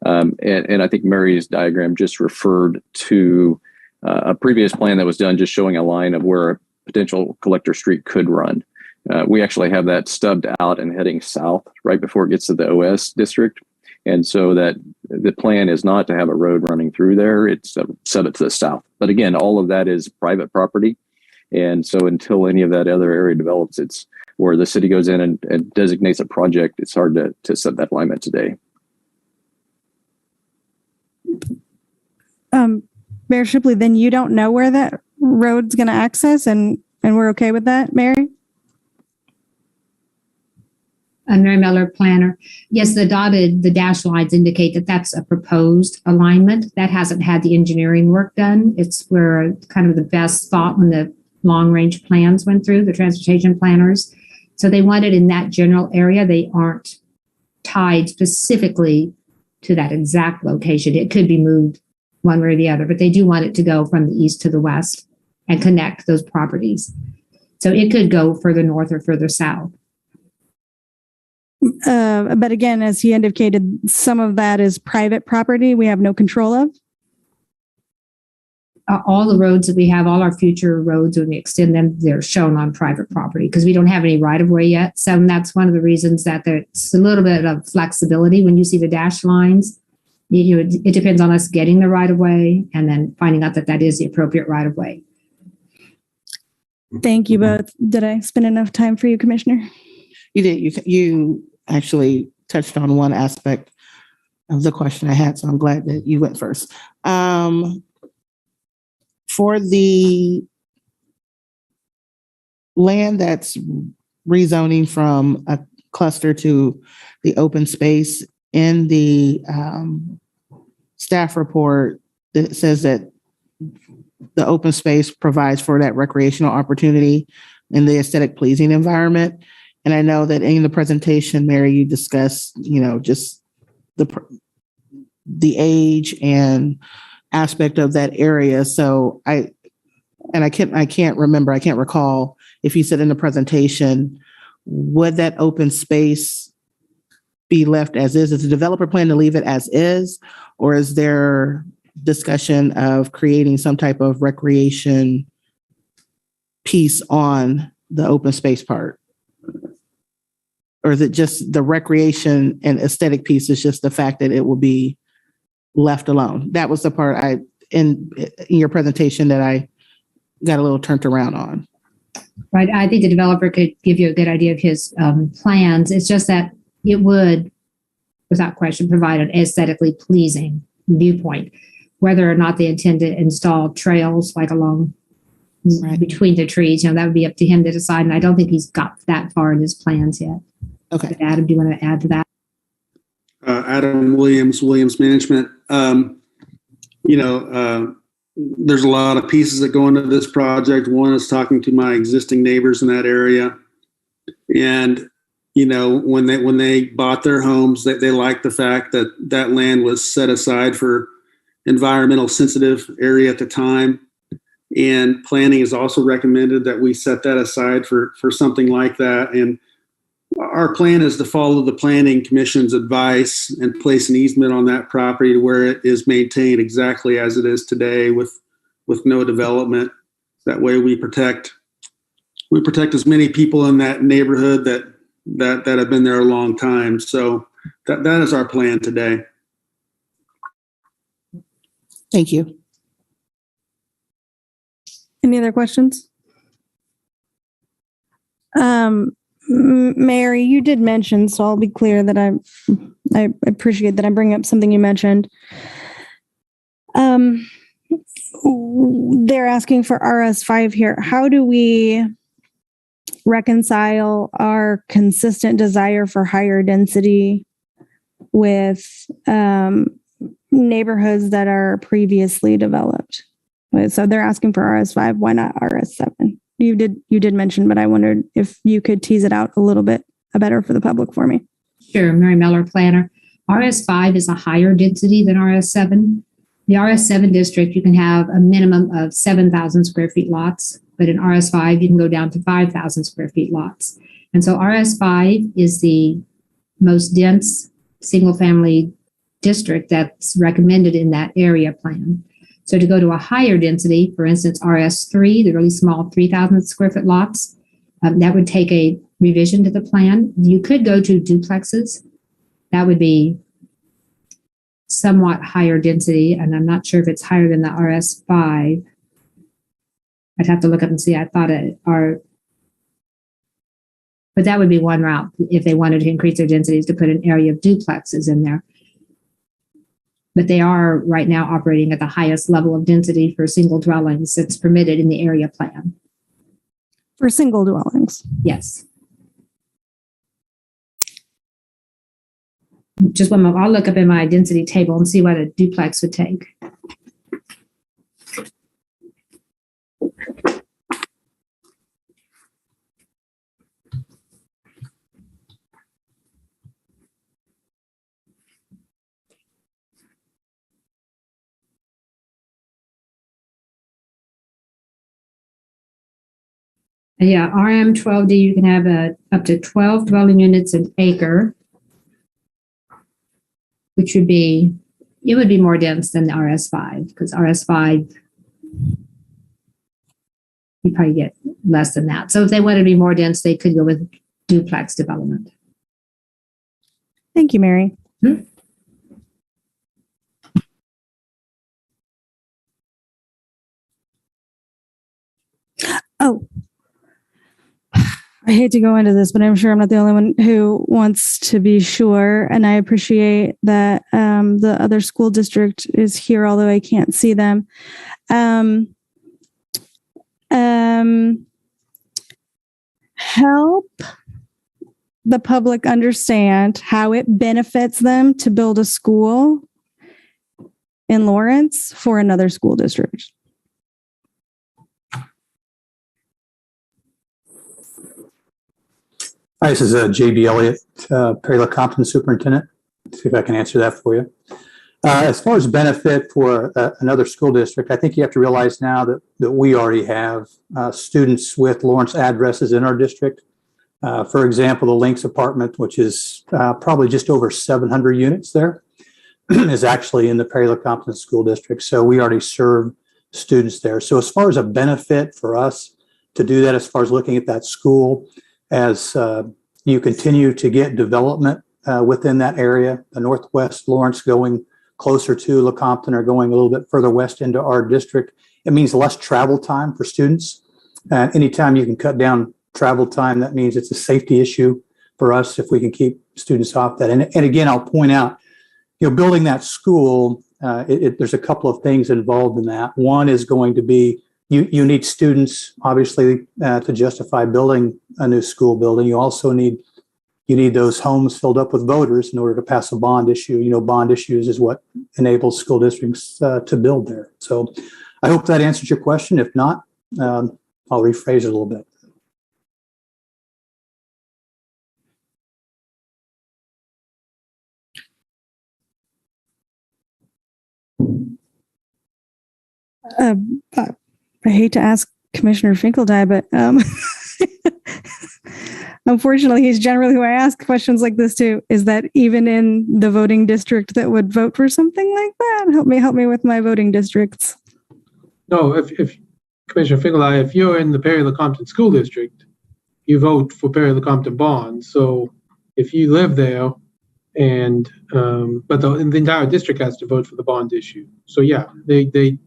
And I think Mary's diagram just referred to a previous plan that was done just showing a line of where a potential collector street could run. We actually have that stubbed out and heading south right before it gets to the OS district. And so that the plan is not to have a road running through there. It's set it to the south. But again, all of that is private property. And so until any of that other area develops, it's where the city goes in and designates a project, it's hard to set that alignment today. Mayor Shipley, then you don't know where that road's going to access, and we're okay with that, Mary? Mary Miller, planner. Yes, the dash lines indicate that that's a proposed alignment. That hasn't had the engineering work done. It's where kind of the best thought when the long range plans went through, the transportation planners. So they want it in that general area. They aren't tied specifically to that exact location. It could be moved one way or the other, but they do want it to go from the east to the west and connect those properties. So it could go further north or further south. But again, as he indicated, some of that is private property we have no control of. All the roads that we have, all our future roads, when we extend them, they're shown on private property because we don't have any right of way yet. So that's one of the reasons that there's a little bit of flexibility when you see the dash lines. It depends on us getting the right of way and then finding out that is the appropriate right of way. Thank you both. Did I spend enough time for you, Commissioner? You did. You actually touched on one aspect of the question I had, so I'm glad that you went first. For the land that's rezoning from a cluster to the open space, in the staff report, it says that the open space provides for that recreational opportunity in the aesthetic pleasing environment. And I know that in the presentation, Mary, you discussed, just the age and aspect of that area. So I and I can't recall if you said in the presentation, would that open space be left as is? Is the developer plan to leave it as is, or is there discussion of creating some type of recreation piece on the open space part? Or is it just the recreation and aesthetic piece is just the fact that it will be left alone? That was the part in your presentation that I got a little turned around on. Right. I think the developer could give you a good idea of his plans. It's just that it would, without question, provide an aesthetically pleasing viewpoint. Whether or not they intend to install trails like along between the trees, that would be up to him to decide. And I don't think he's got that far in his plans yet. Okay. But Adam, do you want to add to that? Adam Williams Management. There's a lot of pieces that go into this project. One is talking to my existing neighbors in that area. And, when they bought their homes, they liked the fact that that land was set aside for environmental sensitive area at the time. And planning has also recommended that we set that aside for something like that. And our plan is to follow the Planning Commission's advice and place an easement on that property to where it is maintained exactly as it is today with no development. That way we protect as many people in that neighborhood that have been there a long time. So that is our plan today. Thank you. Any other questions? Mary, you did mention, so I'll be clear that I appreciate that I'm bringing up something you mentioned. They're asking for RS5 here. How do we reconcile our consistent desire for higher density with neighborhoods that are previously developed? So they're asking for RS5. Why not RS7? You did mention, but I wondered if you could tease it out a little bit better for the public for me. Sure, Mary Miller, planner. RS5 is a higher density than RS7. The RS7 district, you can have a minimum of 7,000 square feet lots, but in RS5, you can go down to 5,000 square feet lots. And so RS5 is the most dense single family district that's recommended in that area plan. So to go to a higher density, for instance, RS3, the really small 3,000 square foot lots, that would take a revision to the plan. You could go to duplexes. That would be somewhat higher density, and I'm not sure if it's higher than the RS5. I'd have to look up and see. I thought but that would be one route if they wanted to increase their densities, to put an area of duplexes in there. But they are right now operating at the highest level of density for single dwellings that's permitted in the area plan. For single dwellings? Yes. Just one moment. I'll look up in my density table and see what a duplex would take. Yeah, RM12D, you can have up to 12 dwelling units an acre, which would be, it would be more dense than the RS5, because RS5, you probably get less than that. So if they wanted to be more dense, they could go with duplex development. Thank you, Mary. Oh, I hate to go into this, but I'm sure I'm not the only one who wants to be sure. And I appreciate that the other school district is here, although I can't see them. Help the public understand how it benefits them to build a school in Lawrence for another school district. Hi, this is J.B. Elliott, Perry-LaCompton Superintendent. See if I can answer that for you. As far as benefit for another school district, I think you have to realize now that we already have students with Lawrence addresses in our district. For example, the Links apartment, which is probably just over 700 units there, is actually in the Perry-Lecompton School District. So we already serve students there. So as far as a benefit for us to do that, as far as looking at that school, as you continue to get development within that area, the Northwest Lawrence going closer to Lecompton or going a little bit further west into our district, it means less travel time for students. Anytime you can cut down travel time, that means it's a safety issue for us if we can keep students off that. And again, I'll point out, building that school, there's a couple of things involved in that. One is going to be you need students, obviously, to justify building a new school building. You also need those homes filled up with voters in order to pass a bond issue. Bond issues is what enables school districts to build there. So I hope that answers your question. If not, I'll rephrase it a little bit. I hate to ask Commissioner Finkeldye, but unfortunately, he's generally who I ask questions like this to. Is that even in the voting district that would vote for something like that? Help me with my voting districts. No, if Commissioner Finkeldye, if you're in the Perry-Lecompton School District, you vote for Perry-Lecompton bonds. So if you live there, and but the entire district has to vote for the bond issue. So yeah, they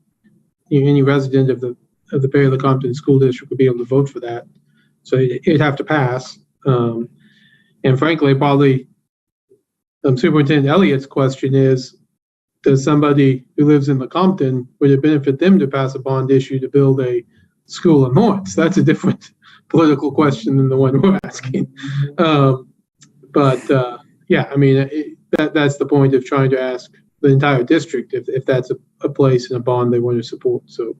any resident of the Perry-Lecompton School District would be able to vote for that. So it'd have to pass. And frankly, probably Superintendent Elliott's question is, does somebody who lives in Lecompton, would it benefit them to pass a bond issue to build a school in Lawrence? That's a different political question than the one we're asking. Yeah, I mean, that's the point of trying to ask the entire district if that's a place in a bond they want to support. So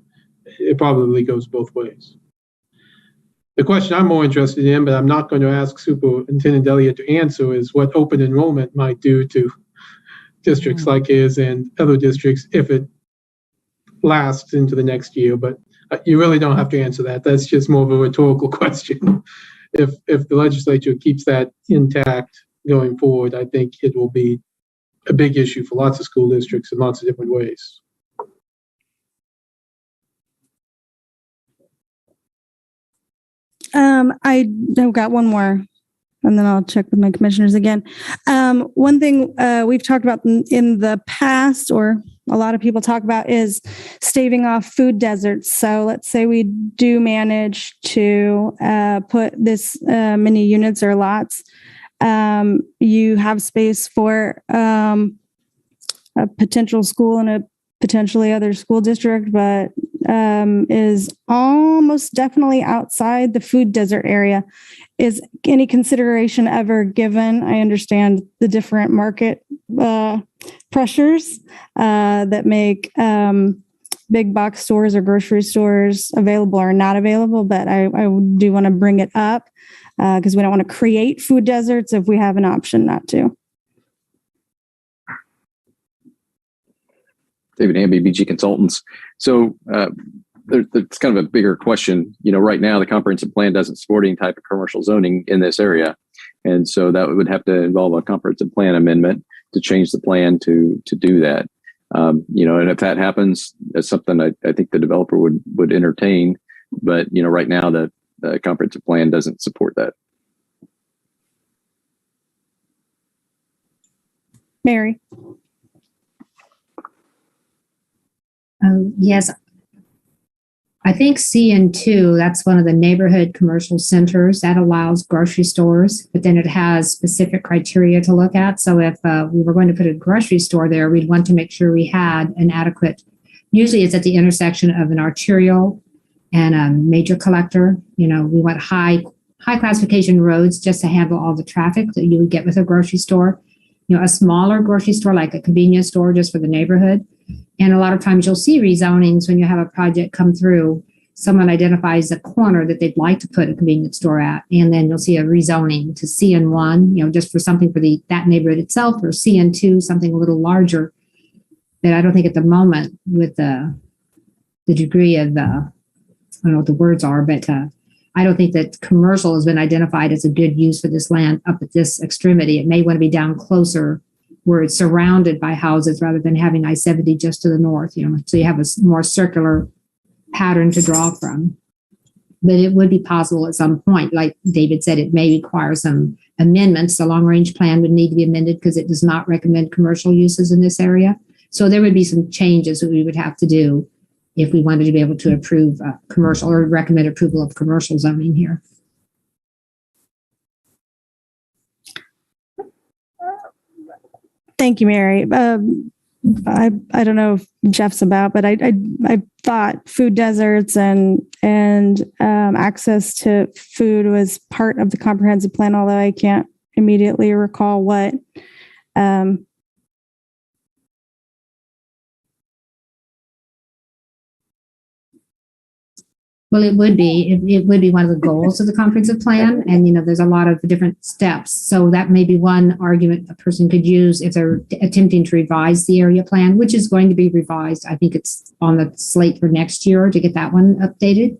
it probably goes both ways. The question I'm more interested in, but I'm not going to ask Superintendent Elliott to answer, is what open enrollment might do to districts like his and other districts if it lasts into the next year. But you really don't have to answer that. That's just more of a rhetorical question. If the legislature keeps that intact going forward, I think it will be a big issue for lots of school districts in lots of different ways. I've got one more, and then I'll check with my commissioners again. One thing we've talked about in the past, or a lot of people talk about, is staving off food deserts. So let's say we do manage to put this many units or lots. You have space for a potential school in a potentially other school district, but is almost definitely outside the food desert area. Is any consideration ever given? I understand the different market pressures that make big box stores or grocery stores available or not available, but I do want to bring it up because we don't want to create food deserts if we have an option not to. David Hamby, BG Consultants. So it's kind of a bigger question. Right now the comprehensive plan doesn't support any type of commercial zoning in this area. And so that would have to involve a comprehensive plan amendment to change the plan to do that. And if that happens, that's something I think the developer would entertain. But, right now the comprehensive plan doesn't support that. Mary. Yes, I think CN2, that's one of the neighborhood commercial centers that allows grocery stores, but then it has specific criteria to look at. So if we were going to put a grocery store there, we'd want to make sure we had an adequate, usually it's at the intersection of an arterial and a major collector. We want high classification roads just to handle all the traffic that you would get with a grocery store. A smaller grocery store, like a convenience store just for the neighborhood. And a lot of times you'll see rezonings when you have a project come through. Someone identifies a corner that they'd like to put a convenience store at, and then you'll see a rezoning to CN1, just for something for that neighborhood itself, or CN2, something a little larger. But I don't think at the moment with the degree of the, I don't know what the words are, but I don't think that commercial has been identified as a good use for this land up at this extremity. It may want to be down closer where it's surrounded by houses rather than having I-70 just to the north, so you have a more circular pattern to draw from. But it would be possible at some point, like David said, it may require some amendments. The long-range plan would need to be amended because it does not recommend commercial uses in this area. So there would be some changes that we would have to do if we wanted to be able to approve commercial or recommend approval of commercial zoning here. Thank you, Mary. I don't know if Jeff's about, but I thought food deserts and access to food was part of the comprehensive plan, although I can't immediately recall what. Well, it would be one of the goals of the comprehensive plan. And, there's a lot of different steps. So that may be one argument a person could use if they're attempting to revise the area plan, which is going to be revised. I think it's on the slate for next year to get that one updated,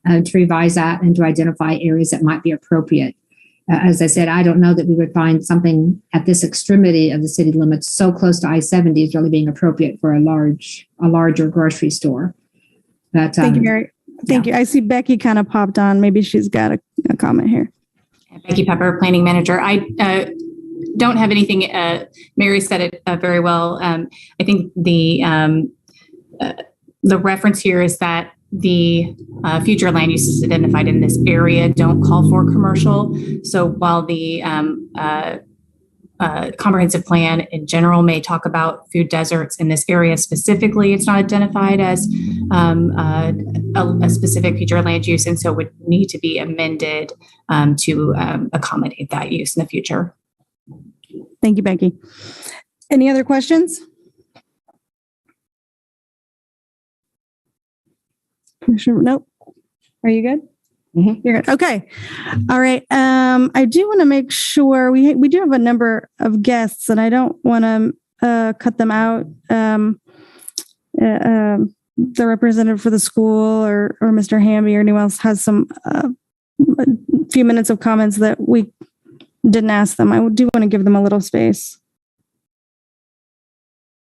to revise that and to identify areas that might be appropriate. As I said, I don't know that we would find something at this extremity of the city limits so close to I-70 is really being appropriate for a larger grocery store. But, thank you, Mary. Thank you. I see Becky kind of popped on. Maybe she's got a comment here. Becky Pepper, Planning Manager. I don't have anything. Mary said it very well. I think the reference here is that the future land uses identified in this area don't call for commercial. So while the comprehensive plan in general may talk about food deserts in this area specifically, it's not identified as a specific future land use, and so would need to be amended to accommodate that use in the future. Thank you, Becky. Any other questions? Commissioner, nope. Are you good? Mm-hmm. You're good. Okay. All right. I do want to make sure we do have a number of guests, and I don't want to cut them out. The representative for the school or Mr. Hamby or anyone else has a few minutes of comments that we didn't ask them. I do want to give them a little space.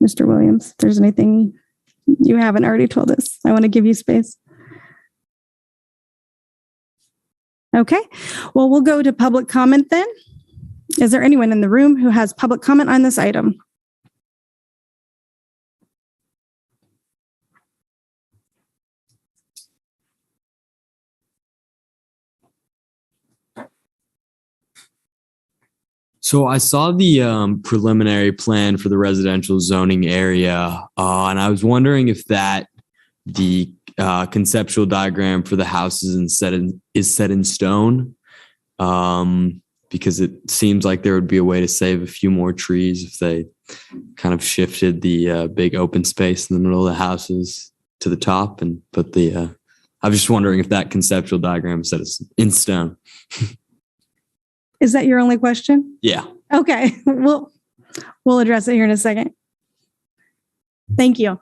Mr. Williams, if there's anything you haven't already told us, I want to give you space. Okay, well, we'll go to public comment then. Is there anyone in the room who has public comment on this item? So I saw the preliminary plan for the residential zoning area, and I was wondering if the conceptual diagram for the houses is set in stone, because it seems like there would be a way to save a few more trees if they kind of shifted the big open space in the middle of the houses to the top and put the. I was just wondering if that conceptual diagram is set in stone. Is that your only question? Yeah. Okay. We'll address it here in a second. Thank you.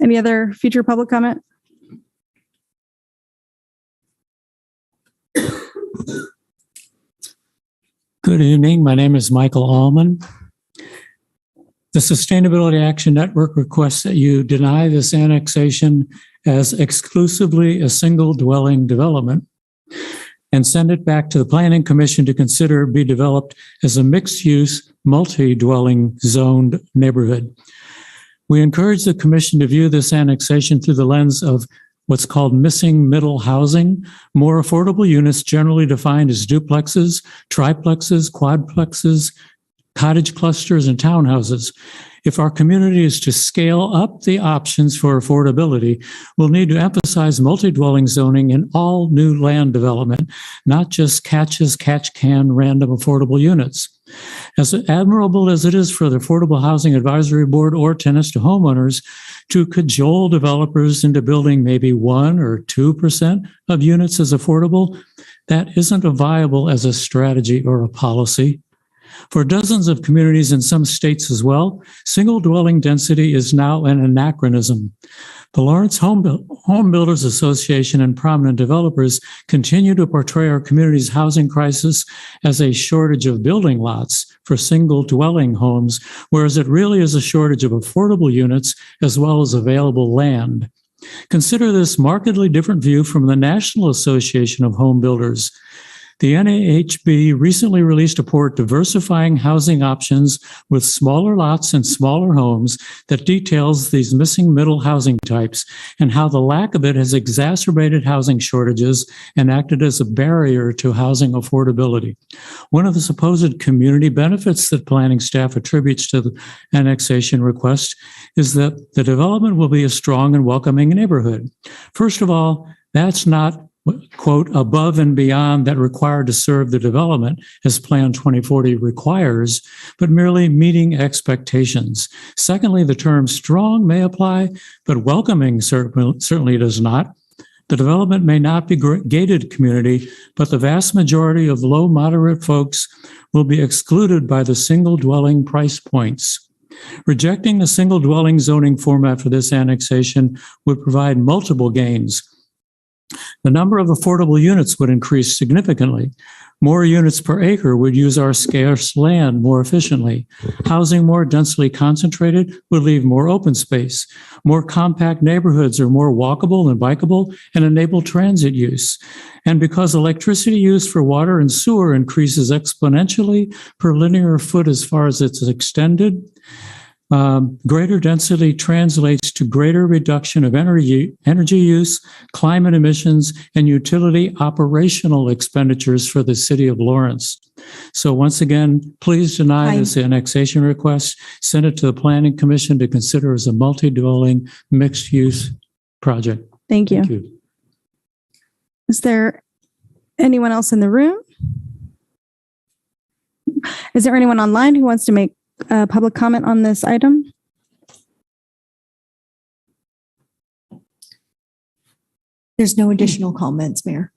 Any other future public comment? Good evening. My name is Michael Allman. The Sustainability Action Network requests that you deny this annexation as exclusively a single dwelling development and send it back to the Planning Commission to consider be developed as a mixed-use, multi-dwelling zoned neighborhood. We encourage the Commission to view this annexation through the lens of what's called missing middle housing, more affordable units generally defined as duplexes, triplexes, quadplexes, cottage clusters, and townhouses. If our community is to scale up the options for affordability, we'll need to emphasize multi-dwelling zoning in all new land development, not just catch-can random affordable units. As admirable as it is for the Affordable Housing Advisory Board or tenants to homeowners to cajole developers into building maybe 1 or 2% of units as affordable, that isn't viable as a strategy or a policy. For dozens of communities in some states as well, single dwelling density is now an anachronism. The Lawrence Home Builders Association and prominent developers continue to portray our community's housing crisis as a shortage of building lots for single dwelling homes, whereas it really is a shortage of affordable units as well as available land. Consider this markedly different view from the National Association of Home Builders. The NAHB recently released a report diversifying housing options with smaller lots and smaller homes that details these missing middle housing types and how the lack of it has exacerbated housing shortages and acted as a barrier to housing affordability. One of the supposed community benefits that planning staff attributes to the annexation request is that the development will be a strong and welcoming neighborhood. First of all, that's not quote, above and beyond that required to serve the development as Plan 2040 requires, but merely meeting expectations. Secondly, the term strong may apply, but welcoming certainly does not. The development may not be gated community, but the vast majority of low moderate folks will be excluded by the single dwelling price points. Rejecting the single dwelling zoning format for this annexation would provide multiple gains. The number of affordable units would increase significantly. More units per acre would use our scarce land more efficiently. Housing more densely concentrated would leave more open space. More compact neighborhoods are more walkable and bikeable and enable transit use. And because electricity use for water and sewer increases exponentially per linear foot as far as it's extended, greater density translates to greater reduction of energy use, climate emissions, and utility operational expenditures for the city of Lawrence. So once again, please deny this annexation request. Send it to the Planning Commission to consider as a multi-dwelling mixed-use project. Thank you. Thank you. Is there anyone else in the room? Is there anyone online who wants to make public comment on this item? There's no additional comments, Mayor.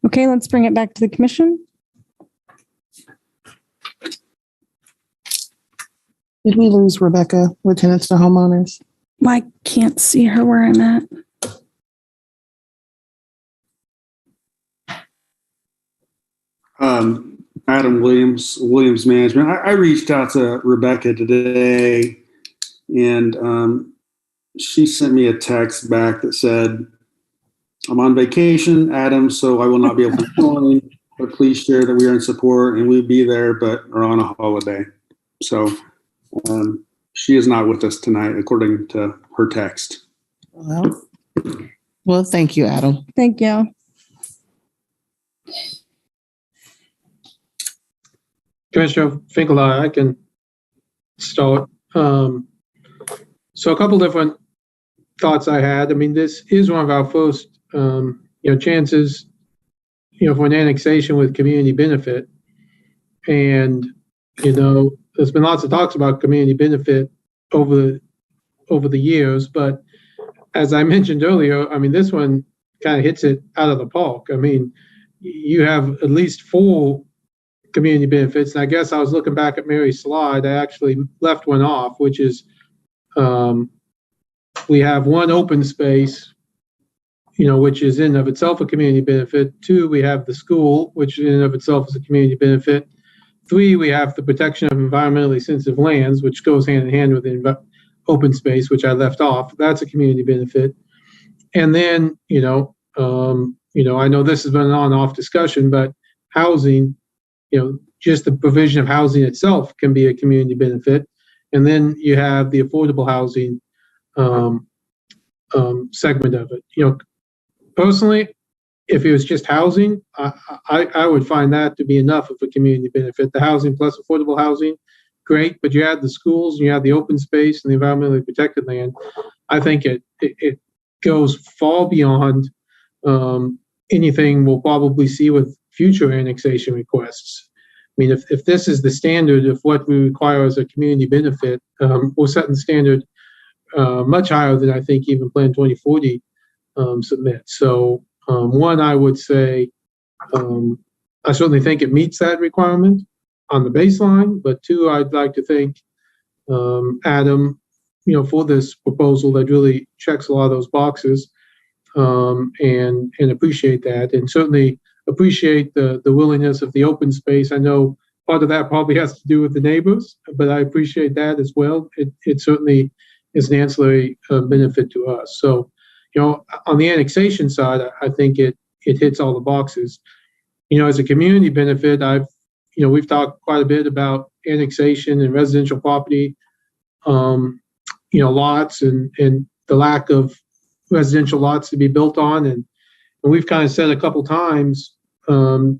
Okay, let's bring it back to the commission. Did we lose Rebecca with tenants to homeowners? I can't see her where I'm at. Adam Williams Management. I reached out to Rebecca today, and she sent me a text back that said, "I'm on vacation, Adam, so I will not be able to join, but please share that we are in support and we'll be there, but are on a holiday." So she is not with us tonight, according to her text. Well, thank you, Adam. Thank you. Commissioner Finkelhauer, I can start. So a couple different thoughts I had. I mean, this is one of our first, chances, for an annexation with community benefit. And, there's been lots of talks about community benefit over the years, but as I mentioned earlier, I mean, this one kind of hits it out of the park. I mean, you have at least 4 community benefits. And I guess I was looking back at Mary's slide. I actually left one off, which is we have 1 open space, which is in and of itself a community benefit. 2, we have the school, which in and of itself is a community benefit. 3, we have the protection of environmentally sensitive lands, which goes hand in hand with the open space, which I left off. That's a community benefit. And then, I know this has been an on-off discussion, but housing, just the provision of housing itself can be a community benefit. And then you have the affordable housing segment of it. Personally, if it was just housing, I would find that to be enough of a community benefit. The housing plus affordable housing, great, but you add the schools, and you have the open space and the environmentally protected land. I think it goes far beyond anything we'll probably see with future annexation requests. I mean, if this is the standard of what we require as a community benefit, we're setting the standard much higher than I think even Plan 2040 submits. So one, I would say, I certainly think it meets that requirement. on the baseline, but two, I'd like to thank Adam, for this proposal that really checks a lot of those boxes, and appreciate that, and certainly appreciate the willingness of the open space. I know part of that probably has to do with the neighbors, but I appreciate that as well. It certainly is an ancillary benefit to us. So, on the annexation side, I think it hits all the boxes. As a community benefit, we've talked quite a bit about annexation and residential property, lots and the lack of residential lots to be built on. And we've kind of said a couple times, to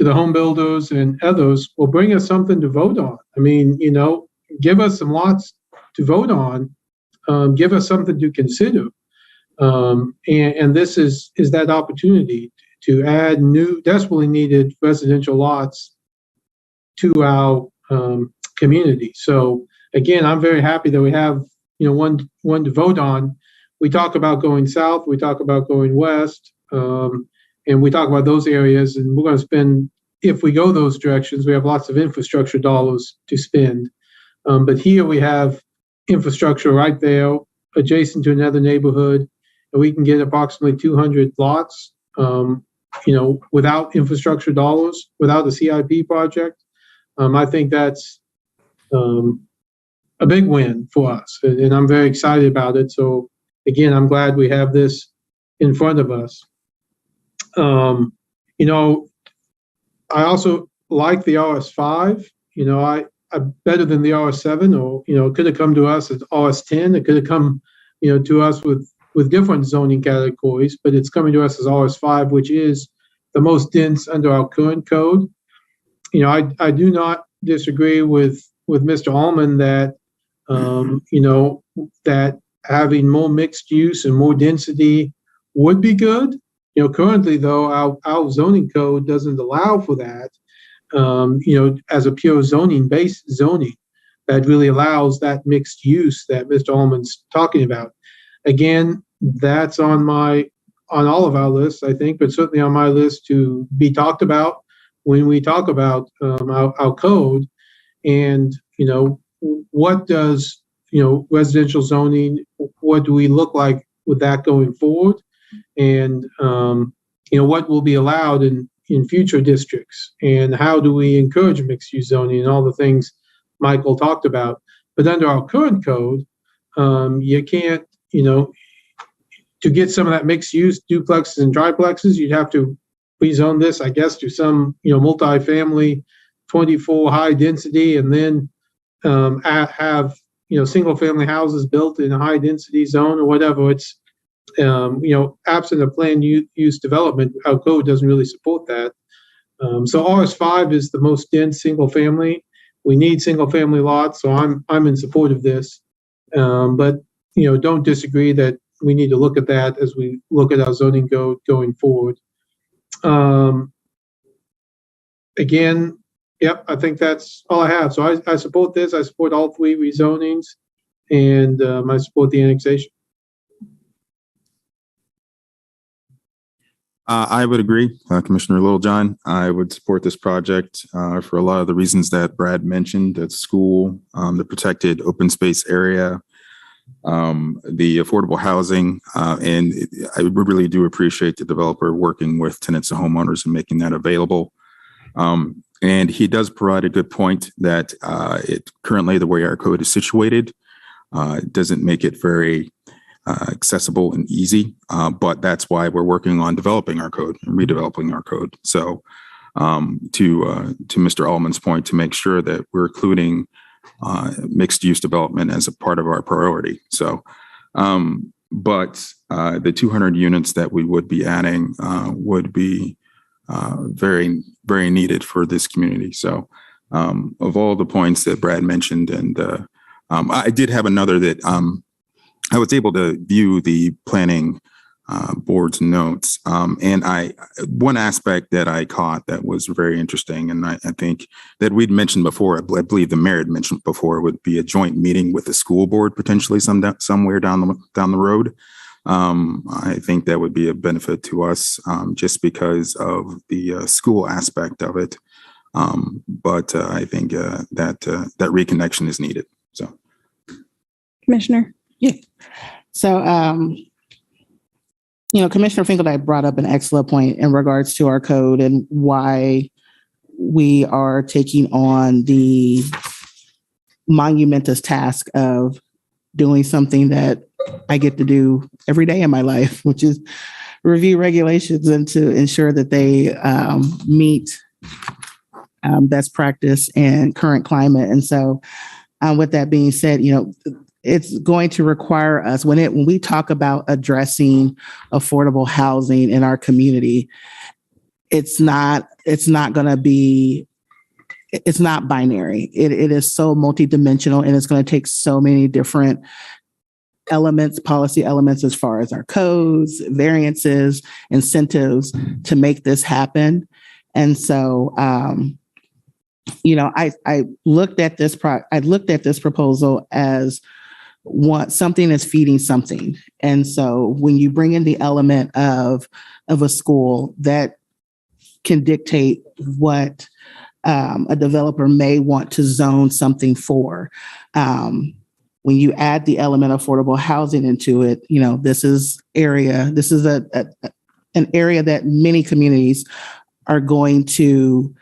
the home builders and others, well, bring us something to vote on. I mean, give us some lots to vote on, give us something to consider. And this is that opportunity to add new, desperately needed residential lots to our community. So again, I'm very happy that we have, one to vote on. We talk about going south, we talk about going west, and we talk about those areas, and we're going to spend, if we go those directions, we have lots of infrastructure dollars to spend. But here we have infrastructure right there adjacent to another neighborhood, and we can get approximately 200 lots, without infrastructure dollars, without the CIP project. I think that's a big win for us, and I'm very excited about it. So again, I'm glad we have this in front of us. I also like the RS5. I better than the RS7, or it could have come to us as RS10. It could have come, to us with different zoning categories, but it's coming to us as RS5, which is the most dense under our current code. I do not disagree with Mr. Allman that that having more mixed use and more density would be good. Currently though, our zoning code doesn't allow for that. As a pure zoning-based zoning that really allows that mixed use that Mr. Allman's talking about. Again, that's on all of our lists, I think, but certainly on my list to be talked about when we talk about our code. And what does residential zoning? What do we look like with that going forward? And what will be allowed in future districts, and how do we encourage mixed use zoning and all the things Michael talked about. But under our current code, you can't, to get some of that mixed use duplexes and triplexes, you'd have to rezone this, I guess, to some, multifamily 24 high density, and then have, single family houses built in a high density zone or whatever. It's, absent of planned use development, our code doesn't really support that. So RS5 is the most dense single family. We need single family lots, so I'm in support of this. But don't disagree that we need to look at that as we look at our zoning code going forward. Again, yep, I think that's all I have. So I support this. I support all three rezonings, and I support the annexation. I would agree, Commissioner Littlejohn. I would support this project for a lot of the reasons that Brad mentioned: at school, the protected open space area, the affordable housing, and I really do appreciate the developer working with tenants and homeowners and making that available. And he does provide a good point that currently the way our code is situated doesn't make it very accessible and easy, but that's why we're working on developing our code and redeveloping our code. So to Mr. Allman's point, to make sure that we're including mixed use development as a part of our priority. So, but the 200 units that we would be adding would be very, very needed for this community. So of all the points that Brad mentioned, and I did have another that I was able to view the planning board's notes. And one aspect that I caught that was very interesting, and I think that we'd mentioned before, I believe the mayor had mentioned before, would be a joint meeting with the school board potentially somewhere down the road. I think that would be a benefit to us just because of the school aspect of it. But I think that reconnection is needed. So, Commissioner. Yeah. So, Commissioner Finkelstein brought up an excellent point in regards to our code and why we are taking on the monumentous task of doing something that I get to do every day in my life, which is review regulations and to ensure that they meet best practice and current climate. And so with that being said, it's going to require us when we talk about addressing affordable housing in our community, it's not binary. It is so multidimensional, and it's going to take so many different elements, policy elements, as far as our codes, variances, incentives to make this happen. And so, I looked at this proposal as something is feeding something. And so when you bring in the element of a school that can dictate what a developer may want to zone something for, when you add the element of affordable housing into it, this is an area that many communities are going to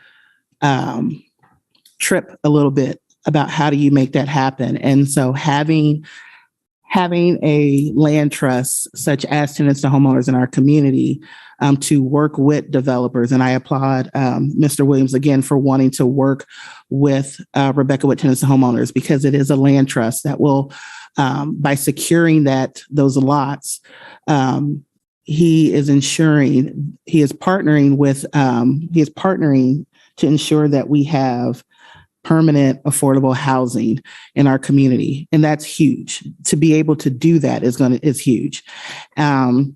trip a little bit about how do you make that happen. And so having a land trust such as Tenants to Homeowners in our community to work with developers, and I applaud Mr. Williams again for wanting to work with Rebecca with Tenants to Homeowners, because it is a land trust that will, by securing those lots, he is partnering to ensure that we have permanent affordable housing in our community. And that's huge. To be able to do that is huge. And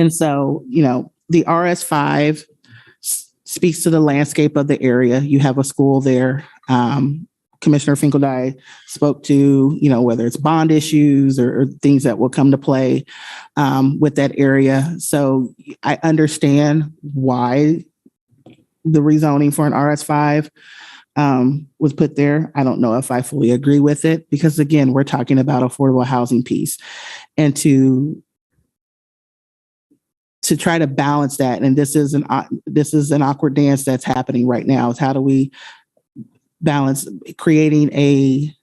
so, the RS5 speaks to the landscape of the area. You have a school there. Commissioner Finkelstein spoke to, whether it's bond issues or things that will come to play with that area. So I understand why the rezoning for an RS5 was put there. I don't know if I fully agree with it, because again, we're talking about affordable housing piece, and to try to balance that. And this is an awkward dance that's happening right now, is how do we balance creating a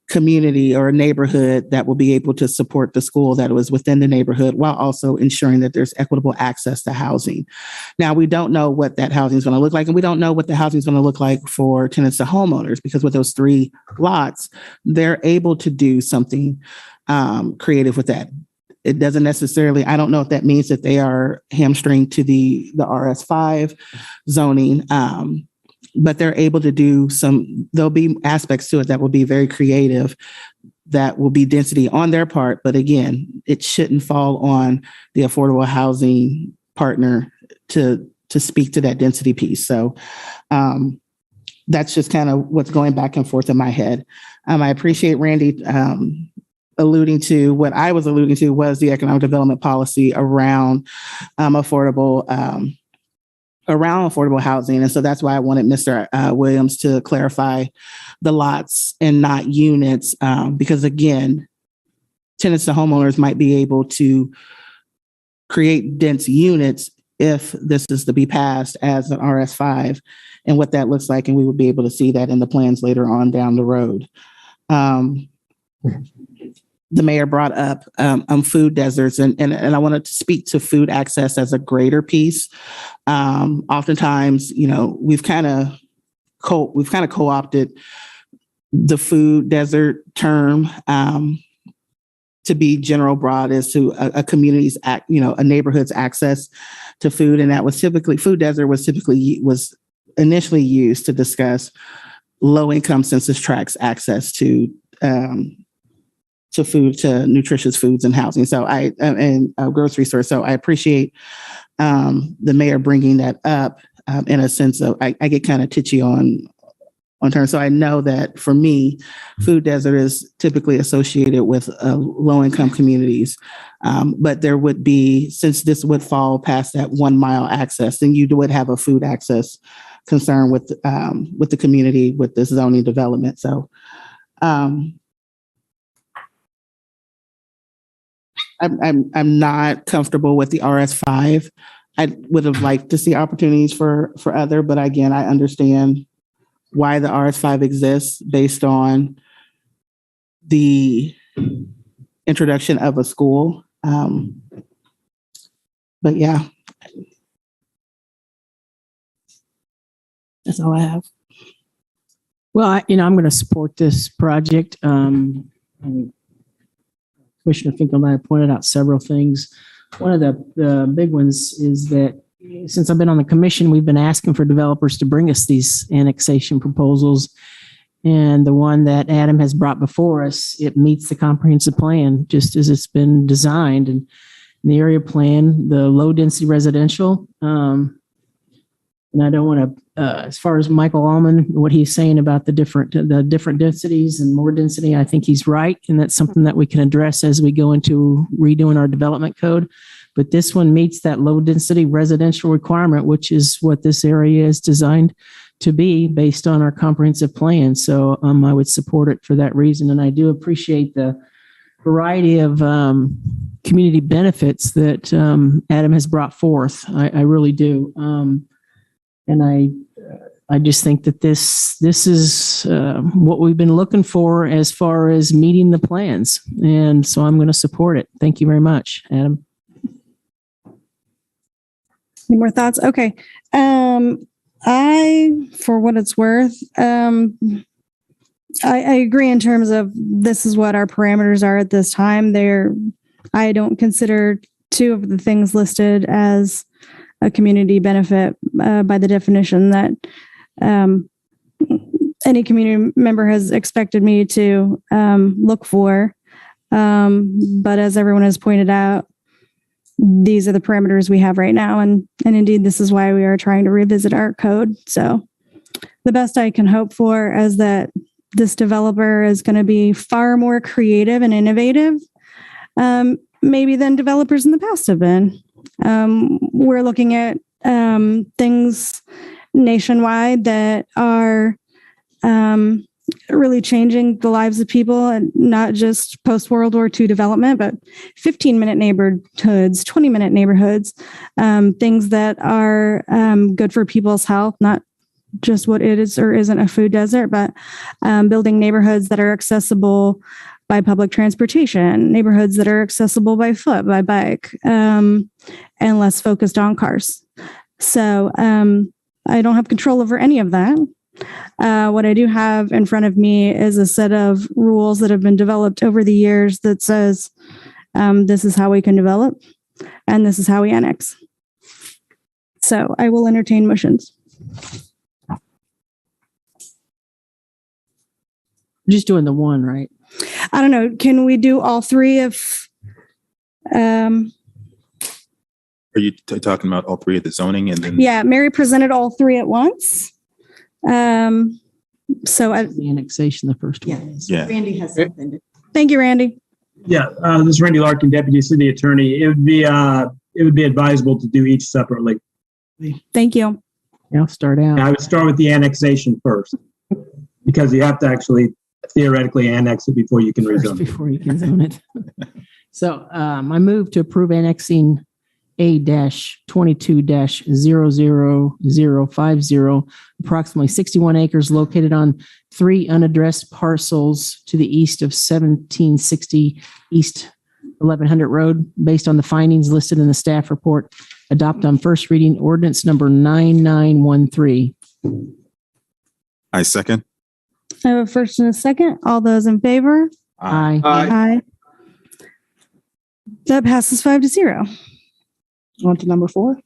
community or a neighborhood that will be able to support the school that was within the neighborhood, while also ensuring that there's equitable access to housing. Now, we don't know what that housing is going to look like, and we don't know what the housing is going to look like for Tenants to Homeowners, because with those 3 lots, they're able to do something creative with that. It doesn't necessarily, I don't know if that means that they are hamstringed to the RS5 zoning, but they're able to do there'll be aspects to it that will be very creative, that will be density on their part. But again, it shouldn't fall on the affordable housing partner to speak to that density piece. So that's just kind of what's going back and forth in my head. I appreciate Randy alluding to what I was alluding to was the economic development policy around affordable housing. And so that's why I wanted Mr. Williams to clarify the lots and not units, because again, Tenants to Homeowners might be able to create dense units if this is to be passed as an RS5, and what that looks like. And we would be able to see that in the plans later on down the road. The mayor brought up food deserts, and I wanted to speak to food access as a greater piece. Oftentimes, we've kind of co-opted the food desert term to be general broad as to a community's a neighborhood's access to food, and that was typically food desert was initially used to discuss low-income census tracts access to food, to nutritious foods and housing. So and grocery stores. So I appreciate the mayor bringing that up in a sense of, I get kind of titchy on terms. So I know that for me, food desert is typically associated with low-income communities. But there would be, since this would fall past that 1 mile access, then you would have a food access concern with the community with this zoning development. So I'm not comfortable with the RS5. I would have liked to see opportunities for other, but again, I understand why the RS5 exists based on the introduction of a school. But yeah, that's all I have. Well, I'm going to support this project. Commissioner Finkel and I pointed out several things. One of the big ones is that since I've been on the commission, we've been asking for developers to bring us these annexation proposals. And the one that Adam has brought before us, it meets the comprehensive plan just as it's been designed. And in the area plan, the low density residential, and I don't want to, as far as Michael Allman, what he's saying about the different densities and more density, I think he's right. And that's something that we can address as we go into redoing our development code. But this one meets that low density residential requirement, which is what this area is designed to be based on our comprehensive plan. So I would support it for that reason. And I do appreciate the variety of community benefits that Adam has brought forth. I really do. And I just think that this is what we've been looking for as far as meeting the plans. And so I'm going to support it. Thank you very much, Adam. Any more thoughts? Okay. For what it's worth, I agree in terms of this is what our parameters are at this time. I don't consider two of the things listed as a community benefit by the definition that any community member has expected me to look for. But as everyone has pointed out, these are the parameters we have right now. And indeed, this is why we are trying to revisit our code. So the best I can hope for is that this developer is going to be far more creative and innovative, maybe than developers in the past have been. We're looking at things nationwide that are really changing the lives of people, and not just post-World War II development, but 15-minute neighborhoods, 20-minute neighborhoods, things that are good for people's health, not just what it is or isn't a food desert, but building neighborhoods that are accessible by public transportation, neighborhoods that are accessible by foot, by bike, and less focused on cars. So I don't have control over any of that. What I do have in front of me is a set of rules that have been developed over the years that says this is how we can develop and this is how we annex. So I will entertain motions. Just doing the one, right? I don't know. Can we do all three if... Are you talking about all three of the zoning and then? Yeah, Mary presented all three at once. So the annexation, the first one. Yeah. Randy has something. Thank you, Randy. Yeah, this is Randy Larkin, Deputy City Attorney. It would be advisable to do each separately. Thank you. Yeah, I'll start out. I would start with the annexation first, because you have to actually theoretically annex it before you can rezone. Before you can zone it. So I move to approve annexing A-22-000050, approximately 61 acres located on 3 unaddressed parcels to the east of 1760 East 1100 Road, based on the findings listed in the staff report. Adopt on first reading ordinance number 9913. I second. I have a first and a second. All those in favor? Aye. Aye. That passes 5-0. On to number 4.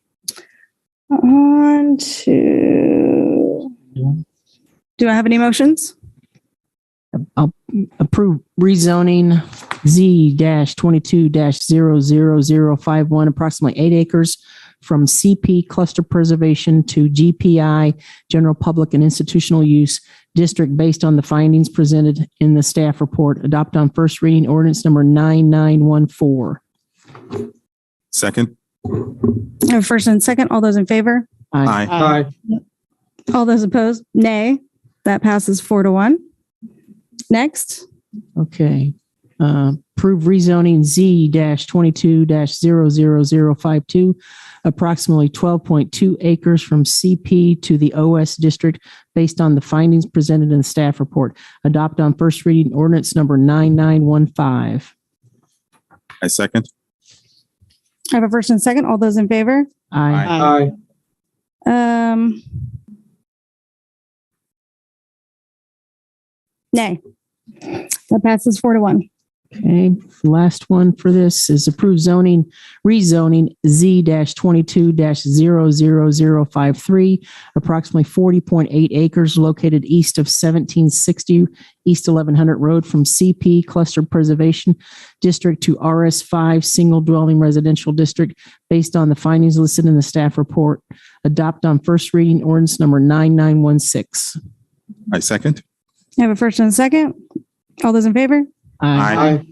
On to... Do I have any motions? I'll approve rezoning Z-22-000051, approximately 8 acres from CP cluster preservation to GPI, general public and institutional use district, based on the findings presented in the staff report. Adopt on first reading ordinance number 9914. Second. I have a first and second. All those in favor? Aye. Aye. All those opposed, nay. That passes 4-1. Next. Okay. Approve rezoning Z-22-000052, approximately 12.2 acres from CP to the OS district based on the findings presented in the staff report. Adopt on first reading ordinance number 9915. I second. I have a first and a second. All those in favor? Aye. Nay. That passes 4-1. Okay, last one for this is approved rezoning Z-22-000053, approximately 40.8 acres located east of 1760 East 1100 Road from CP Cluster Preservation District to RS5 Single Dwelling Residential District based on the findings listed in the staff report. Adopt on first reading ordinance number 9916. I second. I have a first and a second. All those in favor? Aye.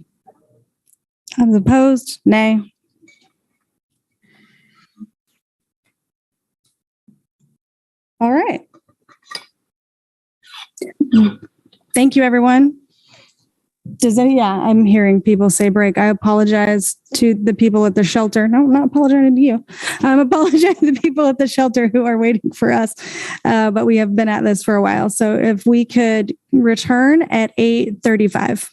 All those opposed? Nay. All right. Thank you, everyone. I'm hearing people say break. I apologize to the people at the shelter. No, I'm not apologizing to you. I'm apologizing to the people at the shelter who are waiting for us. But we have been at this for a while. So if we could return at 8:35.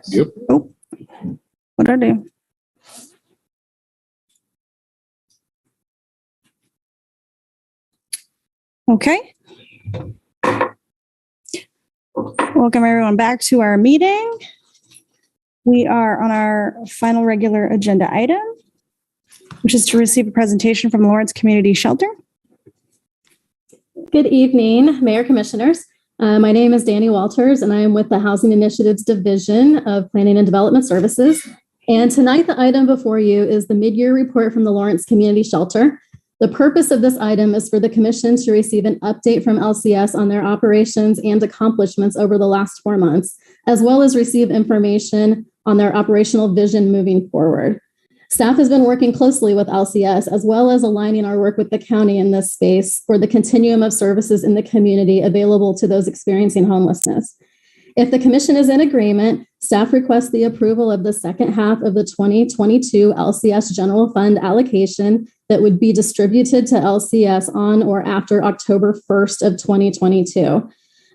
Yep. Oh, what did I do? Okay. Welcome everyone back to our meeting. We are on our final regular agenda item, which is to receive a presentation from Lawrence Community Shelter. Good evening, Mayor, Commissioners. My name is Danny Walters, and I am with the Housing Initiatives Division of Planning and Development Services. And tonight, the item before you is the mid-year report from the Lawrence Community Shelter. The purpose of this item is for the Commission to receive an update from LCS on their operations and accomplishments over the last 4 months, as well as receive information on their operational vision moving forward. Staff has been working closely with LCS, as well as aligning our work with the county in this space for the continuum of services in the community available to those experiencing homelessness. If the Commission is in agreement, staff requests the approval of the second half of the 2022 LCS General Fund allocation that would be distributed to LCS on or after October 1st of 2022.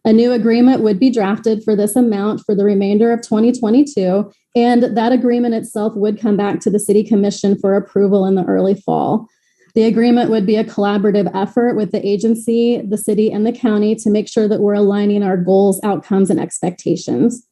A new agreement would be drafted for this amount for the remainder of 2022, and that agreement itself would come back to the City Commission for approval in the early fall. The agreement would be a collaborative effort with the agency, the city, and the county to make sure that we're aligning our goals, outcomes, and expectations.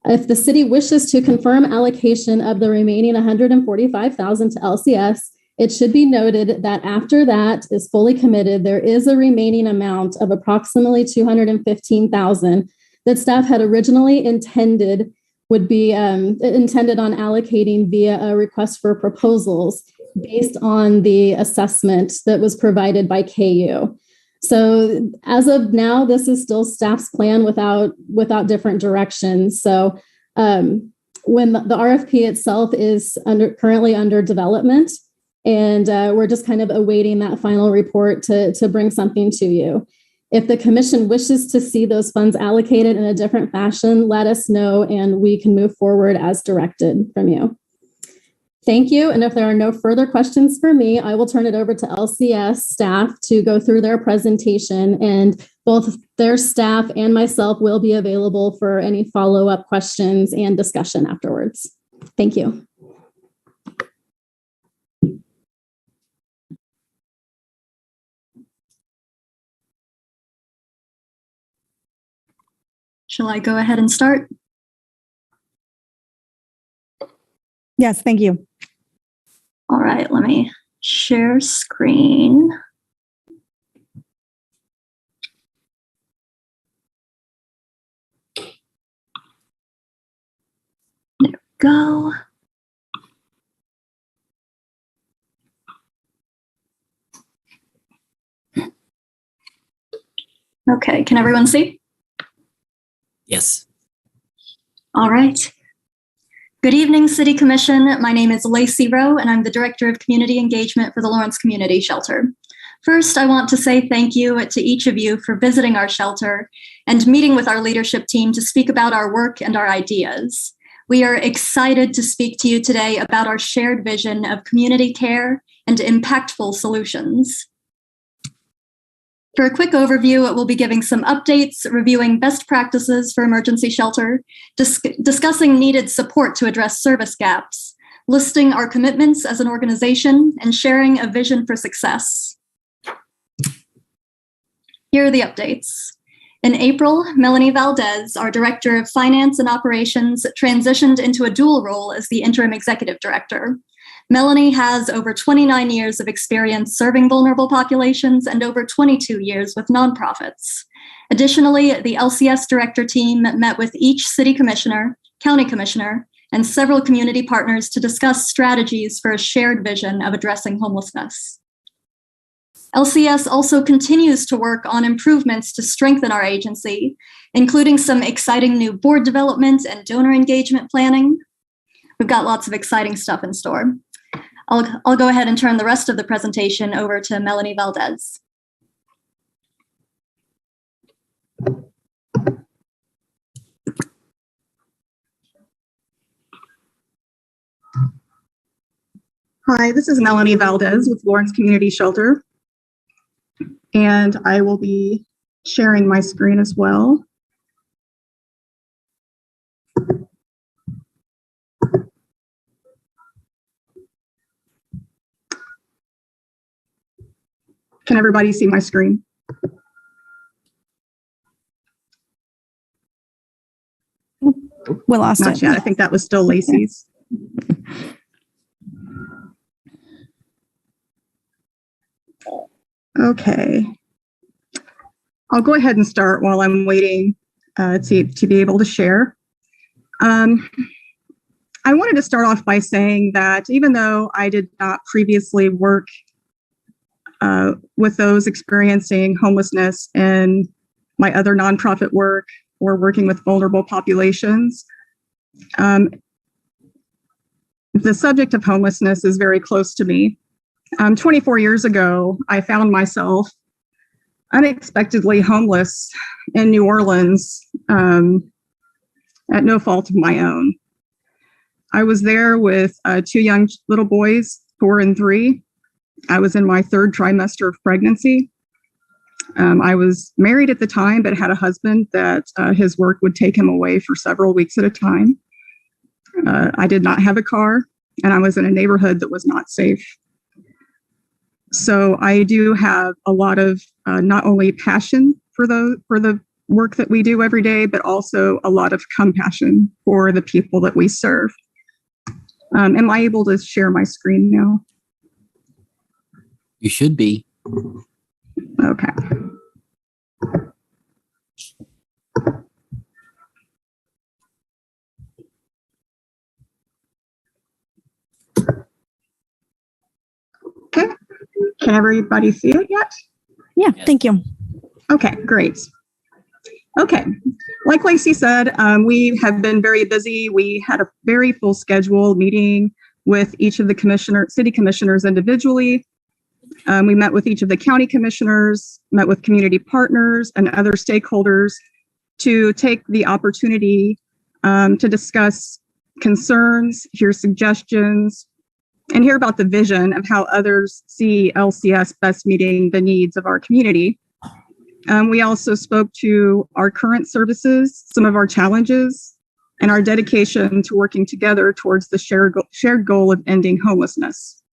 If the city wishes to confirm allocation of the remaining $145,000 to LCS, it should be noted that after that is fully committed, there is a remaining amount of approximately $215,000 that staff had originally intended would be intended on allocating via a request for proposals based on the assessment that was provided by KU. So as of now, this is still staff's plan without different directions. So when the RFP itself is currently under development, and we're just kind of awaiting that final report to bring something to you. If the Commission wishes to see those funds allocated in a different fashion, let us know and we can move forward as directed from you. Thank you. And if there are no further questions for me, I will turn it over to LCS staff to go through their presentation, and both their staff and myself will be available for any follow-up questions and discussion afterwards. Thank you. Shall I go ahead and start? Yes, thank you. All right, let me share screen. There we go. Okay, can everyone see? Yes. All right. Good evening, City Commission. My name is Lacey Rowe, and I'm the Director of Community Engagement for the Lawrence Community Shelter. First, I want to say thank you to each of you for visiting our shelter and meeting with our leadership team to speak about our work and our ideas. We are excited to speak to you today about our shared vision of community care and impactful solutions. For a quick overview, we'll be giving some updates, reviewing best practices for emergency shelter, discussing needed support to address service gaps, listing our commitments as an organization, and sharing a vision for success. Here are the updates. In April, Melanie Valdez, our Director of Finance and Operations, transitioned into a dual role as the Interim Executive Director. Melanie has over 29 years of experience serving vulnerable populations and over 22 years with nonprofits. Additionally, the LCS Director team met with each City Commissioner, County Commissioner, and several community partners to discuss strategies for a shared vision of addressing homelessness. LCS also continues to work on improvements to strengthen our agency, including some exciting new board development and donor engagement planning. We've got lots of exciting stuff in store. I'll go ahead and turn the rest of the presentation over to Melanie Valdez. Hi, this is Melanie Valdez with Lawrence Community Shelter, and I will be sharing my screen as well. Can everybody see my screen? We lost Not it. yet. I think that was still Lacey's. Okay. I'll go ahead and start while I'm waiting to be able to share. I wanted to start off by saying that even though I did not previously work with those experiencing homelessness in my other nonprofit work or working with vulnerable populations, the subject of homelessness is very close to me. 24 years ago, I found myself unexpectedly homeless in New Orleans at no fault of my own. I was there with two young little boys, 4 and 3. I was in my 3rd trimester of pregnancy. I was married at the time, but had a husband that his work would take him away for several weeks at a time. I did not have a car, and I was in a neighborhood that was not safe. So I do have a lot of not only passion for the work that we do every day, but also a lot of compassion for the people that we serve. Am I able to share my screen now? You should be. Okay. Okay. Can everybody see it yet? Yeah, thank you. Okay, great. Okay, like Lacey said, we have been very busy. We had a very full schedule meeting with each of the city commissioners individually. We met with each of the county commissioners, met with community partners and other stakeholders to take the opportunity to discuss concerns, hear suggestions, and hear about the vision of how others see LCS best meeting the needs of our community. We also spoke to our current services, some of our challenges, and our dedication to working together towards the shared goal of ending homelessness.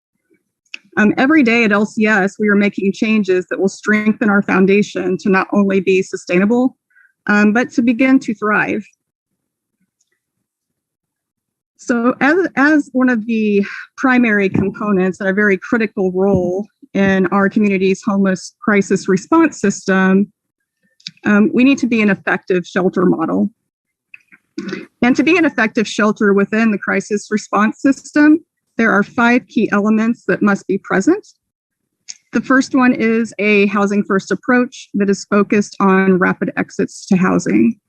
Every day at LCS, we are making changes that will strengthen our foundation to not only be sustainable, but to begin to thrive. So as one of the primary components and a very critical role in our community's homeless crisis response system, we need to be an effective shelter model. And to be an effective shelter within the crisis response system, there are 5 key elements that must be present. The first one is a housing first approach that is focused on rapid exits to housing.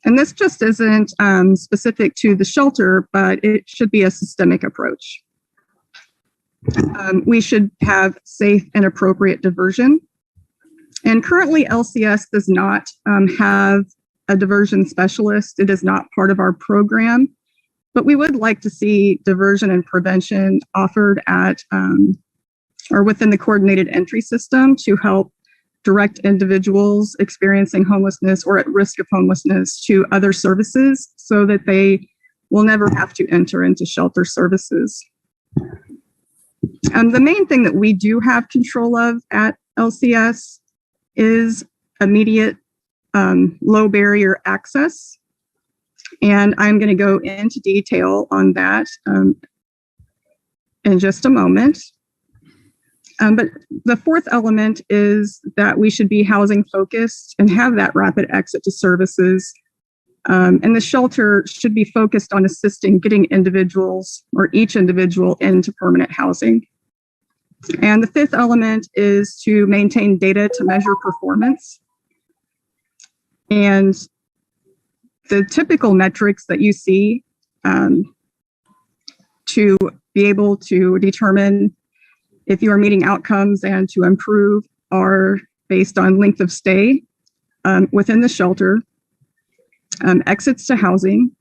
And this just isn't specific to the shelter, but it should be a systemic approach. We should have safe and appropriate diversion. And currently LCS does not have a diversion specialist. It is not part of our program, but we would like to see diversion and prevention offered at or within the coordinated entry system to help direct individuals experiencing homelessness or at risk of homelessness to other services so that they will never have to enter into shelter services. The main thing that we do have control of at LCS is immediate low barrier access. And I'm going to go into detail on that in just a moment. But the 4th element is that we should be housing focused and have that rapid exit to services. And the shelter should be focused on assisting getting individuals or each individual into permanent housing. And the 5th element is to maintain data to measure performance. And the typical metrics that you see to be able to determine if you are meeting outcomes and to improve are based on length of stay within the shelter, exits to housing,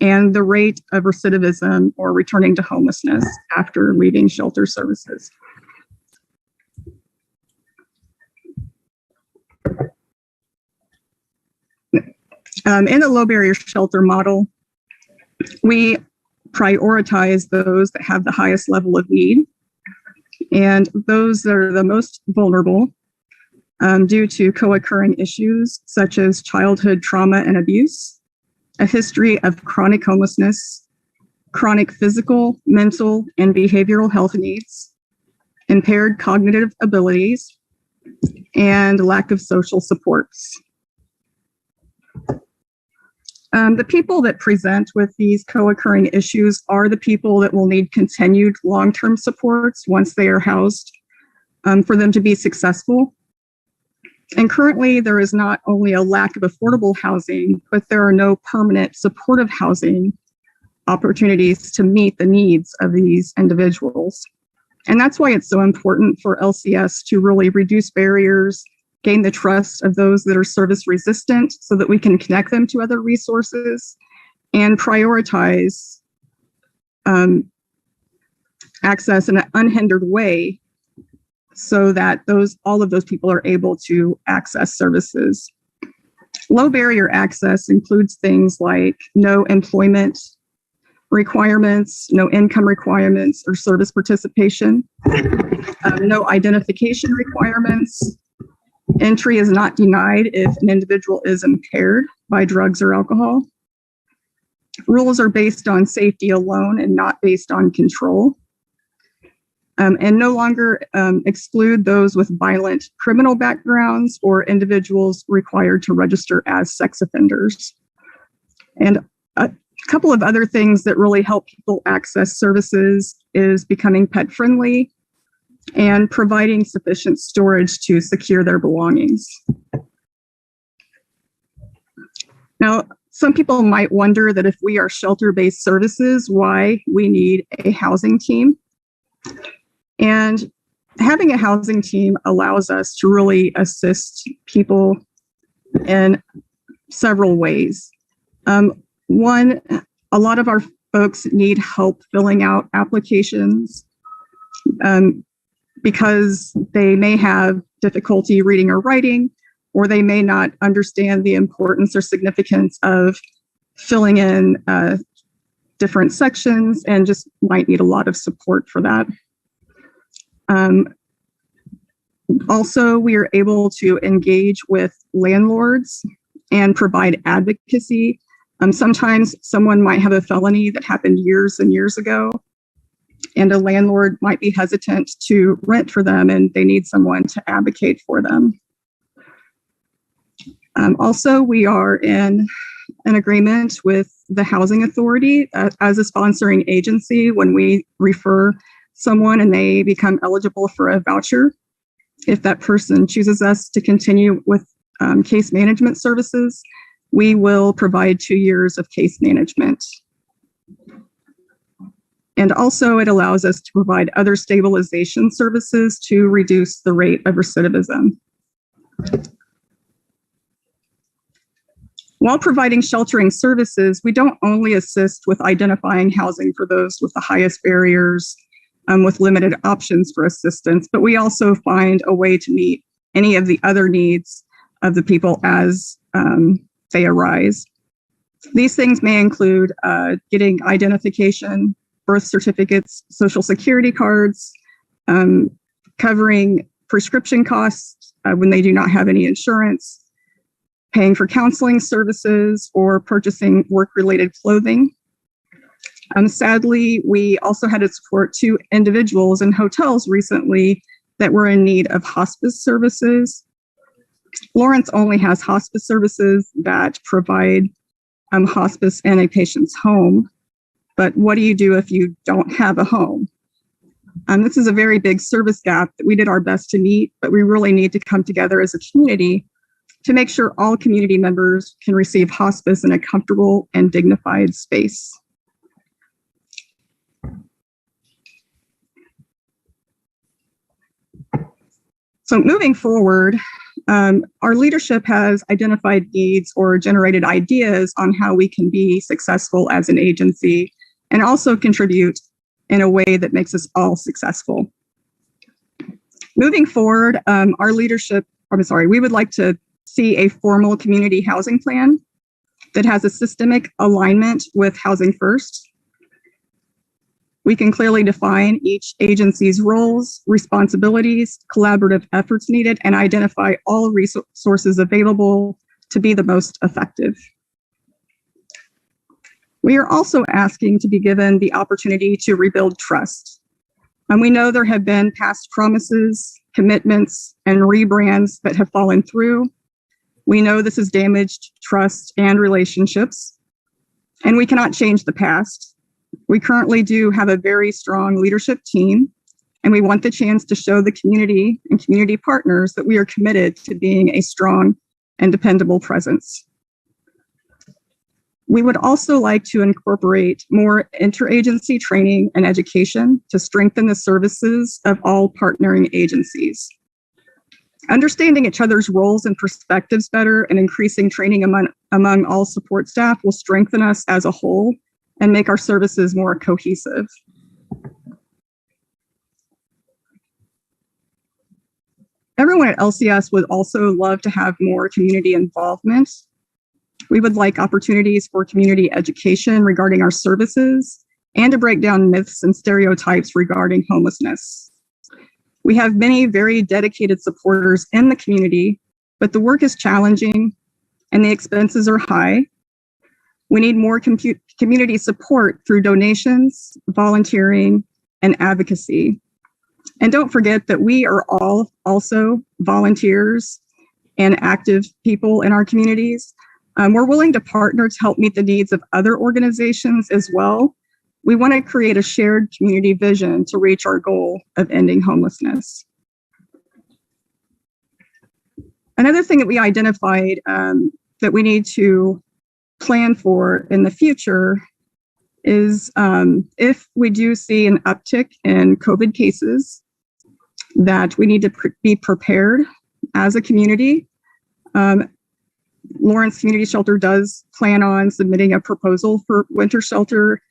and the rate of recidivism or returning to homelessness after leaving shelter services. In the low barrier shelter model, we prioritize those that have the highest level of need. And those that are the most vulnerable due to co-occurring issues such as childhood trauma and abuse, a history of chronic homelessness, chronic physical, mental, and behavioral health needs, impaired cognitive abilities, and lack of social supports. The people that present with these co-occurring issues are the people that will need continued long-term supports once they are housed for them to be successful. And currently, there is not only a lack of affordable housing, but there are no permanent supportive housing opportunities to meet the needs of these individuals. And that's why it's so important for LCS to really reduce barriers, gain the trust of those that are service resistant so that we can connect them to other resources and prioritize access in an unhindered way so that all of those people are able to access services. Low barrier access includes things like no employment requirements, no income requirements or service participation, no identification requirements. Entry is not denied if an individual is impaired by drugs or alcohol. Rules are based on safety alone and not based on control. And no longer exclude those with violent criminal backgrounds or individuals required to register as sex offenders. And a couple of other things that really help people access services is becoming pet friendly and providing sufficient storage to secure their belongings. Now, some people might wonder that if we are shelter-based services, why we need a housing team. And having a housing team allows us to really assist people in several ways. One, a lot of our folks need help filling out applications because they may have difficulty reading or writing, or they may not understand the importance or significance of filling in different sections and just might need a lot of support for that. Also, we are able to engage with landlords and provide advocacy. Sometimes someone might have a felony that happened years and years ago, and a landlord might be hesitant to rent for them, and they need someone to advocate for them. Also, we are in an agreement with the Housing Authority as a sponsoring agency when we refer someone and they become eligible for a voucher. If that person chooses us to continue with case management services, we will provide 2 years of case management. And also it allows us to provide other stabilization services to reduce the rate of recidivism. While providing sheltering services, we don't only assist with identifying housing for those with the highest barriers with limited options for assistance, but we also find a way to meet any of the other needs of the people as they arise. These things may include getting identification, birth certificates, social security cards, covering prescription costs when they do not have any insurance, paying for counseling services, or purchasing work-related clothing. Sadly, we also had to support 2 individuals in hotels recently that were in need of hospice services. Lawrence only has hospice services that provide hospice in a patient's home. But what do you do if you don't have a home? This is a very big service gap that we did our best to meet, but we really need to come together as a community to make sure all community members can receive hospice in a comfortable and dignified space. So moving forward, our leadership has identified needs or generated ideas on how we can be successful as an agency and also contribute in a way that makes us all successful. Moving forward, we would like to see a formal community housing plan that has a systemic alignment with Housing First. We can clearly define each agency's roles, responsibilities, collaborative efforts needed, and identify all resources available to be the most effective. We are also asking to be given the opportunity to rebuild trust. And we know there have been past promises, commitments, and rebrands that have fallen through. We know this has damaged trust and relationships, and we cannot change the past. We currently do have a very strong leadership team, and we want the chance to show the community and community partners that we are committed to being a strong and dependable presence. We would also like to incorporate more interagency training and education to strengthen the services of all partnering agencies. Understanding each other's roles and perspectives better and increasing training among all support staff will strengthen us as a whole and make our services more cohesive. Everyone at LCS would also love to have more community involvement. We would like opportunities for community education regarding our services and to break down myths and stereotypes regarding homelessness. We have many very dedicated supporters in the community, but the work is challenging and the expenses are high. We need more community support through donations, volunteering, and advocacy. And don't forget that we are all also volunteers and active people in our communities. We're willing to partner to help meet the needs of other organizations as well. We want to create a shared community vision to reach our goal of ending homelessness. Another thing that we identified that we need to plan for in the future is if we do see an uptick in COVID cases, that we need to be prepared as a community. Lawrence Community Shelter does plan on submitting a proposal for winter shelter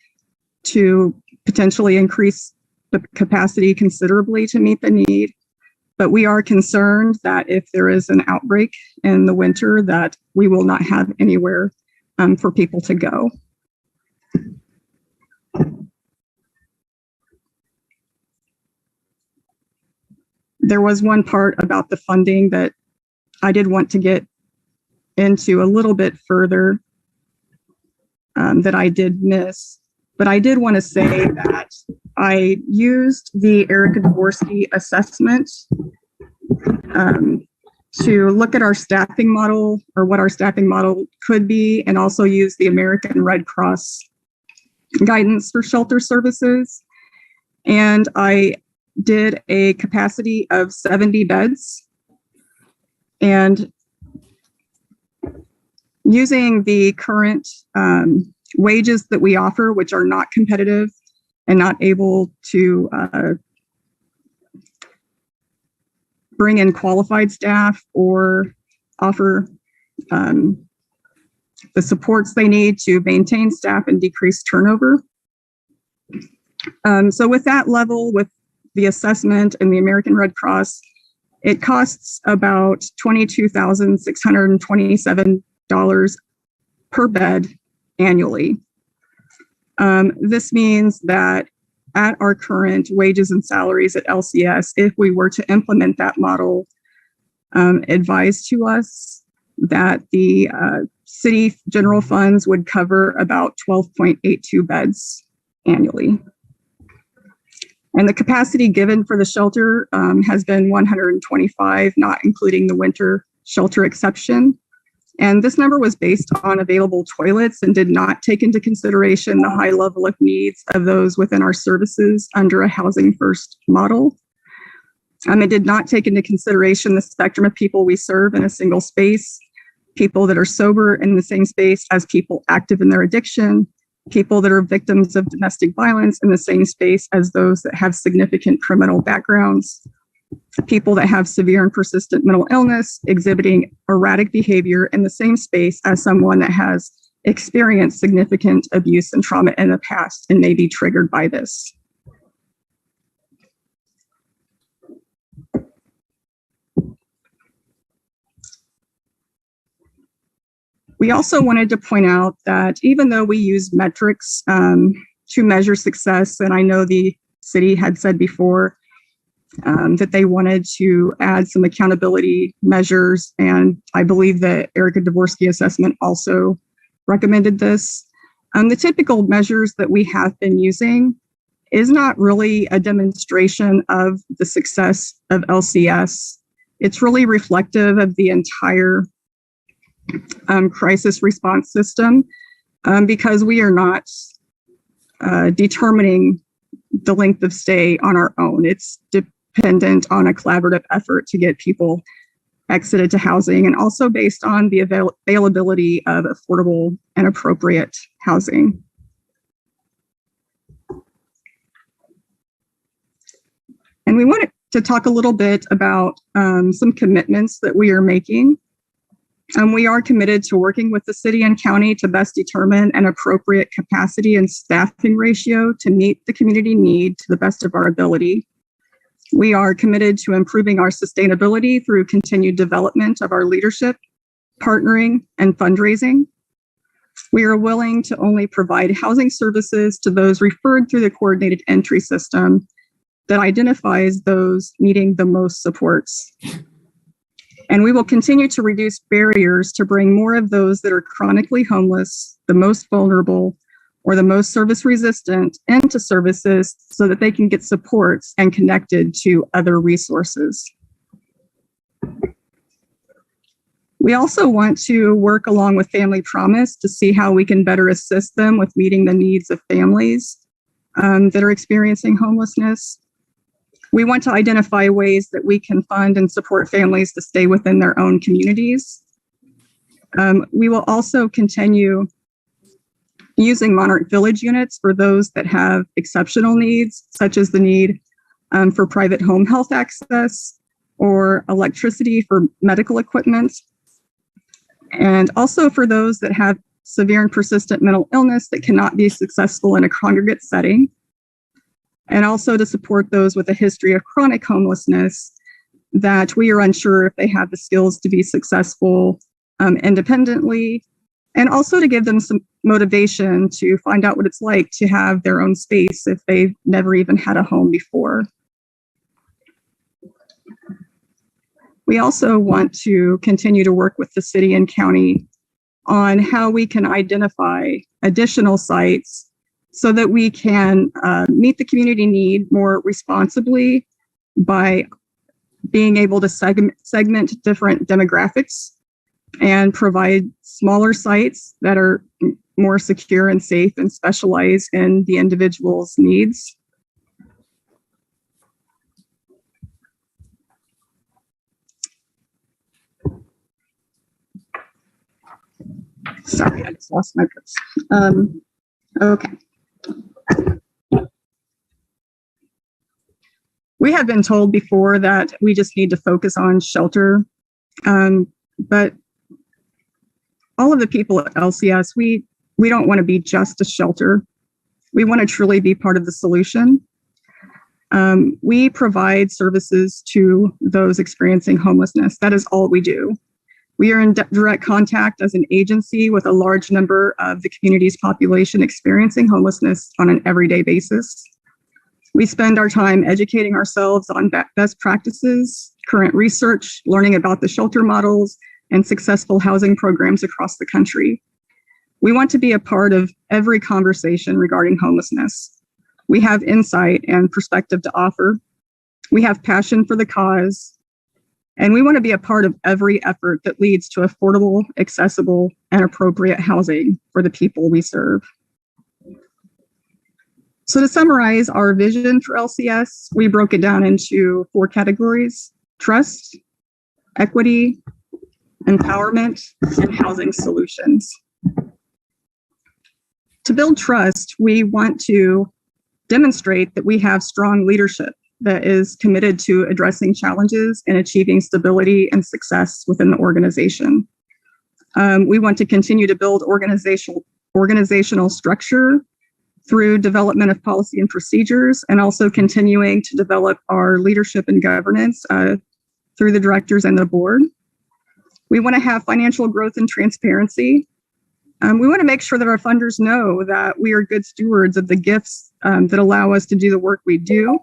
to potentially increase the capacity considerably to meet the need. But we are concerned that if there is an outbreak in the winter, that we will not have anywhere for people to go. There was one part about the funding that I did want to get into a little bit further that I did miss. But I did want to say that I used the Erica Dvorsky assessment to look at our staffing model or what our staffing model could be, and also use the American Red Cross guidance for shelter services. And I did a capacity of 70 beds. And using the current wages that we offer, which are not competitive and not able to bring in qualified staff or offer the supports they need to maintain staff and decrease turnover. So with that level, with the assessment and the American Red Cross, it costs about $22,627 per bed annually. This means that at our current wages and salaries at LCS, if we were to implement that model, advised to us that the city general funds would cover about 12.82 beds annually. And the capacity given for the shelter has been 125, not including the winter shelter exception. And this number was based on available toilets and did not take into consideration the high level of needs of those within our services under a housing first model. It did not take into consideration the spectrum of people we serve in a single space, people that are sober in the same space as people active in their addiction, people that are victims of domestic violence in the same space as those that have significant criminal backgrounds, people that have severe and persistent mental illness exhibiting erratic behavior in the same space as someone that has experienced significant abuse and trauma in the past and may be triggered by this. We also wanted to point out that even though we use metrics to measure success. And I know the city had said before that they wanted to add some accountability measures. And I believe that Erica Dvorsky assessment also recommended this. The typical measures that we have been using is not really a demonstration of the success of LCS. It's really reflective of the entire crisis response system because we are not determining the length of stay on our own. It's dependent on a collaborative effort to get people exited to housing, and also based on the availability of affordable and appropriate housing. And we wanted to talk a little bit about some commitments that we are making. We are committed to working with the city and county to best determine an appropriate capacity and staffing ratio to meet the community need to the best of our ability. We are committed to improving our sustainability through continued development of our leadership, partnering, and fundraising. We are willing to only provide housing services to those referred through the coordinated entry system that identifies those needing the most supports. And we will continue to reduce barriers to bring more of those that are chronically homeless, the most vulnerable, or the most service resistant into services so that they can get supports and connected to other resources. We also want to work along with Family Promise to see how we can better assist them with meeting the needs of families that are experiencing homelessness. We want to identify ways that we can fund and support families to stay within their own communities. We will also continue using Monarch Village units for those that have exceptional needs, such as the need for private home health access or electricity for medical equipment. And also for those that have severe and persistent mental illness that cannot be successful in a congregate setting. And also to support those with a history of chronic homelessness that we are unsure if they have the skills to be successful independently, and also to give them some motivation to find out what it's like to have their own space if they've never even had a home before. We also want to continue to work with the city and county on how we can identify additional sites so that we can meet the community need more responsibly by being able to segment different demographics and provide smaller sites that are more secure and safe and specialize in the individual's needs. Sorry, I just lost my place. Okay. We have been told before that we just need to focus on shelter, but all of the people at LCS, we don't want to be just a shelter. We want to truly be part of the solution. We provide services to those experiencing homelessness. That is all we do. We are in direct contact as an agency with a large number of the community's population experiencing homelessness on an everyday basis. We spend our time educating ourselves on best practices, current research, learning about the shelter models, and successful housing programs across the country. We want to be a part of every conversation regarding homelessness. We have insight and perspective to offer. We have passion for the cause, and we want to be a part of every effort that leads to affordable, accessible, and appropriate housing for the people we serve. So to summarize our vision for LCS, we broke it down into 4 categories: trust, equity, empowerment, and housing solutions. To build trust, we want to demonstrate that we have strong leadership that is committed to addressing challenges and achieving stability and success within the organization. We want to continue to build organizational structure through development of policy and procedures, and also continuing to develop our leadership and governance through the directors and the board. We want to have financial growth and transparency. We want to make sure that our funders know that we are good stewards of the gifts that allow us to do the work we do.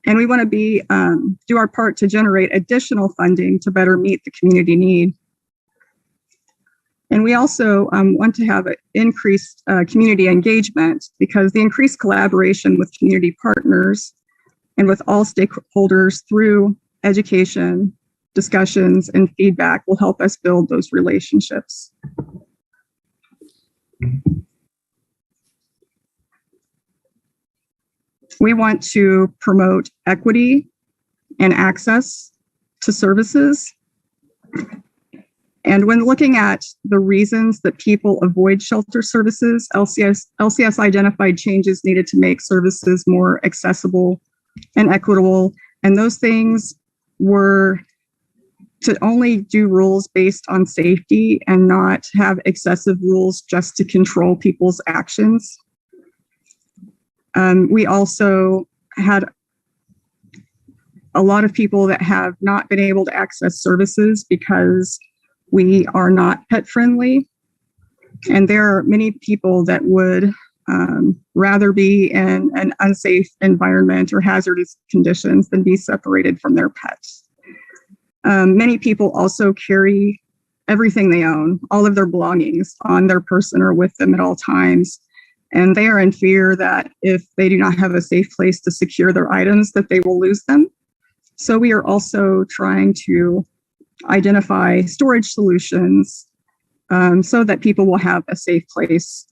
And we want to do our part to generate additional funding to better meet the community need. And we also want to have increased community engagement, because the increased collaboration with community partners and with all stakeholders through education, discussions, and feedback will help us build those relationships. We want to promote equity and access to services. And when looking at the reasons that people avoid shelter services, LCS identified changes needed to make services more accessible and equitable. And those things were to only do rules based on safety and not have excessive rules just to control people's actions. We also had a lot of people that have not been able to access services because we are not pet friendly. And there are many people that would rather be in an unsafe environment or hazardous conditions than be separated from their pets. Many people also carry everything they own, all of their belongings on their person or with them at all times. And they are in fear that if they do not have a safe place to secure their items, that they will lose them. So we are also trying to identify storage solutions so that people will have a safe place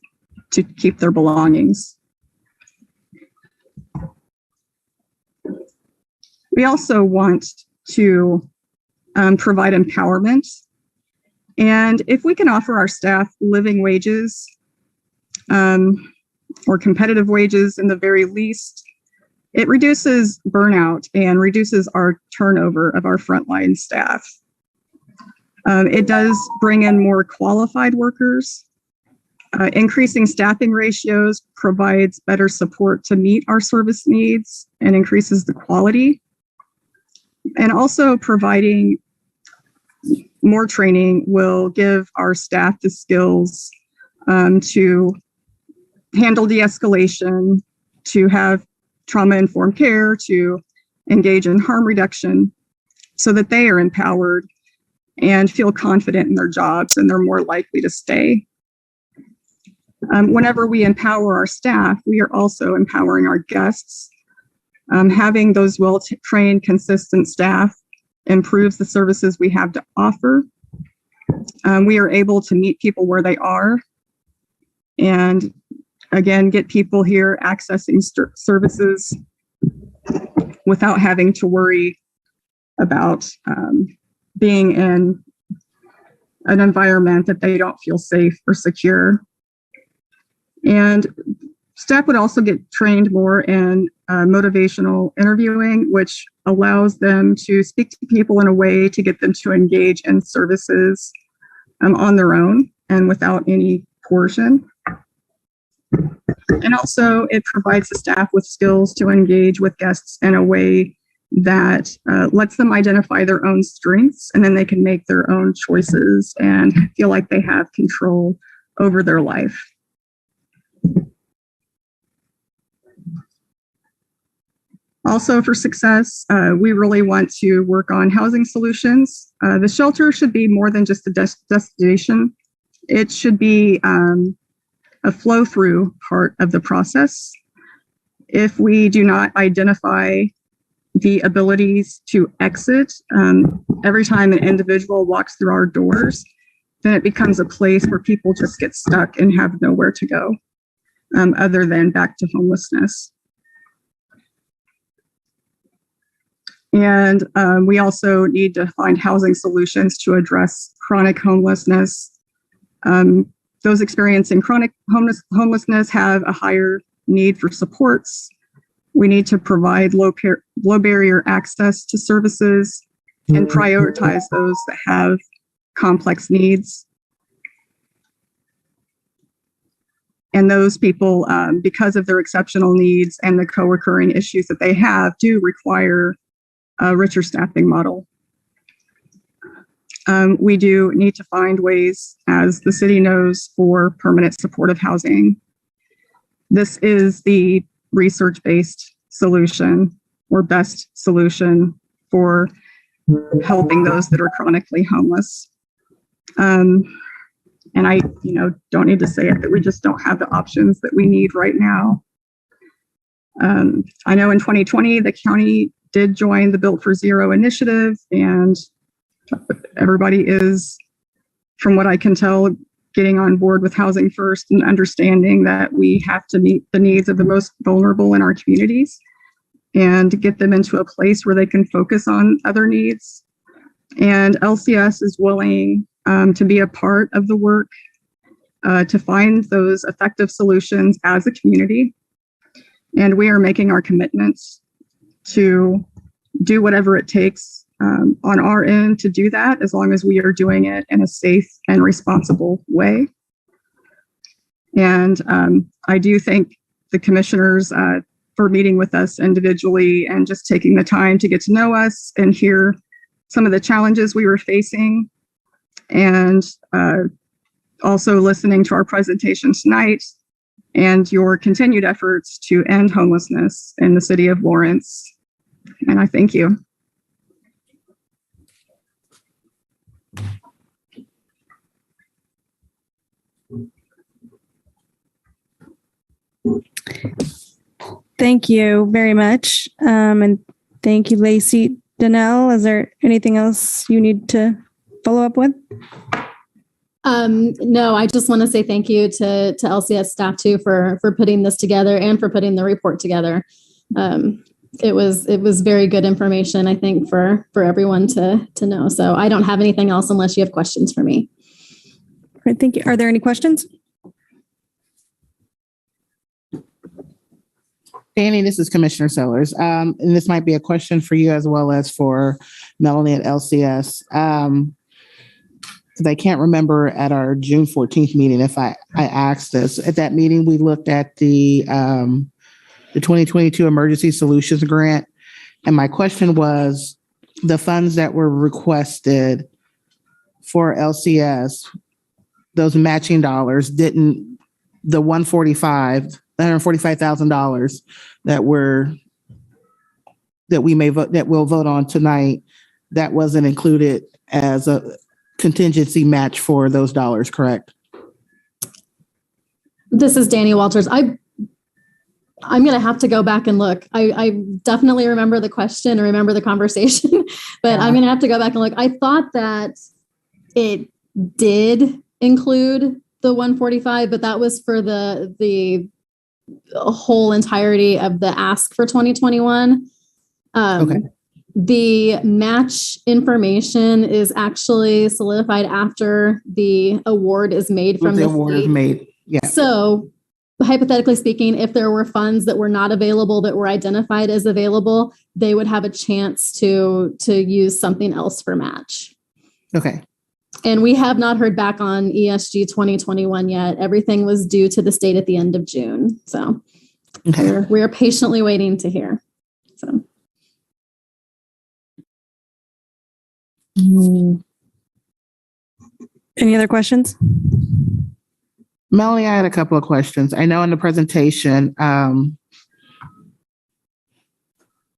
to keep their belongings. We also want to provide empowerment. And if we can offer our staff living wages or competitive wages in the very least, it reduces burnout and reduces our turnover of our frontline staff. It does bring in more qualified workers. Increasing staffing ratios provides better support to meet our service needs and increases the quality. And also providing more training will give our staff the skills to handle de-escalation, to have trauma-informed care, to engage in harm reduction, so that they are empowered and feel confident in their jobs and they're more likely to stay. Whenever we empower our staff, we are also empowering our guests. Having those well-trained, consistent staff improves the services we have to offer. We are able to meet people where they are and, again, get people here accessing services without having to worry about being in an environment that they don't feel safe or secure. And staff would also get trained more in motivational interviewing, which allows them to speak to people in a way to get them to engage in services on their own and without any coercion. And also it provides the staff with skills to engage with guests in a way that lets them identify their own strengths, and then they can make their own choices and feel like they have control over their life. Also, for success, we really want to work on housing solutions. The shelter should be more than just a destination. It should be a flow-through part of the process. If we do not identify the abilities to exit every time an individual walks through our doors, then it becomes a place where people just get stuck and have nowhere to go other than back to homelessness. And we also need to find housing solutions to address chronic homelessness. Those experiencing chronic homelessness have a higher need for supports. We need to provide low barrier access to services and prioritize those that have complex needs. And those people, because of their exceptional needs and the co-occurring issues that they have, do require a richer staffing model. we do need to find ways, as the city knows, for permanent supportive housing. This is the research-based solution or best solution for helping those that are chronically homeless. And I, don't need to say it, that we just don't have the options that we need right now. I know in 2020, the county did join the Built for Zero initiative, and everybody is, from what I can tell, getting on board with housing first and understanding that we have to meet the needs of the most vulnerable in our communities and get them into a place where they can focus on other needs. And LCS is willing to be a part of the work to find those effective solutions as a community. And we are making our commitments to do whatever it takes on our end to do that, as long as we are doing it in a safe and responsible way. And I do thank the commissioners for meeting with us individually and just taking the time to get to know us and hear some of the challenges we were facing, and also listening to our presentation tonight and your continued efforts to end homelessness in the city of Lawrence. And I thank you. Thank you very much. And thank you, Lacey. Danelle, is there anything else you need to follow up with? No, I just want to say thank you to LCS staff too for putting this together and for putting the report together. It was very good information, I think, for everyone to know. So I don't have anything else unless you have questions for me. All right, thank you. Are there any questions? Danny, this is Commissioner Sellers. And this might be a question for you as well as for Melanie at LCS. Because I can't remember at our June 14th meeting if I asked this. At that meeting, we looked at the 2022 Emergency Solutions Grant. And my question was, the funds that were requested for LCS, those matching dollars, didn't, the $145,000 that we'll vote on tonight, that wasn't included as a contingency match for those dollars, correct? This is Danny Walters. I'm going to have to go back and look. I definitely remember the question, remember the conversation, but I'm going to have to go back and look. I thought that it did include the 145, but that was for the whole entirety of the ask for 2021. Okay. The match information is actually solidified after the award is made from the award state. Is made. Yeah. So hypothetically speaking, if there were funds that were not available that were identified as available, they would have a chance to use something else for match. Okay. And we have not heard back on ESG 2021 yet. Everything was due to the state at the end of June. So okay. we're patiently waiting to hear. So. Any other questions? Melanie, I had a couple of questions. I know in the presentation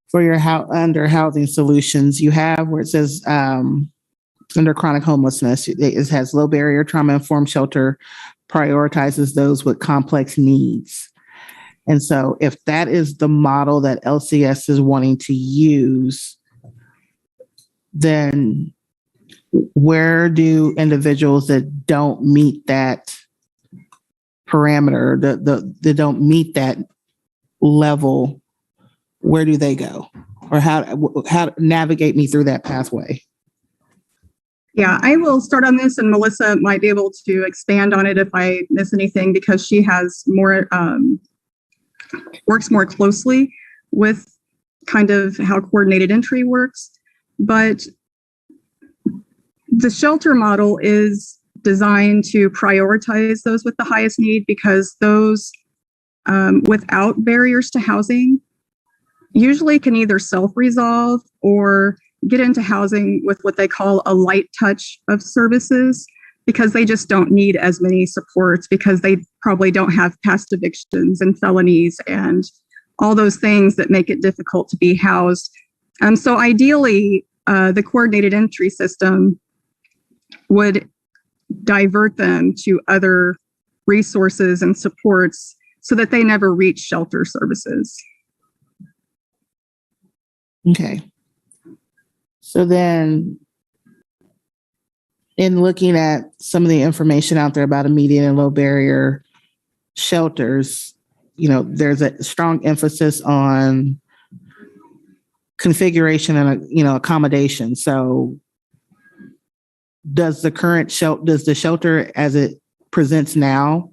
for your under housing solutions, you have where it says under chronic homelessness, it has low barrier trauma informed shelter prioritizes those with complex needs. And so if that is the model that LCS is wanting to use, then where do individuals that don't meet that parameter, that don't meet that level, where do they go? Or how to navigate me through that pathway? Yeah, I will start on this, and Melissa might be able to expand on it if I miss anything, because she has more, works more closely with kind of how coordinated entry works. But the shelter model is designed to prioritize those with the highest need, because those without barriers to housing usually can either self-resolve or get into housing with what they call a light touch of services because they just don't need as many supports because they probably don't have past evictions and felonies and all those things that make it difficult to be housed. So ideally, the coordinated entry system would divert them to other resources and supports so that they never reach shelter services. Okay. So then, in looking at some of the information out there about immediate and low barrier shelters, there's a strong emphasis on configuration and, accommodation. So does the shelter as it presents now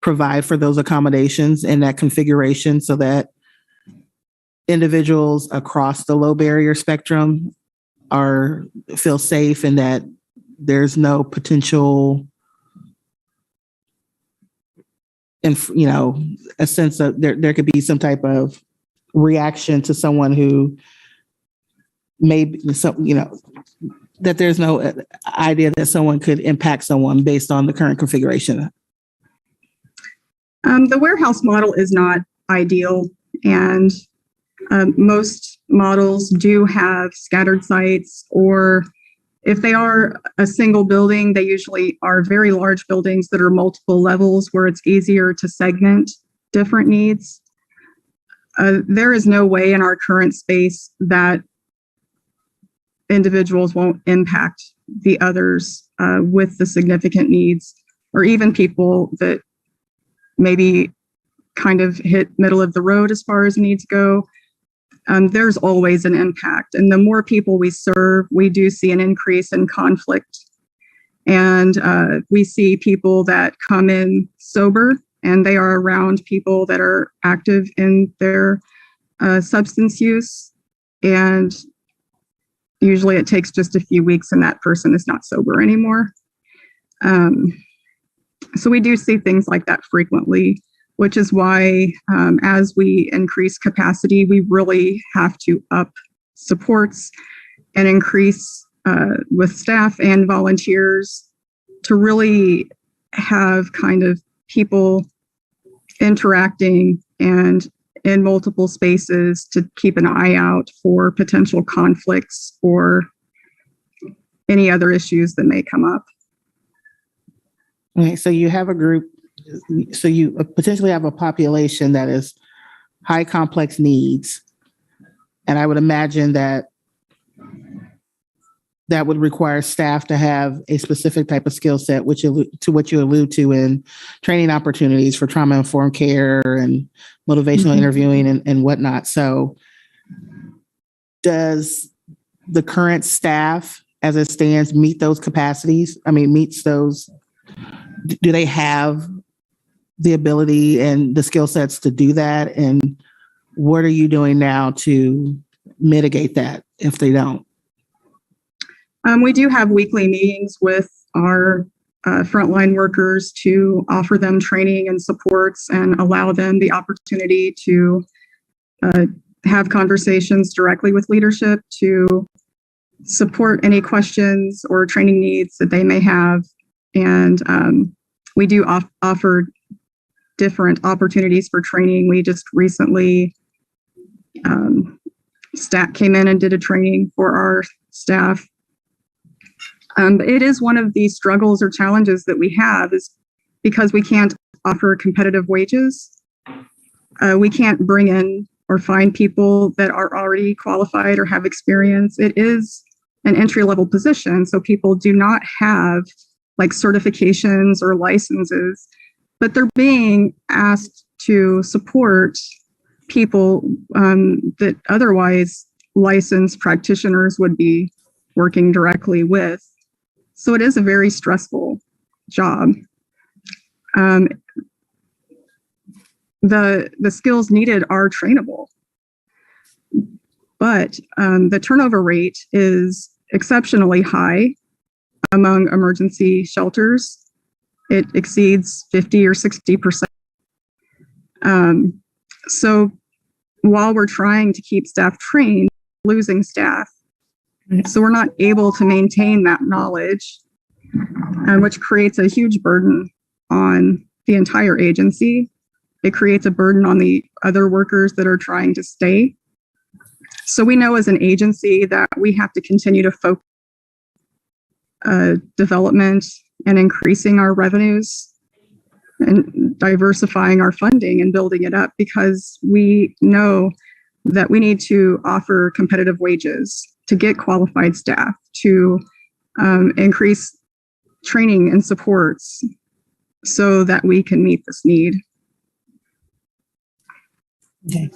provide for those accommodations in that configuration so that individuals across the low barrier spectrum feel safe and that there's no potential a sense of there could be some type of reaction to someone who maybe that there's no idea that someone could impact someone based on the current configuration? The warehouse model is not ideal, and most models do have scattered sites, or if they are a single building, they usually are very large buildings that are multiple levels where it's easier to segment different needs. There is no way in our current space that individuals won't impact the others with the significant needs, or even people that maybe kind of hit middle of the road as far as needs go. There's always an impact. And the more people we serve, we do see an increase in conflict. And we see people that come in sober and they are around people that are active in their substance use. And usually it takes just a few weeks and that person is not sober anymore. So we do see things like that frequently, which is why as we increase capacity, we really have to up supports and increase with staff and volunteers to really have kind of people interacting and in multiple spaces to keep an eye out for potential conflicts or any other issues that may come up. Okay, so you have a group, so you potentially have a population that is high complex needs. And I would imagine that would require staff to have a specific type of skill set, which to what you allude to in training opportunities for trauma-informed care and motivational interviewing and whatnot. So does the current staff as it stands meet those capacities? Meets those, do they have the ability and the skill sets to do that? And what are you doing now to mitigate that if they don't? We do have weekly meetings with our frontline workers to offer them training and supports and allow them the opportunity to have conversations directly with leadership to support any questions or training needs that they may have. And we do offer different opportunities for training. We just recently, staff came in and did a training for our staff. It is one of the struggles or challenges that we have is because we can't offer competitive wages. We can't bring in or find people that are already qualified or have experience. It is an entry-level position, so people do not have like certifications or licenses, but they're being asked to support people that otherwise licensed practitioners would be working directly with. So it is a very stressful job. The skills needed are trainable, but the turnover rate is exceptionally high among emergency shelters. It exceeds 50 or 60%. So while we're trying to keep staff trained, losing staff So we're not able to maintain that knowledge, which creates a huge burden on the entire agency. It creates a burden on the other workers that are trying to stay. So we know as an agency that we have to continue to focus development and increasing our revenues and diversifying our funding and building it up, because we know that we need to offer competitive wages to get qualified staff, to increase training and supports so that we can meet this need. Okay.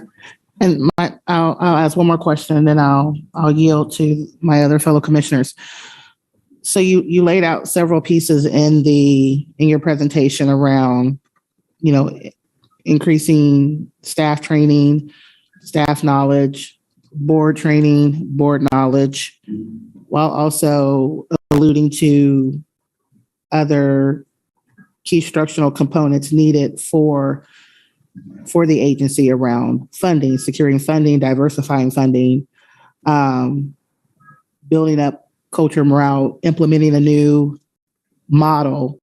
And I'll ask one more question, and then I'll yield to my other fellow commissioners. So you laid out several pieces in your presentation around, increasing staff training, staff knowledge, board training, board knowledge, while also alluding to other key structural components needed for the agency around funding, securing funding, diversifying funding, building up culture, morale, implementing a new model.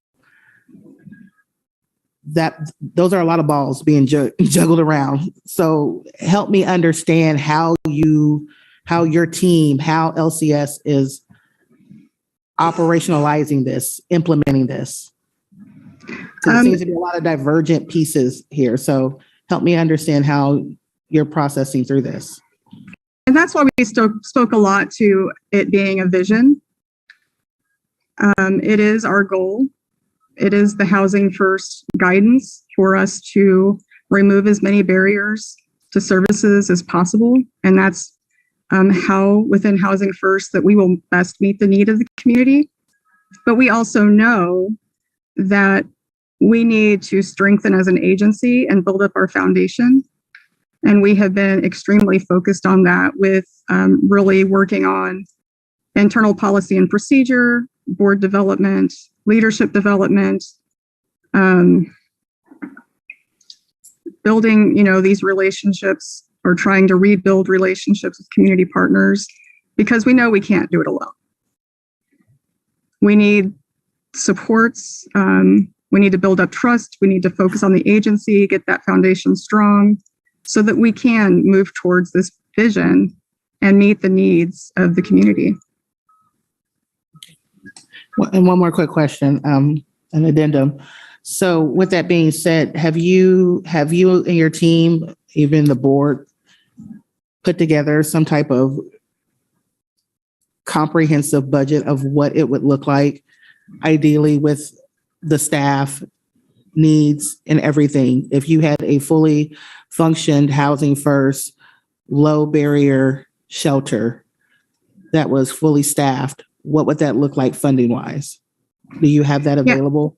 Those are a lot of balls being juggled around. So help me understand how your team, how LCS is operationalizing this, implementing this. There seems to be a lot of divergent pieces here. So help me understand how you're processing through this. And that's why we spoke a lot to it being a vision. It is our goal. It is the Housing First guidance for us to remove as many barriers to services as possible. And that's how within Housing First that we will best meet the need of the community. But we also know that we need to strengthen as an agency and build up our foundation. And we have been extremely focused on that with really working on internal policy and procedure, board development, leadership development, building, these relationships, or trying to rebuild relationships with community partners, because we know we can't do it alone. We need supports. We need to build up trust. We need to focus on the agency, get that foundation strong so that we can move towards this vision and meet the needs of the community. And one more quick question, an addendum. So with that being said, have you and your team, even the board, put together some type of comprehensive budget of what it would look like, ideally with the staff needs and everything? If you had a fully functioned Housing First, low barrier shelter that was fully staffed, what would that look like funding wise? Do you have that available?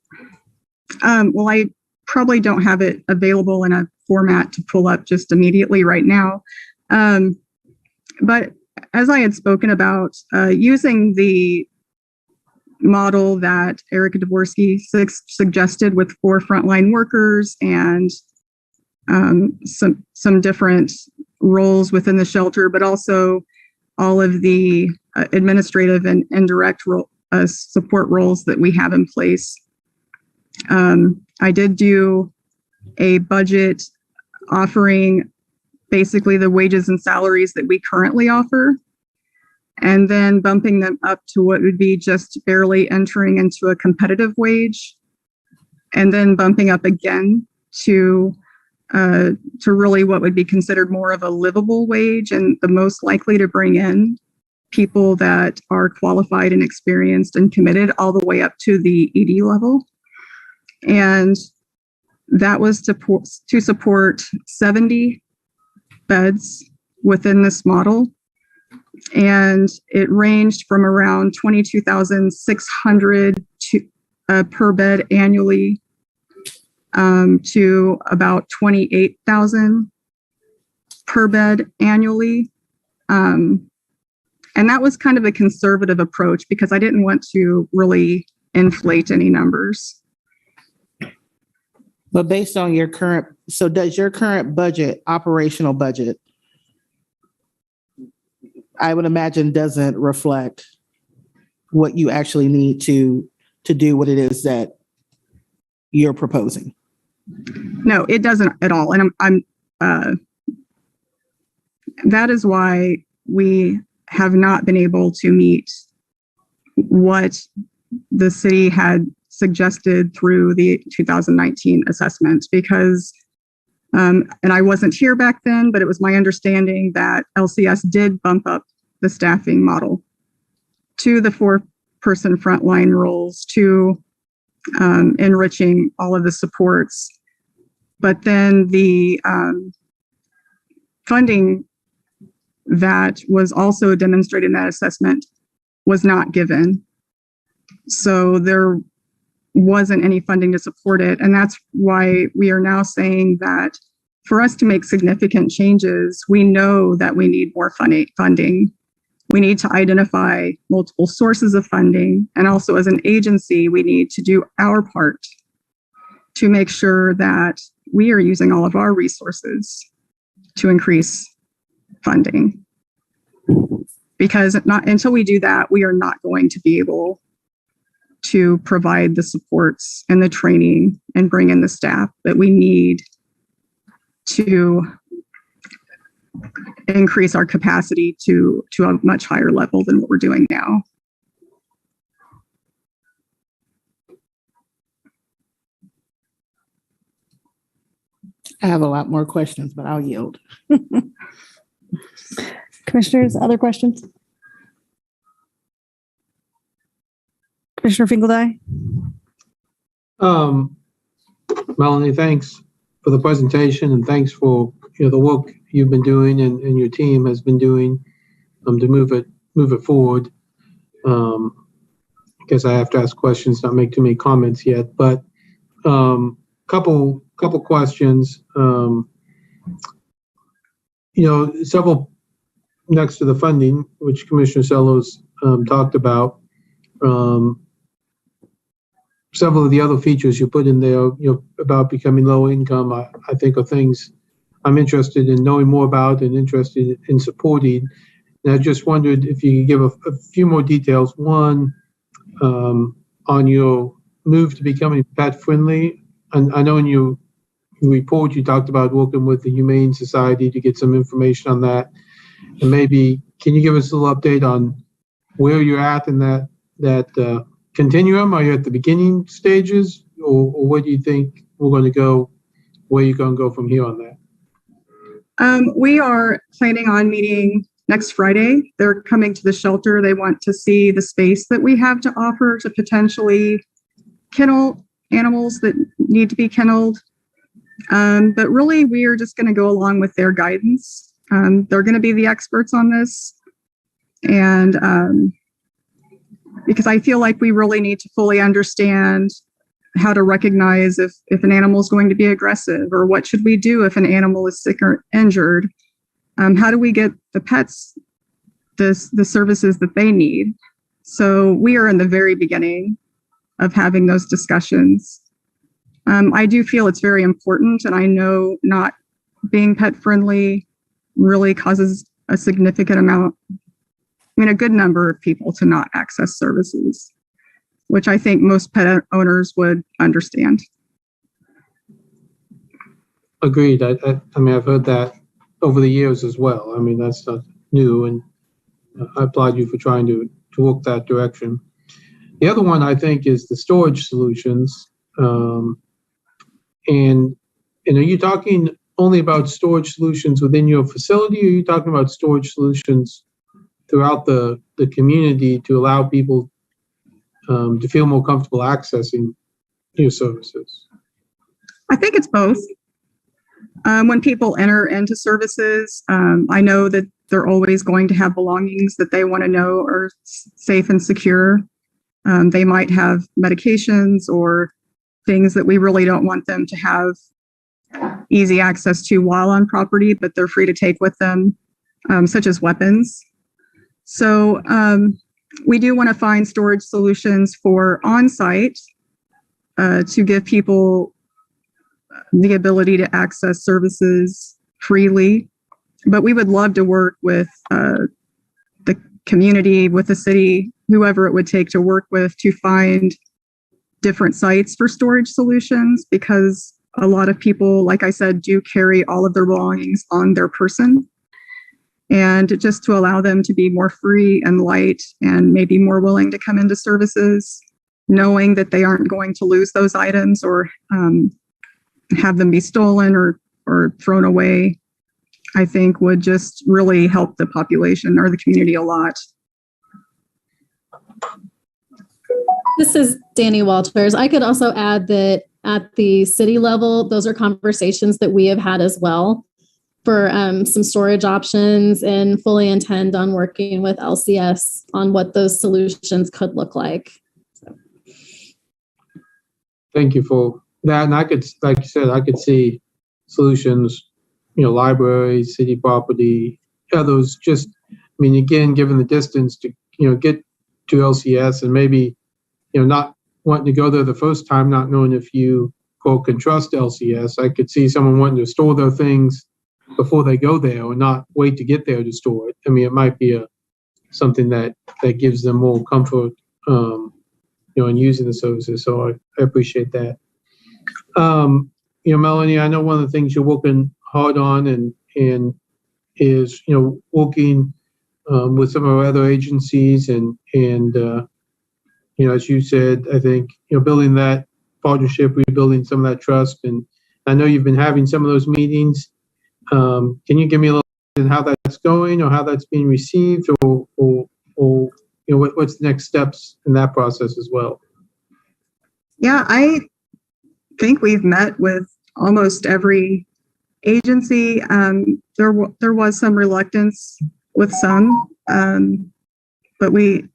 Well, I probably don't have it available in a format to pull up just immediately right now. But as I had spoken about, using the model that Erica Dvorsky suggested with 4 frontline workers and some different roles within the shelter, but also all of the administrative and indirect support roles that we have in place. I did do a budget offering basically the wages and salaries that we currently offer, and then bumping them up to what would be just barely entering into a competitive wage, and then bumping up again to really what would be considered more of a livable wage and the most likely to bring in people that are qualified and experienced and committed all the way up to the ED level. And that was to support 70 beds within this model. And it ranged from around $22,600 per bed annually to about $28,000 per bed annually. And that was kind of a conservative approach because I didn't want to really inflate any numbers. But based on your current, so does your current budget, operational budget, I would imagine doesn't reflect what you actually need to do what it is that you're proposing. No, it doesn't at all. And that is why we have not been able to meet what the city had suggested through the 2019 assessment, because and I wasn't here back then, but it was my understanding that LCS did bump up the staffing model to the 4-person frontline roles, to enriching all of the supports. But then the funding that was also demonstrated in that assessment was not given. So there wasn't any funding to support it. And that's why we are now saying that for us to make significant changes, we know that we need more funding. We need to identify multiple sources of funding. And also as an agency, we need to do our part to make sure that we are using all of our resources to increase funding. Because not until we do that, we are not going to be able to provide the supports and the training and bring in the staff that we need to increase our capacity to a much higher level than what we're doing now. I have a lot more questions, but I'll yield. Commissioners, other questions? Commissioner Finkeldye? Melanie, thanks for the presentation, and thanks for the work you've been doing and your team has been doing to move it forward. I guess I have to ask questions, not make too many comments yet, but couple questions. Several next to the funding, which Commissioner Sellos talked about. Several of the other features you put in there, about becoming low income, I think are things I'm interested in knowing more about and interested in supporting. And I just wondered if you could give a few more details. One, on your move to becoming pet friendly. And I know in your report you talked about working with the Humane Society to get some information on that. And maybe can you give us a little update on where you're at in that continuum? Are you at the beginning stages, or where do you think we're going to go? Where you're going to go from here on that? We are planning on meeting next Friday. They're coming to the shelter. They want to see the space that we have to offer to potentially kennel animals that need to be kenneled. But really, we are just going to go along with their guidance. They're going to be the experts on this. And because I feel like we really need to fully understand how to recognize if an animal is going to be aggressive, or what should we do if an animal is sick or injured. How do we get the pets the services that they need? So we are in the very beginning of having those discussions. I do feel it's very important, and I know not being pet friendly really causes a significant amount, a good number of people to not access services, which I think most pet owners would understand. Agreed. I mean, I've heard that over the years as well. I mean, that's not new, and I applaud you for trying to work that direction. The other one, I think, is the storage solutions. And are you talking only about storage solutions within your facility, or are you talking about storage solutions throughout the community to allow people to feel more comfortable accessing your services? I think it's both. When people enter into services, I know that they're always going to have belongings that they want to know are safe and secure. They might have medications or things that we really don't want them to have easy access to while on property, but they're free to take with them, such as weapons. So we do want to find storage solutions for on-site to give people the ability to access services freely. But we would love to work with community, with the city, whoever it would take to work with to find different sites for storage solutions, because a lot of people, like I said, do carry all of their belongings on their person. And just to allow them to be more free and light and maybe more willing to come into services, knowing that they aren't going to lose those items or have them be stolen or thrown away, I think would just really help the population or the community a lot. This is Danny Walters. I could also add that at the city level, those are conversations that we have had as well for some storage options, and fully intend on working with LCS on what those solutions could look like. So. Thank you for that. And I could, like you said, I could see solutions, libraries, city property, others. Just, I mean, again, given the distance to, get to LCS, and maybe, not wanting to go there the first time, not knowing if you quote can trust LCS. I could see someone wanting to store their things before they go there, or not wait to get there to store it. I mean, it might be something that gives them more comfort, in using the services. So I appreciate that. Melanie, I know one of the things you're working hard on and is, working with some of our other agencies and as you said, I think, building that partnership, rebuilding some of that trust. And I know you've been having some of those meetings. Can you give me a little bit on how that's going, or how that's being received, or what's the next steps in that process as well? Yeah, I think we've met with almost every agency. There was some reluctance with some, but we,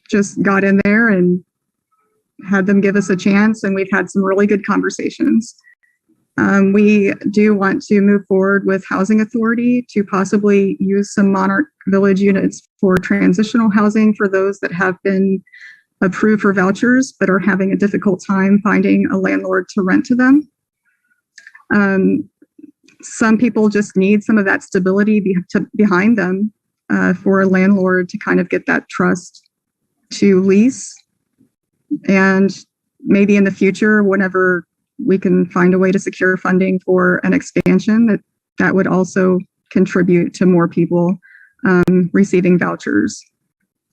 just got in there and had them give us a chance, and we've had some really good conversations. We do want to move forward with Housing Authority to possibly use some Monarch Village units for transitional housing for those that have been approved for vouchers but are having a difficult time finding a landlord to rent to them. Some people just need some of that stability behind them for a landlord to kind of get that trust to lease. And maybe in the future, whenever we can find a way to secure funding for an expansion, that would also contribute to more people receiving vouchers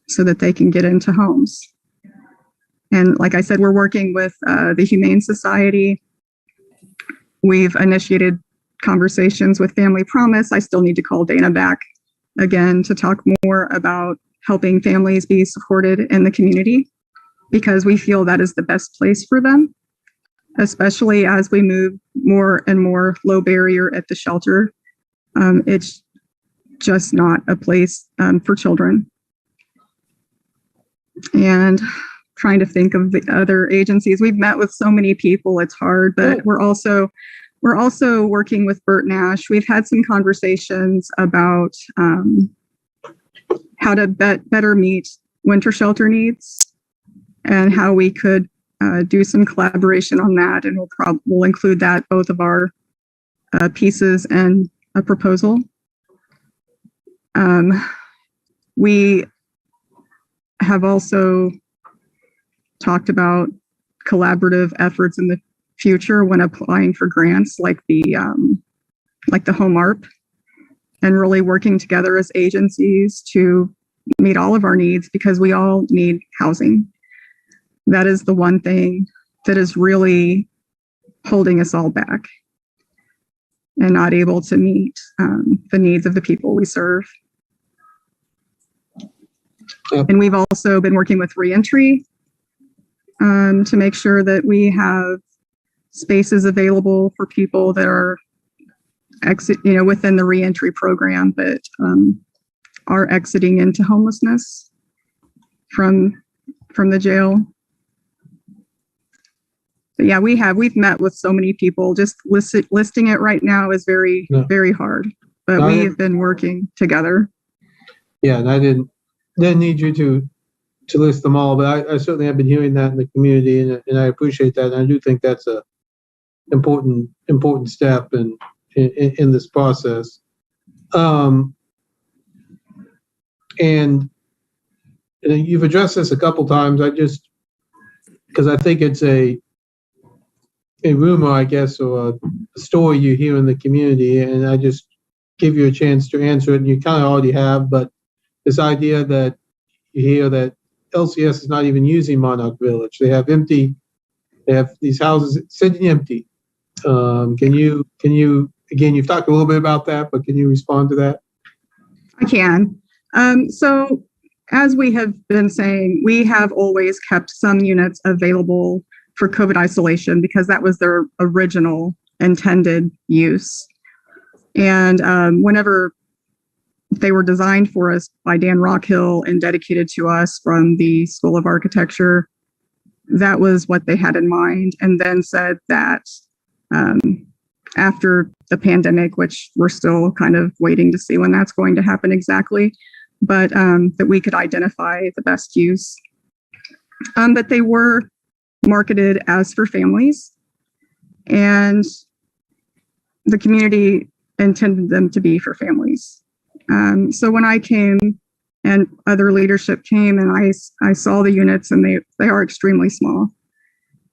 so that they can get into homes. And like I said, we're working with the Humane Society. We've initiated conversations with Family Promise. I still need to call Dana back again to talk more about helping families be supported in the community, because we feel that is the best place for them, especially as we move more and more low barrier at the shelter. It's just not a place for children. And trying to think of the other agencies. We've met with so many people, it's hard, but we're also working with Bert Nash. We've had some conversations about how to better meet winter shelter needs, and how we could do some collaboration on that. And we'll include that, both of our pieces and a proposal. We have also talked about collaborative efforts in the future when applying for grants, like the Home ARP, and really working together as agencies to meet all of our needs, because we all need housing. That is the one thing that is really holding us all back and not able to meet the needs of the people we serve. And we've also been working with reentry to make sure that we have spaces available for people that are within the reentry program, but are exiting into homelessness from the jail. But yeah, we've met with so many people. Just listing it right now is very hard, but we have been working together. Yeah, and I didn't need you to list them all, but I certainly have been hearing that in the community, and I appreciate that. And I do think that's a important step in this process. And you've addressed this a couple times. Because I think it's a rumor, I guess, or a story you hear in the community, and I just give you a chance to answer it, and you kind of already have, but this idea that you hear that LCS is not even using Monarch Village. They have these houses sitting empty. Can you, again, you've talked a little bit about that, but can you respond to that? I can. So as we have been saying, we have always kept some units available for COVID isolation because that was their original intended use. And whenever they were designed for us by Dan Rockhill and dedicated to us from the School of Architecture, that was what they had in mind, and then said that after the pandemic, which we're still kind of waiting to see when that's going to happen exactly, but that we could identify the best use. But they were marketed as for families, and the community intended them to be for families. So when I came and other leadership came and I saw the units, and they are extremely small.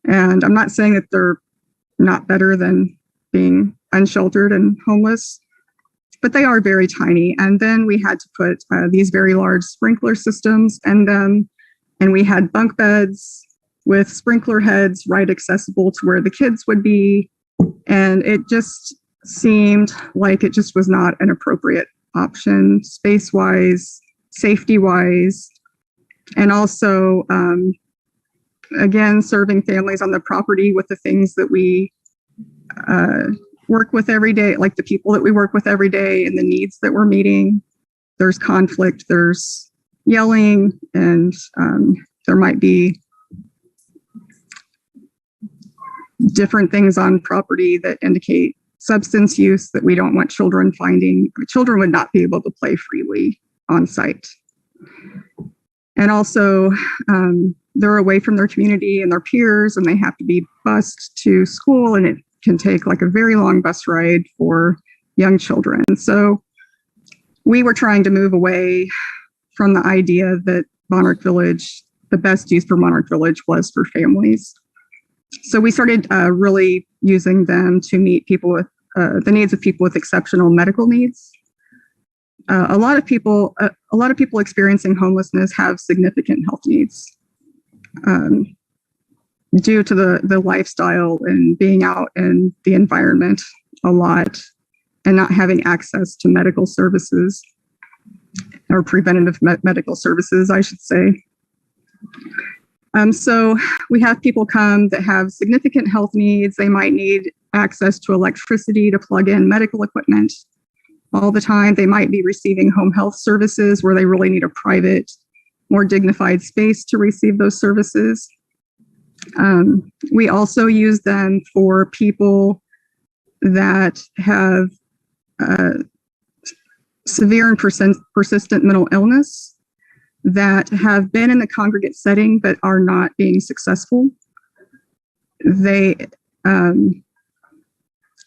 And I'm not saying that they're not better than being unsheltered and homeless, but they are very tiny. And then we had to put these very large sprinkler systems in them, and we had bunk beds with sprinkler heads right accessible to where the kids would be. And it just seemed like it just was not an appropriate option space-wise, safety-wise, and also, again, serving families on the property with the things that we work with every day, like the people that we work with every day and the needs that we're meeting. There's conflict, there's yelling, and there might be different things on property that indicate substance use that we don't want children finding. Children would not be able to play freely on site. And also, they're away from their community and their peers, and they have to be bused to school, and it can take like a very long bus ride for young children. So we were trying to move away from the idea that Monarch Village, the best use for Monarch Village was for families. So we started really using them to meet people with the needs of people with exceptional medical needs. A lot of people experiencing homelessness have significant health needs due to the lifestyle and being out in the environment a lot and not having access to medical services or preventative medical services, I should say. So we have people come that have significant health needs. They might need access to electricity to plug in medical equipment all the time. They might be receiving home health services where they really need a private, more dignified space to receive those services. We also use them for people that have severe and persistent mental illness, that have been in the congregate setting but are not being successful. They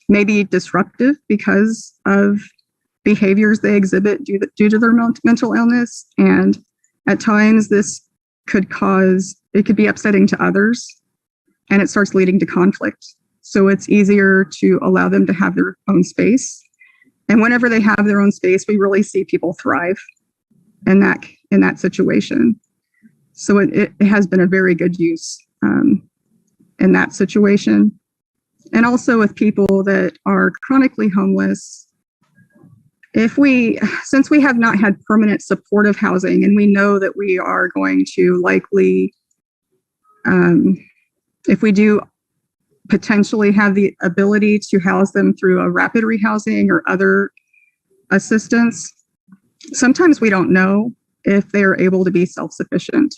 may be disruptive because of behaviors they exhibit due to their mental illness. And at times this could be upsetting to others, and it starts leading to conflict. So it's easier to allow them to have their own space. And whenever they have their own space, we really see people thrive in that situation. So it has been a very good use in that situation. And also with people that are chronically homeless, since we have not had permanent supportive housing, and we know that we are going to likely, if we do potentially have the ability to house them through a rapid rehousing or other assistance, sometimes we don't know if they are able to be self-sufficient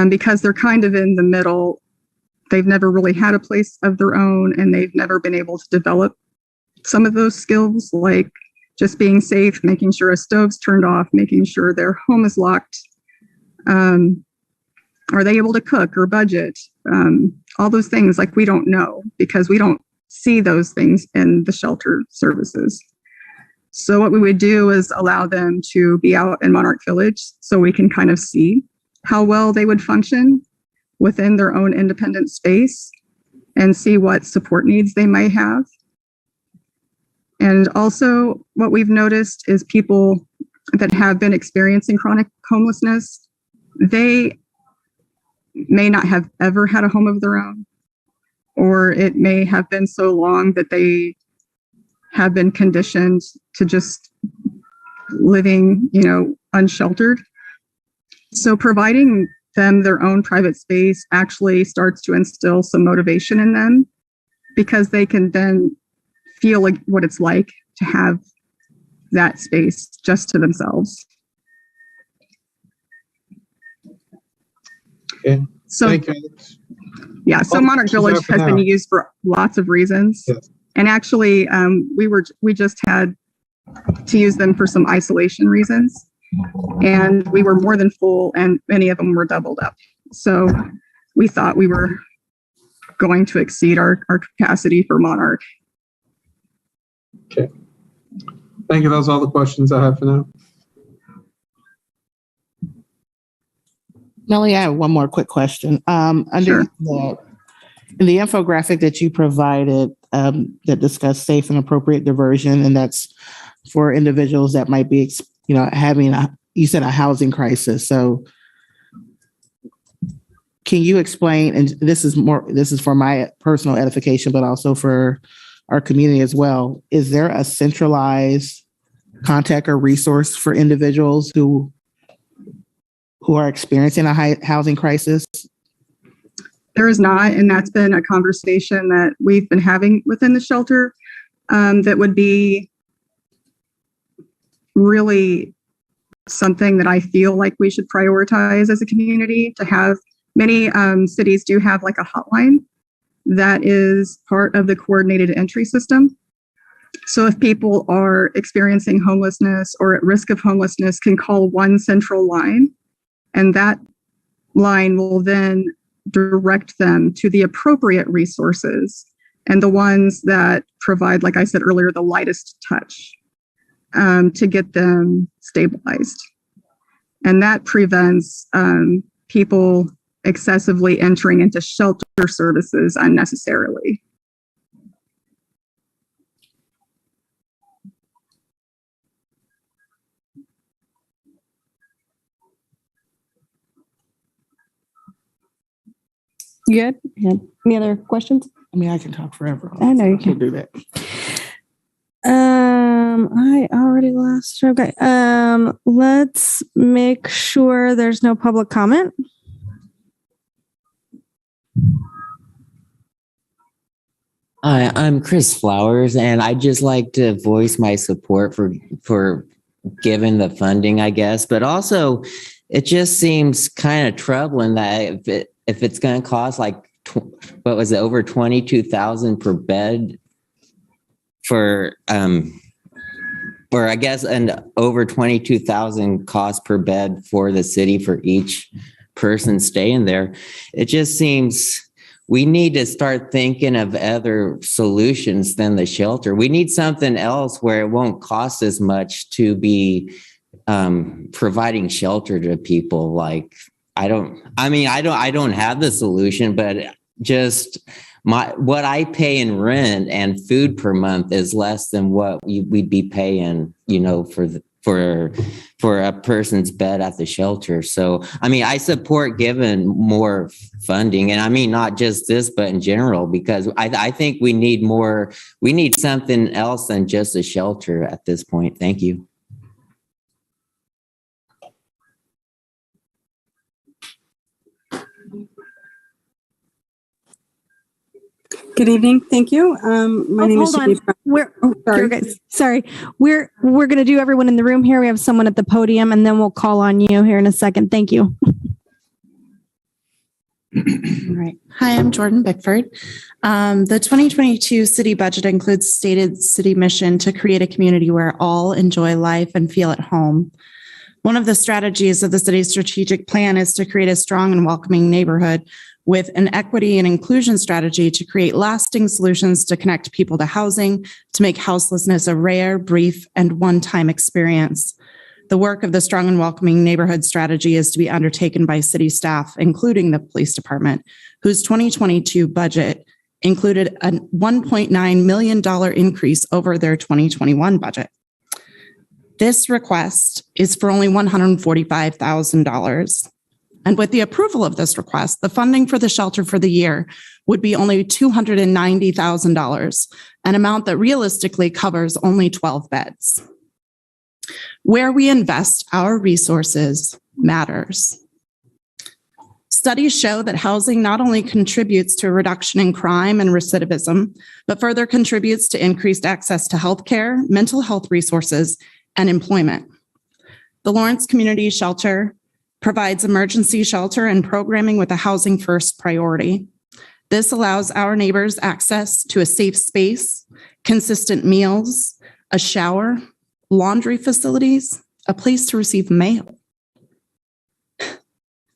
because they're kind of in the middle. They've never really had a place of their own, and they've never been able to develop some of those skills, like just being safe, making sure a stove's turned off, making sure their home is locked. Are they able to cook or budget? All those things, like, we don't know because we don't see those things in the shelter services. So what we would do is allow them to be out in Monarch Village so we can kind of see how well they would function within their own independent space and see what support needs they might have. And also what we've noticed is people that have been experiencing chronic homelessness, they may not have ever had a home of their own, or it may have been so long that they have been conditioned to just living, unsheltered. So providing them their own private space actually starts to instill some motivation in them, because they can then feel like what it's like to have that space just to themselves. Okay. So, thank you. Yeah, so Monarch Village has been used for lots of reasons. Yes. And actually, we just had to use them for some isolation reasons. And we were more than full, and many of them were doubled up. So we thought we were going to exceed our capacity for Monarch. Okay. Thank you. Those are all the questions I have for now. Melanie, I have one more quick question. Under the infographic that you provided that discussed safe and appropriate diversion, and that's for individuals that might be, having you said a housing crisis. So can you explain, and this is for my personal edification, but also for our community as well, is there a centralized contact or resource for individuals who are experiencing a housing crisis? There is not, and that's been a conversation that we've been having within the shelter that would be really something that I feel like we should prioritize as a community to have. Many cities do have like a hotline that is part of the coordinated entry system. So if people are experiencing homelessness or at risk of homelessness, can call one central line, and that line will then direct them to the appropriate resources and the ones that provide, like I said earlier, the lightest touch to get them stabilized. And that prevents people excessively entering into shelter services unnecessarily. You good? Yeah. Any other questions? I mean, I can talk forever. I know you can do that. I already lost. Okay. Let's make sure there's no public comment. Hi, I'm Chris Flowers, and I'd just like to voice my support for giving the funding, I guess. But also, it just seems kind of troubling that if it's going to cost like what was it, over $22,000 per bed for I guess, and over $22,000 cost per bed for the city for each person staying there. It just seems we need to start thinking of other solutions than the shelter. We need something else where it won't cost as much to be providing shelter to people. Like, I don't have the solution, but just what I pay in rent and food per month is less than what we'd be paying, for a person's bed at the shelter. So, I mean, I support giving more funding, and I mean, not just this, but in general, because I think we need something else than just a shelter at this point. Thank you. Good evening. Thank you. My name is Hold on. Sorry. We're going to do everyone in the room here. We have someone at the podium, and then we'll call on you here in a second. Thank you. All right. Hi, I'm Jordan Bickford. The 2022 city budget includes stated city mission to create a community where all enjoy life and feel at home. One of the strategies of the city's strategic plan is to create a strong and welcoming neighborhood with an equity and inclusion strategy to create lasting solutions to connect people to housing, to make houselessness a rare, brief, and one-time experience. The work of the strong and welcoming neighborhood strategy is to be undertaken by city staff, including the police department, whose 2022 budget included a $1.9 million increase over their 2021 budget. This request is for only $145,000. And with the approval of this request, the funding for the shelter for the year would be only $290,000, an amount that realistically covers only 12 beds. Where we invest our resources matters. Studies show that housing not only contributes to a reduction in crime and recidivism, but further contributes to increased access to healthcare, mental health resources, and employment. The Lawrence Community Shelter provides emergency shelter and programming with a housing first priority. This allows our neighbors access to a safe space, consistent meals, a shower, laundry facilities, a place to receive mail.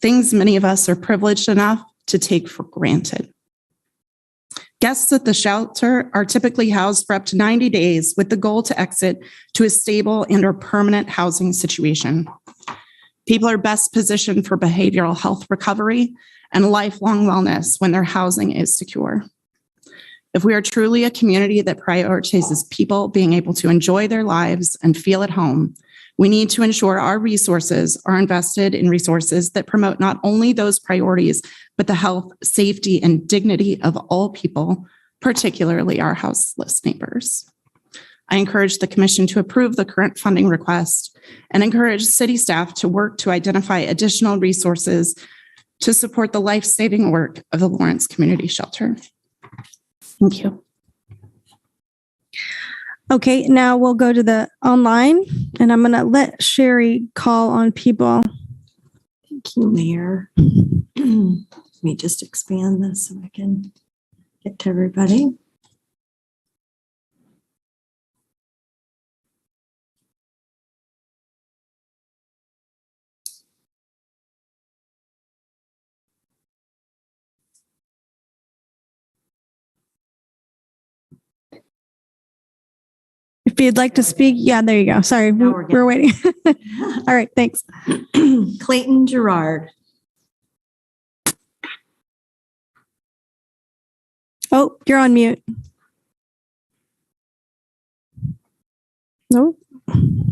Things many of us are privileged enough to take for granted. Guests at the shelter are typically housed for up to 90 days with the goal to exit to a stable and or permanent housing situation. People are best positioned for behavioral health recovery and lifelong wellness when their housing is secure. If we are truly a community that prioritizes people being able to enjoy their lives and feel at home, we need to ensure our resources are invested in resources that promote not only those priorities, but the health, safety, and dignity of all people, particularly our houseless neighbors. I encourage the Commission to approve the current funding request and encourage city staff to work to identify additional resources to support the life-saving work of the Lawrence Community Shelter. Thank you. Okay, now we'll go to the online, and I'm going to let Sherry call on people. Thank you, Mayor. Let me just expand this so I can get to everybody. If you'd like to speak, yeah, there you go. Sorry, we're waiting. All right, thanks. Clayton Gerard. Oh, you're on mute. Nope,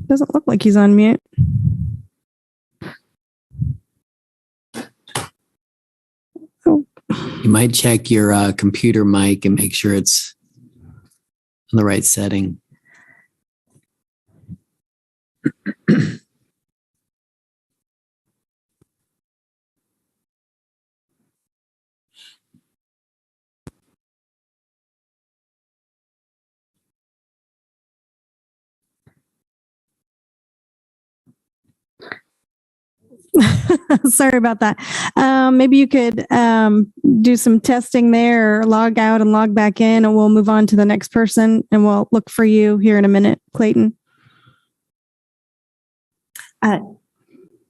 doesn't look like he's on mute. You might check your computer mic and make sure it's on the right setting. Sorry about that. Maybe you could do some testing there, or log out and log back in, and we'll move on to the next person, and we'll look for you here in a minute, Clayton. I'm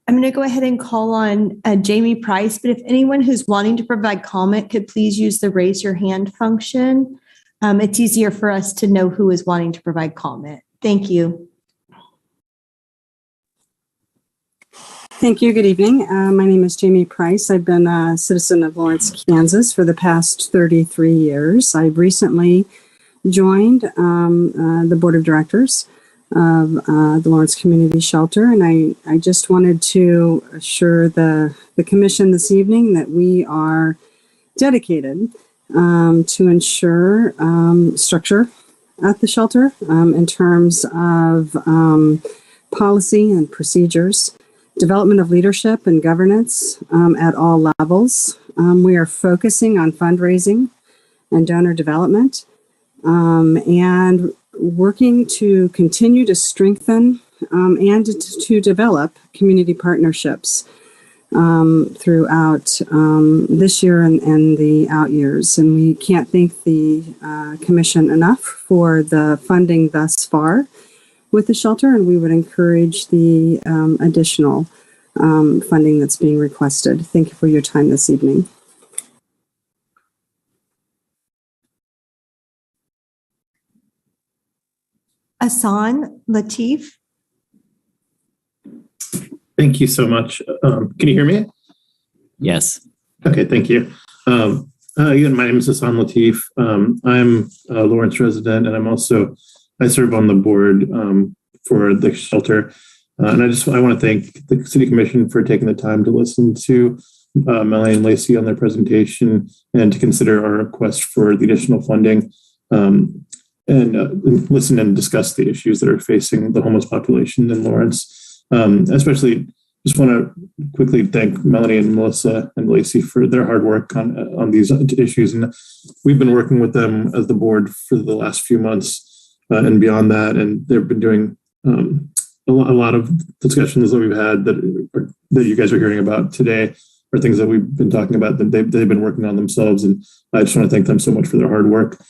going to go ahead and call on Jamie Price, but if anyone who's wanting to provide comment could please use the raise your hand function. It's easier for us to know who is wanting to provide comment. Thank you. Thank you. Good evening. My name is Jamie Price. I've been a citizen of Lawrence, Kansas for the past 33 years. I've recently joined the board of directors of the Lawrence Community Shelter, and I just wanted to assure the commission this evening that we are dedicated to ensure structure at the shelter in terms of policy and procedures, development of leadership and governance at all levels. We are focusing on fundraising and donor development and working to continue to strengthen and to develop community partnerships throughout this year and the out years. And we can't thank the Commission enough for the funding thus far with the shelter, and we would encourage the additional funding that's being requested. Thank you for your time this evening. Hassan Latif. Thank you so much. Can you hear me? Yes. Okay, thank you. Again, my name is Hassan Latif. I'm a Lawrence resident, and I serve on the board for the shelter. And I want to thank the City Commission for taking the time to listen to Melanie and Lacey on their presentation and to consider our request for the additional funding and listen and discuss the issues that are facing the homeless population in Lawrence. Especially, just want to quickly thank Melanie and Melissa and Lacey for their hard work on these issues. And we've been working with them as the board for the last few months and beyond that. And they've been doing a lot of discussions that we've had that you guys are hearing about today are things that we've been talking about that they've been working on themselves. And I just want to thank them so much for their hard work.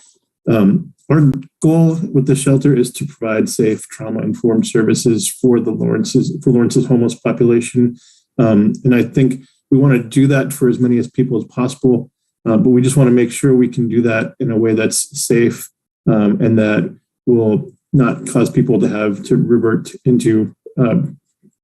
Our goal with the shelter is to provide safe, trauma-informed services for Lawrence's homeless population. And I think we want to do that for as many people as possible, but we just want to make sure we can do that in a way that's safe and that will not cause people to revert into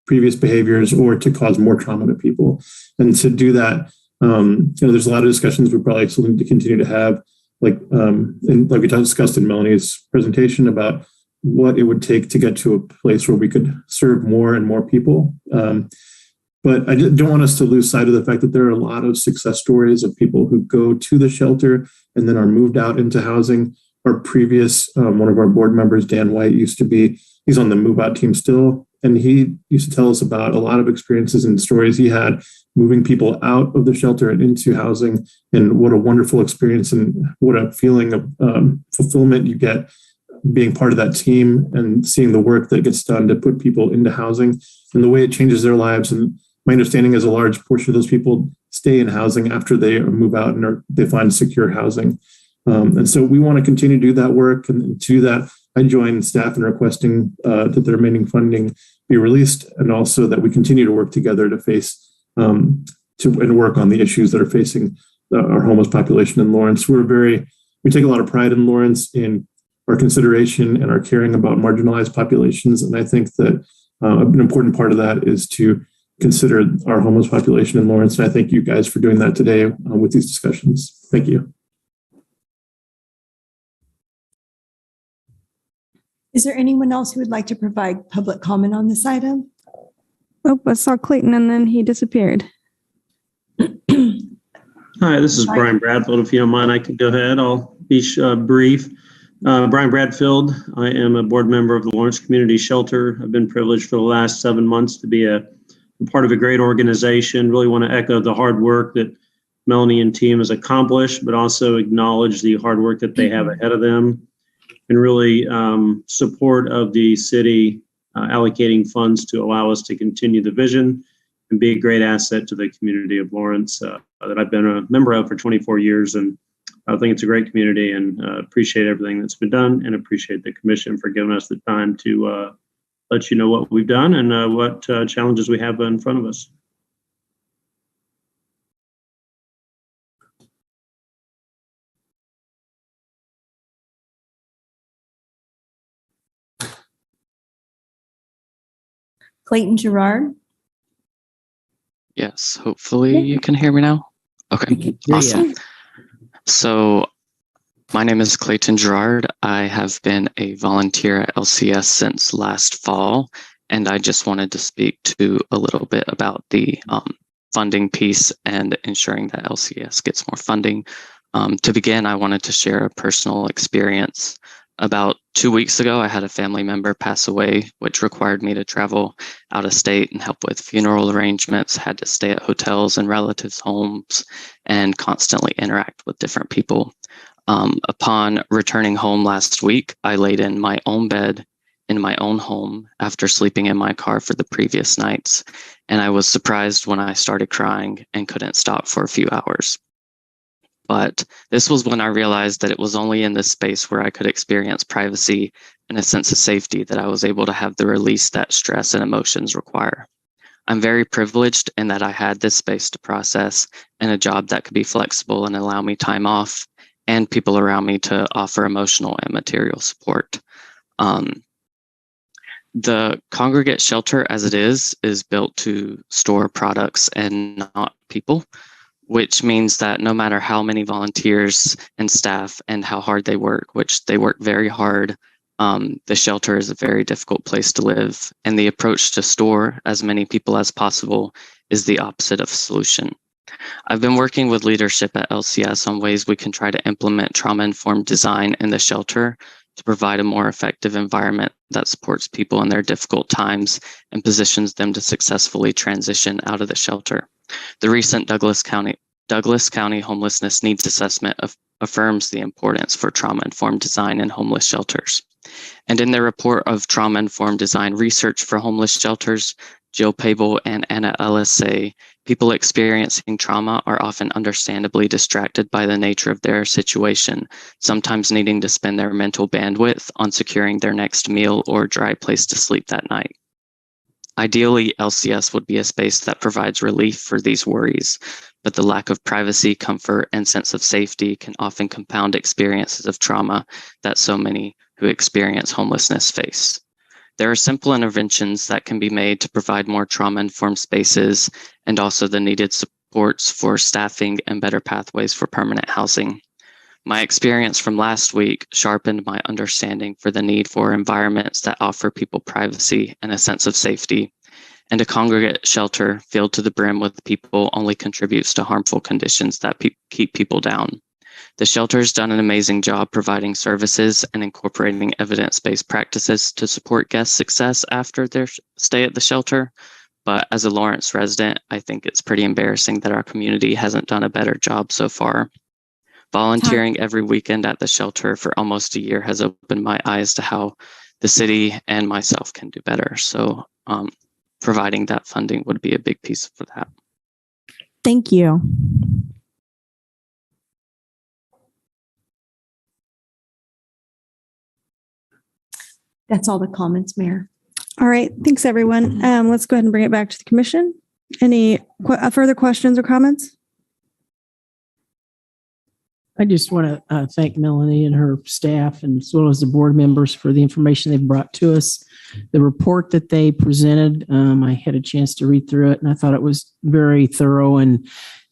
previous behaviors or to cause more trauma to people. And to do that, there's a lot of discussions we probably still need to continue to have. Like we discussed in Melanie's presentation about what it would take to get to a place where we could serve more and more people. But I don't want us to lose sight of the fact that there are a lot of success stories of people who go to the shelter and then are moved out into housing. Our previous, one of our board members, Dan White, he's on the move out team still. And he used to tell us about a lot of experiences and stories he had moving people out of the shelter and into housing, and what a wonderful experience and what a feeling of fulfillment you get being part of that team and seeing the work that gets done to put people into housing and the way it changes their lives. And my understanding is a large portion of those people stay in housing after they move out and they find secure housing. And so we want to continue to do that work. And to do that, I joined staff in requesting that the remaining funding be released, and also that we continue to work together to face and work on the issues that are facing our homeless population in Lawrence. We take a lot of pride in Lawrence in our consideration and our caring about marginalized populations. And I think that an important part of that is to consider our homeless population in Lawrence. And I thank you guys for doing that today with these discussions. Thank you. Is there anyone else who would like to provide public comment on this item? Oh, I saw Clayton and then he disappeared. Hi, this is Brian Bradfield. If you don't mind, I could go ahead. I'll be brief. Brian Bradfield. I am a board member of the Lawrence Community Shelter. I've been privileged for the last 7 months to be a part of a great organization. Really want to echo the hard work that Melanie and team has accomplished, but also acknowledge the hard work that they have ahead of them, and really support of the city allocating funds to allow us to continue the vision and be a great asset to the community of Lawrence that I've been a member of for 24 years. And I think it's a great community, and appreciate everything that's been done, and appreciate the commission for giving us the time to let you know what we've done and what challenges we have in front of us. Clayton Gerard. Yes, hopefully you can hear me now. Okay, awesome. So my name is Clayton Gerard. I have been a volunteer at LCS since last fall, and I just wanted to speak to a little bit about the funding piece and ensuring that LCS gets more funding. To begin, I wanted to share a personal experience. About 2 weeks ago, I had a family member pass away, which required me to travel out of state and help with funeral arrangements, had to stay at hotels and relatives' homes, and constantly interact with different people. Upon returning home last week, I laid in my own bed in my own home after sleeping in my car for the previous nights, and I was surprised when I started crying and couldn't stop for a few hours. But this was when I realized that it was only in this space where I could experience privacy and a sense of safety that I was able to have the release that stress and emotions require. I'm very privileged in that I had this space to process and a job that could be flexible and allow me time off and people around me to offer emotional and material support. The congregate shelter as it is built to store products and not people, which means that no matter how many volunteers and staff and how hard they work, which they work very hard, the shelter is a very difficult place to live. And the approach to store as many people as possible is the opposite of solution. I've been working with leadership at LCS on ways we can try to implement trauma-informed design in the shelter to provide a more effective environment that supports people in their difficult times and positions them to successfully transition out of the shelter. The recent Douglas County Homelessness Needs Assessment affirms the importance for trauma-informed design in homeless shelters. And in their report of trauma-informed design research for homeless shelters, Jill Pable and Anna Ellis say, people experiencing trauma are often understandably distracted by the nature of their situation, sometimes needing to spend their mental bandwidth on securing their next meal or dry place to sleep that night. Ideally, LCS would be a space that provides relief for these worries, but the lack of privacy, comfort, and sense of safety can often compound experiences of trauma that so many who experience homelessness face. There are simple interventions that can be made to provide more trauma-informed spaces and also the needed supports for staffing and better pathways for permanent housing. My experience from last week sharpened my understanding for the need for environments that offer people privacy and a sense of safety, and a congregate shelter filled to the brim with people only contributes to harmful conditions that keep people down. The shelter has done an amazing job providing services and incorporating evidence-based practices to support guest success after their stay at the shelter. But as a Lawrence resident, I think it's pretty embarrassing that our community hasn't done a better job so far. Volunteering every weekend at the shelter for almost a year has opened my eyes to how the city and myself can do better. So providing that funding would be a big piece for that. Thank you. That's all the comments, Mayor. All right. Thanks, everyone. Let's go ahead and bring it back to the commission. Any further questions or comments? I just want to thank Melanie and her staff, and as well as the board members, for the information they've brought to us. The report that they presented, I had a chance to read through it, and I thought it was very thorough and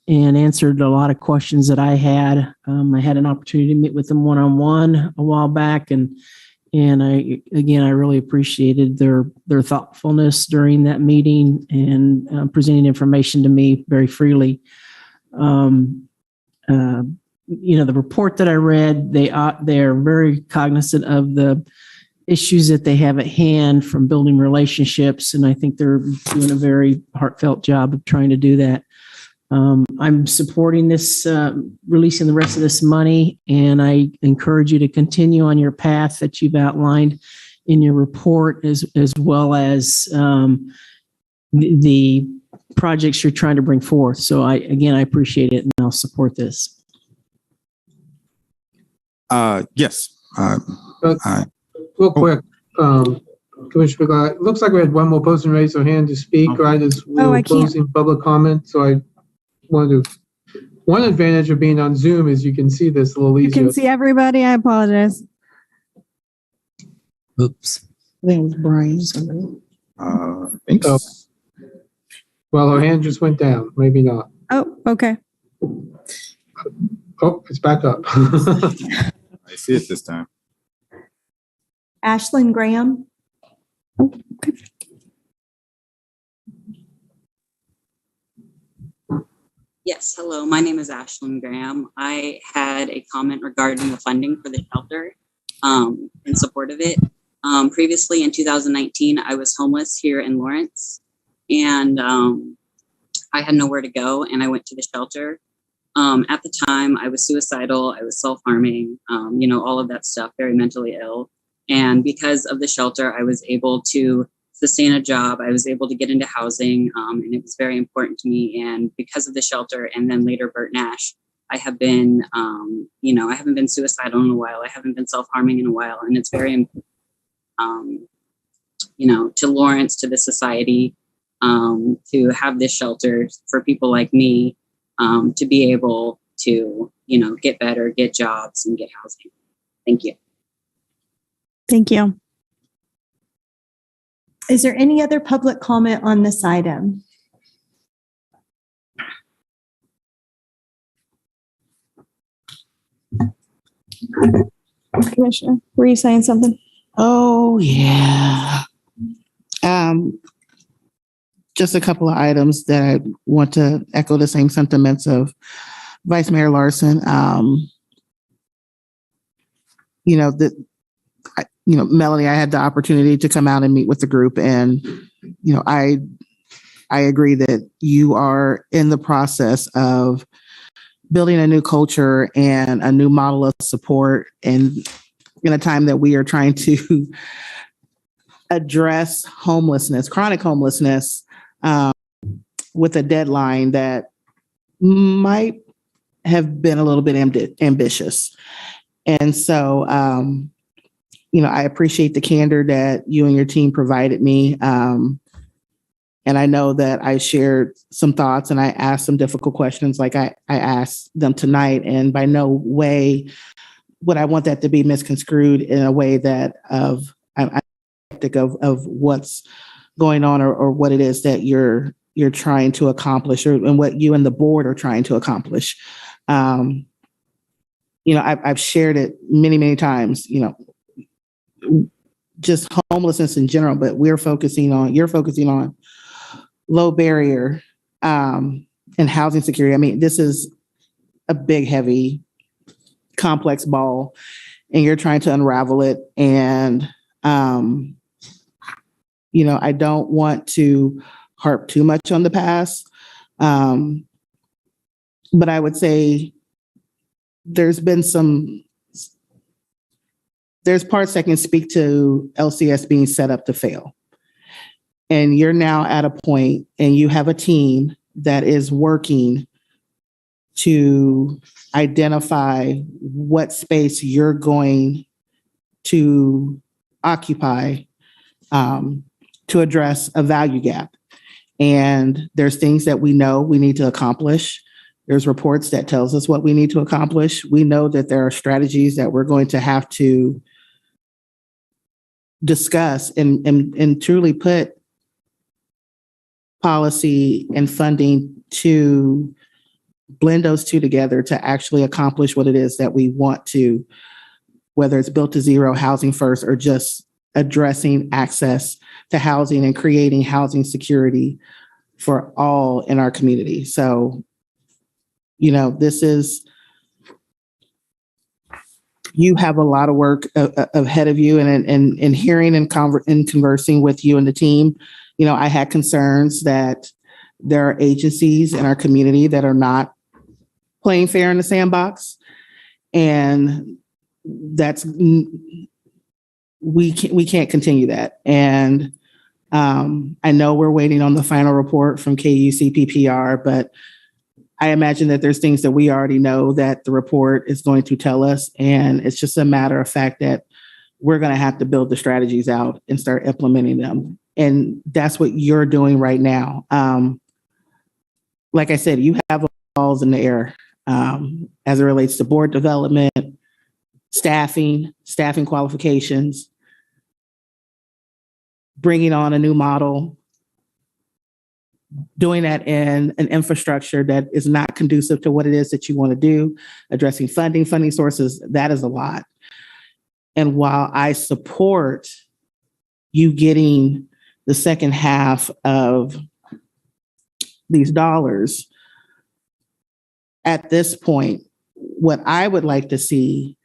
answered a lot of questions that I had. I had an opportunity to meet with them one-on-one a while back, and I really appreciated their thoughtfulness during that meeting and presenting information to me very freely. The report that I read, they are very cognizant of the issues that they have at hand from building relationships, and I think they're doing a very heartfelt job of trying to do that. I'm supporting this, releasing the rest of this money, and I encourage you to continue on your path that you've outlined in your report, as well as the projects you're trying to bring forth. So I appreciate it, and I'll support this. Yes. Real quick, Commissioner Beglar, it looks like we had one more person raise their hand to speak right as we were closing public comment. So I wanted to, one advantage of being on Zoom is you can see this a little easier. You can see everybody. I apologize. Oops. I think it was Brian's. Thanks. So, well, her hand just went down. Maybe not. Oh, okay. Oh, it's back up. I see it this time. Ashlyn Graham. Okay. Yes, hello. My name is Ashlyn Graham. I had a comment regarding the funding for the shelter in support of it. Previously in 2019, I was homeless here in Lawrence, and I had nowhere to go, and I went to the shelter. At the time, I was suicidal, I was self-harming, all of that stuff, very mentally ill. And because of the shelter, I was able to sustain a job. I was able to get into housing, and it was very important to me. And because of the shelter, and then later Bert Nash, I have been, I haven't been suicidal in a while. I haven't been self-harming in a while. And it's very important, to Lawrence, to the society, to have this shelter for people like me, to be able to, get better, get jobs, and get housing. Thank you. Thank you. Is there any other public comment on this item? Commissioner, were you saying something? Oh, yeah. Just a couple of items that I want to echo the same sentiments of Vice Mayor Larson. Melanie, I had the opportunity to come out and meet with the group, and I agree that you are in the process of building a new culture and a new model of support, and in a time that we are trying to address homelessness, chronic homelessness, with a deadline that might have been a little bit ambitious. And so, I appreciate the candor that you and your team provided me. And I know that I shared some thoughts and I asked some difficult questions like I asked them tonight. And by no way would I want that to be misconstrued in a way that I'm skeptic of what's going on or what it is that you're trying to accomplish and what you and the board are trying to accomplish. I've shared it many, many times, just homelessness in general, but you're focusing on low barrier and housing security. I mean, this is a big, heavy, complex ball, and you're trying to unravel it. And, I don't want to harp too much on the past. But I would say there's parts that can speak to LCS being set up to fail. And you're now at a point and you have a team that is working to identify what space you're going to occupy to address a value gap. And there's things that we know we need to accomplish. There's reports that tells us what we need to accomplish. We know that there are strategies that we're going to have to discuss and truly put policy and funding to blend those two together to actually accomplish what it is that we want to, whether it's built to zero, housing first, or just addressing access to housing and creating housing security for all in our community. So, this is, you have a lot of work ahead of you, and in hearing and conversing with you and the team, I had concerns that there are agencies in our community that are not playing fair in the sandbox, and we can't continue that. And I know we're waiting on the final report from KUCPPR, but I imagine that there's things that we already know that the report is going to tell us. And it's just a matter of fact that we're going to have to build the strategies out and start implementing them. And that's what you're doing right now. Like I said, you have balls in the air as it relates to board development, staffing qualifications, bringing on a new model, doing that in an infrastructure that is not conducive to what it is that you want to do, addressing funding sources. That is a lot. And while I support you getting the second half of these dollars, at this point, what I would like to see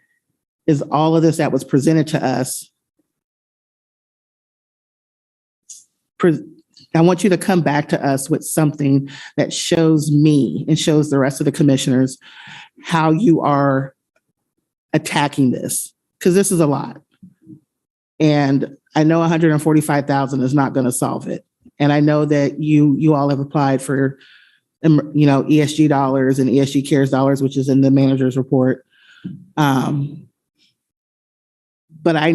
is all of this that was presented to us. I want you to come back to us with something that shows me and shows the rest of the commissioners how you are attacking this, because this is a lot. And I know 145,000 is not going to solve it. And I know that you all have applied for ESG dollars and ESG cares dollars, which is in the manager's report. But I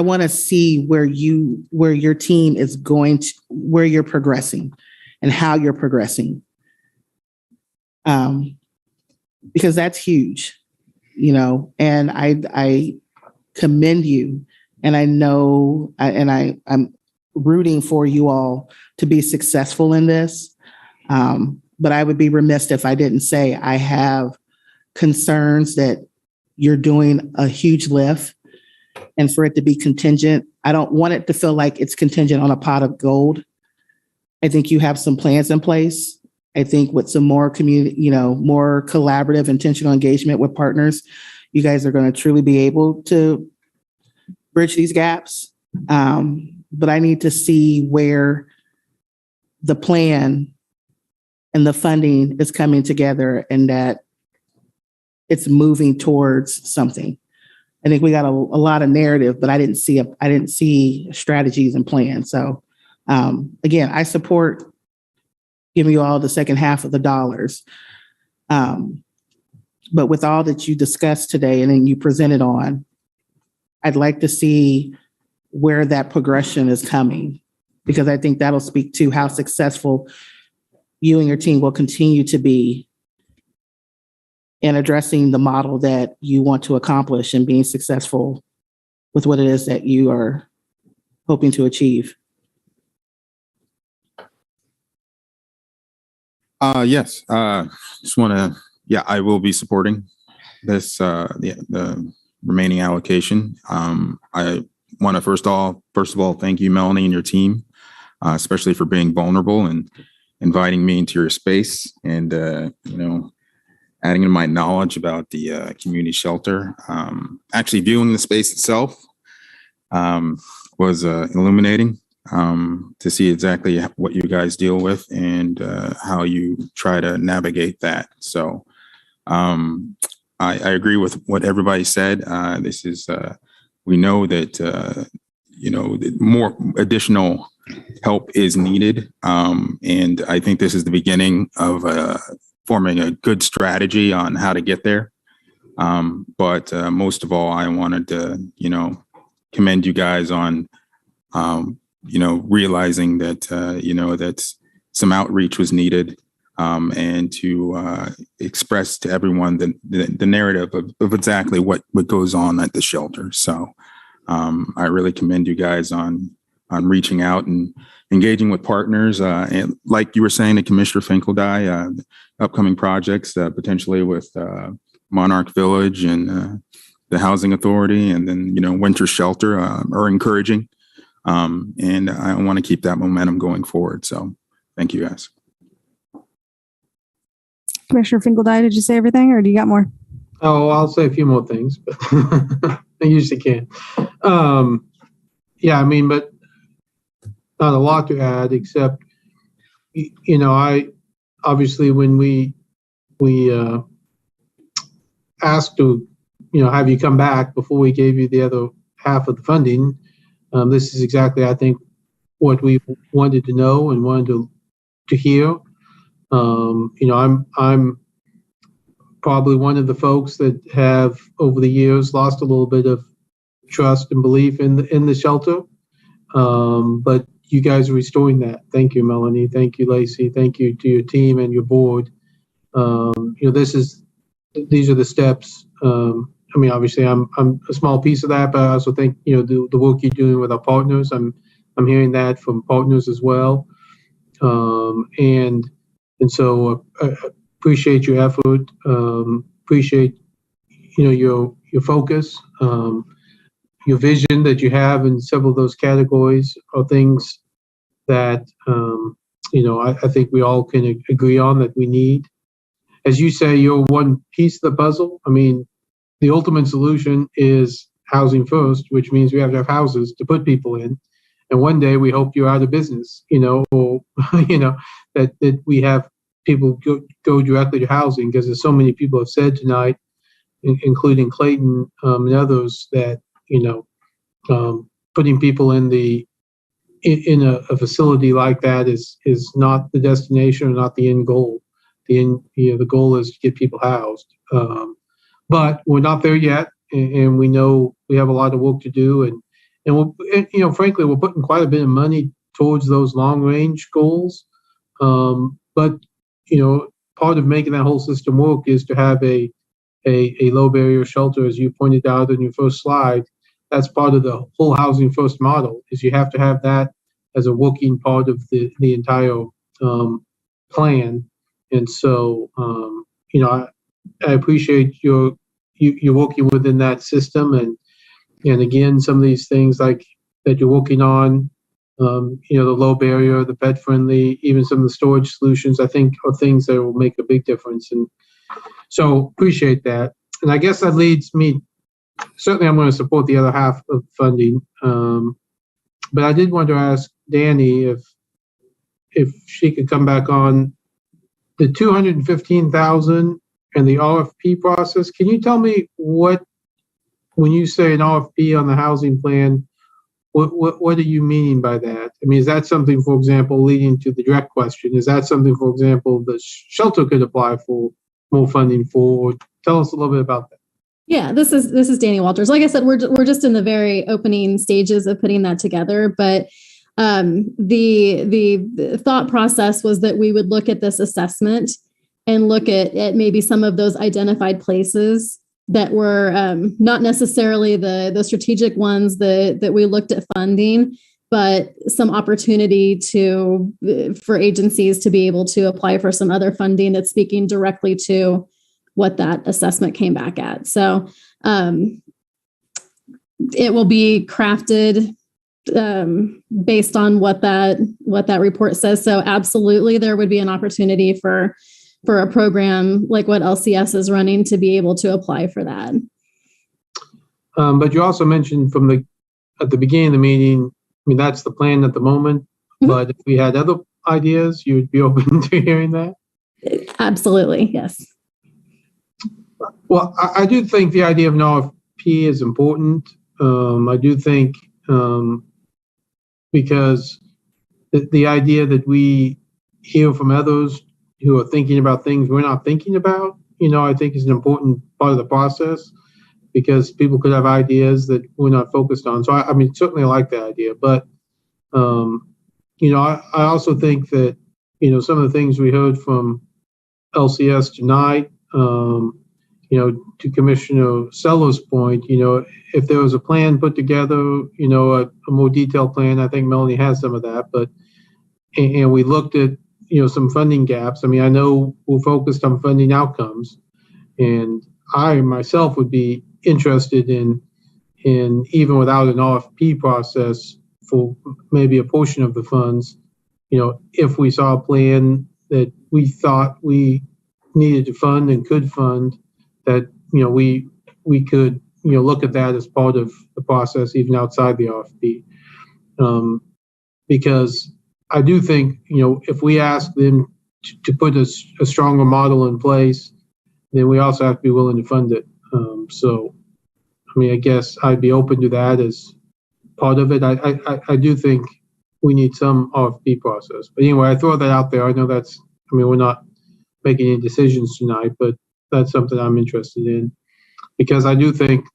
want to see where your team is going to, where you're progressing and how you're progressing. Because that's huge, and I commend you, and I know, I'm rooting for you all to be successful in this. But I would be remiss if I didn't say I have concerns that you're doing a huge lift, and for it to be contingent. I don't want it to feel like it's contingent on a pot of gold. I think you have some plans in place. I think with some more community, more collaborative, intentional engagement with partners, you guys are going to truly be able to bridge these gaps. But I need to see where the plan and the funding is coming together and that it's moving towards something. I think we got a lot of narrative, but I didn't see strategies and plans. So again, I support giving you all the second half of the dollars. But with all that you discussed today and then you presented on, I'd like to see where that progression is coming, because I think that'll speak to how successful you and your team will continue to be in addressing the model that you want to accomplish and being successful with what it is that you are hoping to achieve. Yes. Just want to, I will be supporting this, the remaining allocation. I want to first of all, thank you, Melanie, and your team, especially for being vulnerable and inviting me into your space and, adding in my knowledge about the community shelter. Actually viewing the space itself was illuminating to see exactly what you guys deal with and how you try to navigate that. So I agree with what everybody said. This is, we know that, more additional help is needed. And I think this is the beginning of forming a good strategy on how to get there. But most of all, I wanted to, commend you guys on, realizing that, that some outreach was needed and to express to everyone the narrative of exactly what goes on at the shelter. So I really commend you guys on reaching out and engaging with partners. And like you were saying to Commissioner Finkeldye, upcoming projects potentially with Monarch Village and the Housing Authority, and then, Winter Shelter are encouraging. And I want to keep that momentum going forward. So thank you, guys. Commissioner Finkeldye, did you say everything or do you got more? Oh, I'll say a few more things, but I usually can. But not a lot to add, except, I obviously when we asked to, have you come back before we gave you the other half of the funding, this is exactly, I think, what we wanted to know and wanted to hear. I'm probably one of the folks that have over the years lost a little bit of trust and belief in the shelter. But you guys are restoring that. Thank you, Melanie. Thank you, Lacey. Thank you to your team and your board. These are the steps. Obviously I'm a small piece of that, but I also think, the work you're doing with our partners, I'm hearing that from partners as well. And so I appreciate your effort. Appreciate, your focus, your vision that you have in several of those categories are things that, I think we all can agree on that we need. As you say, you're one piece of the puzzle. The ultimate solution is housing first, which means we have to have houses to put people in. And one day we hope you're out of business, or, that we have people go directly to housing, because there's so many people have said tonight, including Clayton and others, that, putting people in the in a facility like that is not the destination or not the end goal. The goal is to get people housed. But we're not there yet, and we know we have a lot of work to do. And frankly, we're putting quite a bit of money towards those long range goals. But part of making that whole system work is to have a low barrier shelter, as you pointed out in your first slide. That's part of the whole housing first model, is you have to have that as a working part of the entire plan. And so, I appreciate you working within that system. And again, some of these things like that you're working on, the low barrier, the pet friendly, even some of the storage solutions, I think are things that will make a big difference. And so appreciate that. And I guess that leads me, certainly I'm going to support the other half of funding. But I did want to ask Danny if she could come back on the 215,000 and the RFP process. Can you tell me when you say an RFP on the housing plan, what are you meaning by that? I mean, is that something, for example, leading to the direct question, is that something, for example, the shelter could apply for more funding for? Or tell us a little bit about that. Yeah, this is Danny Walters. Like I said, we're just in the very opening stages of putting that together. But the thought process was that we would look at this assessment and look at maybe some of those identified places that were not necessarily the strategic ones that we looked at funding, but some opportunity for agencies to be able to apply for some other funding that's speaking directly to what that assessment came back at. So it will be crafted based on what that report says. So absolutely, there would be an opportunity for a program like what LCS is running to be able to apply for that. But you also mentioned at the beginning of the meeting, I mean, that's the plan at the moment. Mm-hmm. But if we had other ideas, you would be open to hearing that? Absolutely, yes. Well, I do think the idea of an RFP is important. I do think because the idea that we hear from others who are thinking about things we're not thinking about, I think is an important part of the process, because people could have ideas that we're not focused on. So, I mean, certainly I like that idea. But, I also think that, some of the things we heard from LCS tonight, to Commissioner Seller's point, if there was a plan put together, a more detailed plan, I think Melanie has some of that, and we looked at, some funding gaps. I mean, I know we're focused on funding outcomes, and I myself would be interested in even without an RFP process for maybe a portion of the funds, if we saw a plan that we thought we needed to fund and could fund, that we could look at that as part of the process even outside the RFP, because I do think if we ask them to put a stronger model in place, then we also have to be willing to fund it. So I mean, I guess I'd be open to that as part of it. I do think we need some RFP process, but anyway, I throw that out there. I know we're not making any decisions tonight, but that's something I'm interested in, because I do think,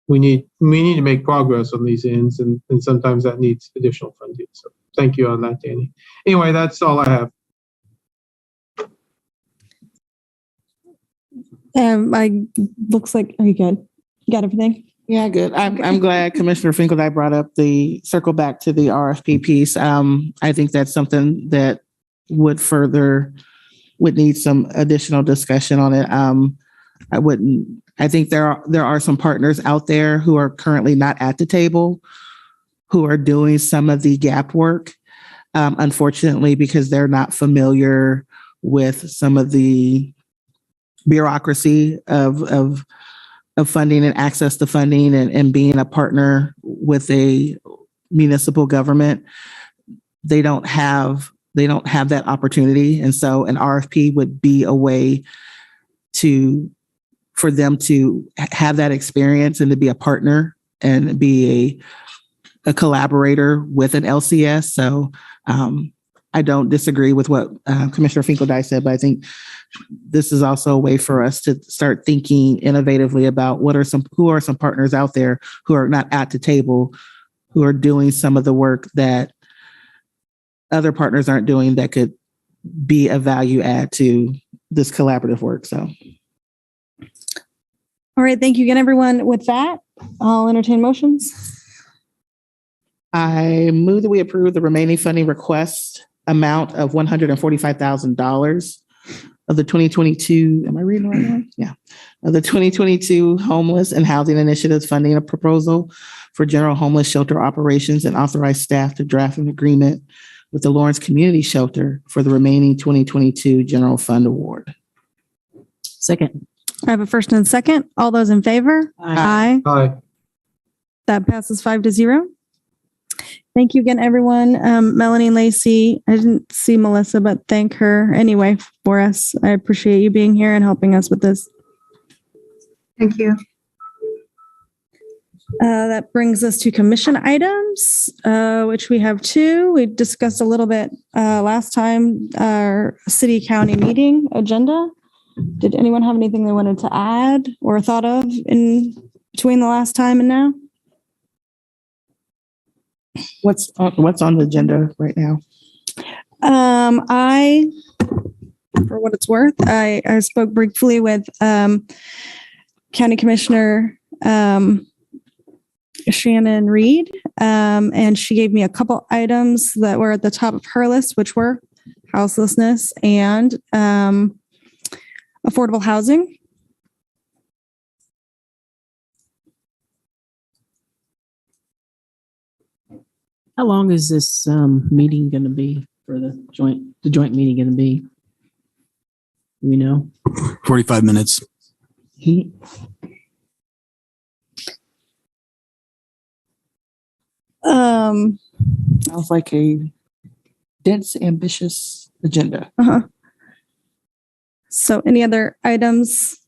we need to make progress on these ends, and sometimes that needs additional funding. So thank you on that, Danny. Anyway, that's all I have. Looks like, are you good? You got everything? Yeah, good. I'm glad Commissioner Finkeldijk brought up circle back to the RFP piece. I think that's something that would need some additional discussion on it. I think there are some partners out there who are currently not at the table who are doing some of the gap work, unfortunately, because they're not familiar with some of the bureaucracy of funding and access to funding and being a partner with a municipal government. They don't have that opportunity. And so an RFP would be a way for them to have that experience and to be a partner and be a collaborator with an LCS. So I don't disagree with what Commissioner Finkelstein said, but I think this is also a way for us to start thinking innovatively about who are some partners out there who are not at the table, who are doing some of the work that other partners aren't doing that could be a value add to this collaborative work. So. All right. Thank you again, everyone. With that, I'll entertain motions. I move that we approve the remaining funding request amount of $145,000 of the 2022, am I reading the right one? Yeah. Of the 2022 Homeless and Housing Initiatives funding a proposal for general homeless shelter operations and authorize staff to draft an agreement with the Lawrence Community Shelter for the remaining 2022 general fund award. Second. I have a first and a second. All those in favor? Aye. Aye. That passes 5-0. Thank you again, everyone. Melanie and Lacey, I didn't see Melissa, but thank her anyway for us. I appreciate you being here and helping us with this. Thank you. That brings us to commission items, which we have two. We discussed a little bit last time, our city county meeting agenda. Did anyone have anything they wanted to add or thought of in between the last time and now? What's on the agenda right now? For what it's worth, I spoke briefly with County Commissioner Shannon Reed, and she gave me a couple items that were at the top of her list, which were houselessness and affordable housing. How long is this meeting going to be for the joint meeting going to be? Do we know? 45 minutes. Sounds like a dense, ambitious agenda. So any other items?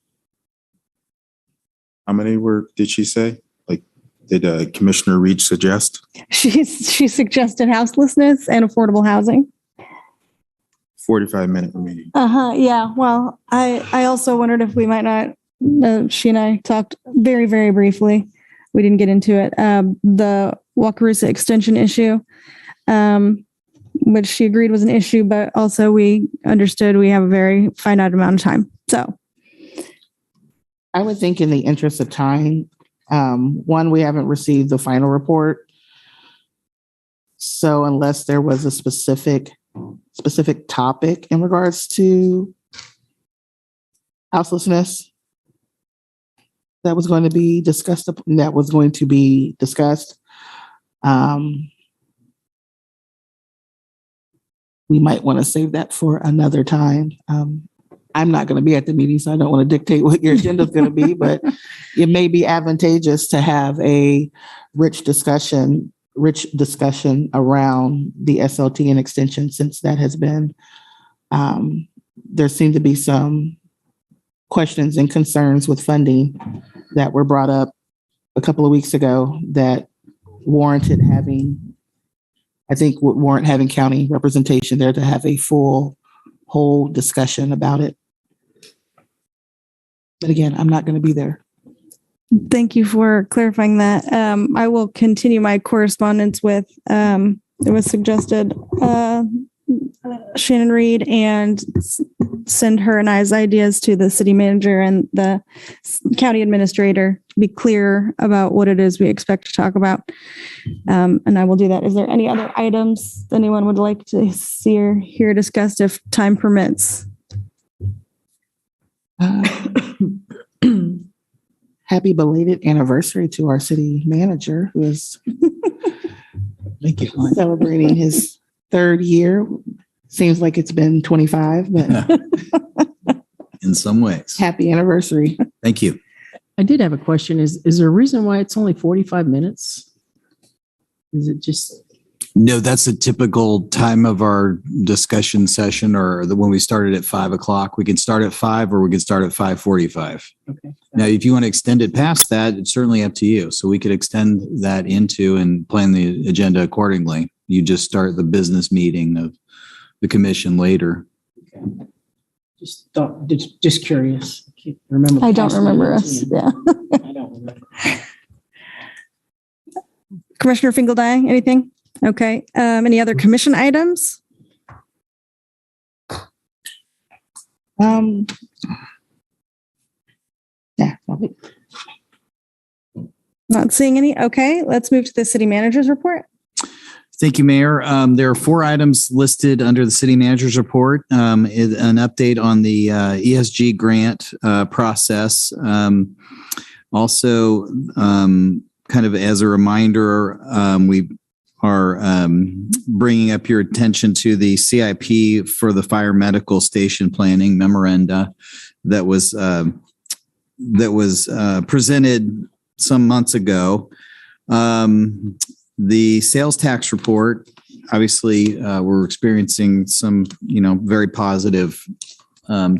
How many did she say? Like, did Commissioner Reed suggest? She suggested houselessness and affordable housing. 45-minute meeting. Yeah. Well, I also wondered if we might not, she and I talked very, very briefly. We didn't get into it. The Wakarusa extension issue, which she agreed was an issue, but also we understood we have a very finite amount of time. So I would think in the interest of time, one, we haven't received the final report. So unless there was a specific topic in regards to houselessness that was going to be discussed, we might want to save that for another time. I'm not going to be at the meeting, so I don't want to dictate what your agenda is going to be, but it may be advantageous to have a rich discussion around the SLT and extension, since that has been, there seem to be some questions and concerns with funding that were brought up a couple of weeks ago that warranted having county representation there to have a whole discussion about it. But again, I'm not going to be there. thank you for clarifying that. I will continue my correspondence with, it was suggested, Shannon Reed, and send her and I's ideas to the city manager and the county administrator to be clear about what it is we expect to talk about. And I will do that. Is there any other items anyone would like to see or hear discussed if time permits? Happy belated anniversary to our city manager, who is celebrating his 3rd year. Seems like it's been 25, but in some ways. Happy anniversary. Thank you. I did have a question. Is there a reason why it's only 45 minutes? Is it just... No, that's a typical time of our discussion session, or when we started at 5 o'clock. We can start at 5 or we can start at 5:45. Okay. Now, if you want to extend it past that, it's certainly up to you. So we could extend that into and plan the agenda accordingly. You just start the business meeting of the commission later. Just curious. Remember? I don't remember us. Yeah. I don't remember. Commissioner Fingeldine, anything? Okay. Any other commission items? Yeah. Not seeing any. Okay. Let's move to the city manager's report. Thank you, Mayor. There are 4 items listed under the city manager's report. An update on the ESG grant process. Also, kind of as a reminder, we are bringing up your attention to the CIP for the fire medical station planning memoranda that was presented some months ago. The sales tax report, obviously, we're experiencing some, very positive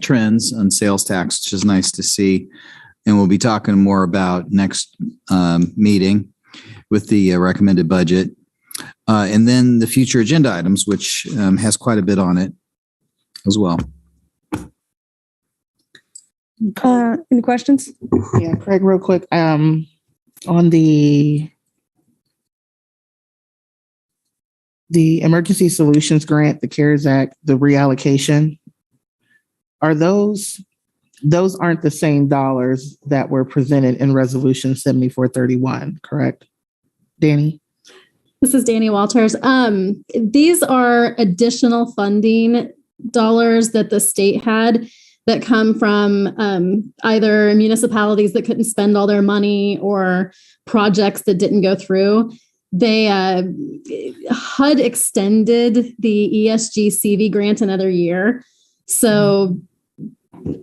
trends on sales tax, which is nice to see. And we'll be talking more about next meeting with the recommended budget. And then the future agenda items, which has quite a bit on it as well. Any questions? Yeah, Craig, real quick. On the Emergency Solutions Grant, the CARES Act, the reallocation, are those aren't the same dollars that were presented in Resolution 7431, correct? Danny? This is Danny Walters. These are additional funding dollars that the state had that come from either municipalities that couldn't spend all their money or projects that didn't go through. They HUD extended the ESG CV grant another year. So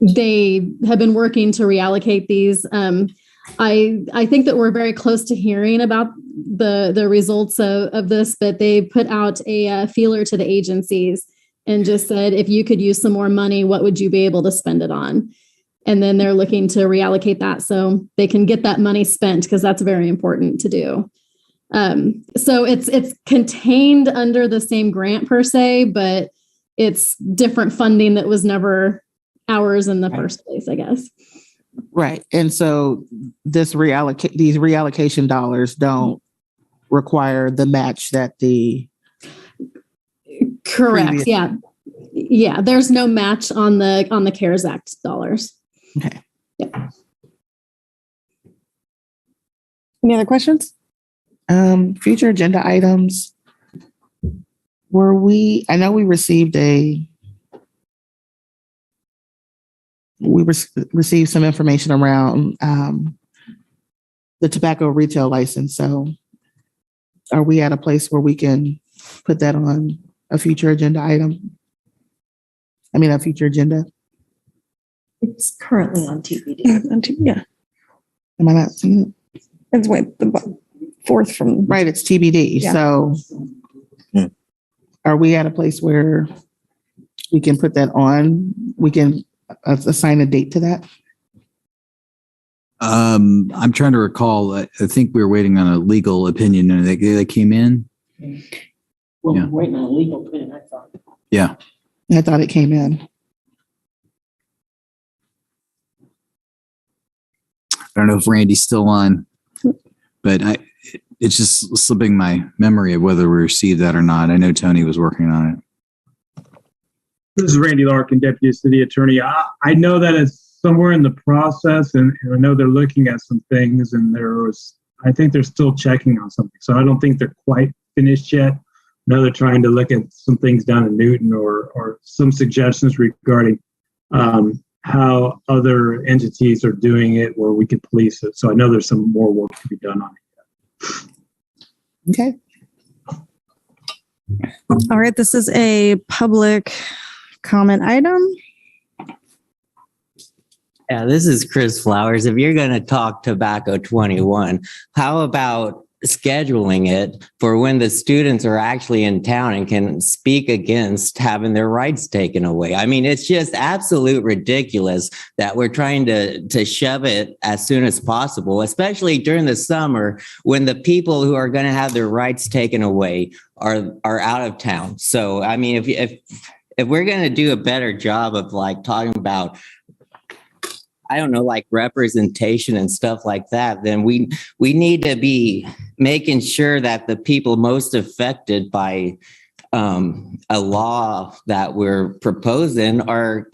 they have been working to reallocate these. I think that we're very close to hearing about the results of this, but they put out a feeler to the agencies and just said, if you could use some more money, what would you be able to spend it on? And then they're looking to reallocate that so they can get that money spent, because that's very important to do. So it's contained under the same grant per se, but it's different funding that was never ours in the first place, I guess. Right. And so these reallocation dollars don't require the match that the correct. Yeah. Yeah. There's no match on the CARES Act dollars. Okay. Yeah. Any other questions? Future agenda items. I know we received received some information around the tobacco retail license. So are we at a place where we can put that on a future agenda item? I mean, a future agenda? It's currently on TBD. Yeah. Am I not seeing it? It's the fourth from. Right, it's TBD. Yeah. So are we at a place where we can put that on? We can assign a date to that? I'm trying to recall. I think we were waiting on a legal opinion, and they came in. Well, Yeah. waiting on a legal opinion, I thought. Yeah. I thought it came in. I don't know if Randy's still on, but it's just slipping my memory of whether we received that or not. I know Tony was working on it. This is Randy Larkin, Deputy City Attorney. I know that it's somewhere in the process, and I know they're looking at some things, and I think they're still checking on something. So I don't think they're quite finished yet. I know they're trying to look at some things down in Newton or some suggestions regarding how other entities are doing it where we could police it. So I know there's some more work to be done on it. Okay. All right. This is a public comment item. Yeah, this is Chris Flowers. If you're going to talk Tobacco 21, how about scheduling it for when the students are actually in town and can speak against having their rights taken away. I mean, it's just absolute ridiculous that we're trying to shove it as soon as possible, especially during the summer when the people who are going to have their rights taken away are out of town. So, I mean, if we're going to do a better job of like talking about, I don't know, like representation and stuff like that, then we need to be making sure that the people most affected by a law that we're proposing are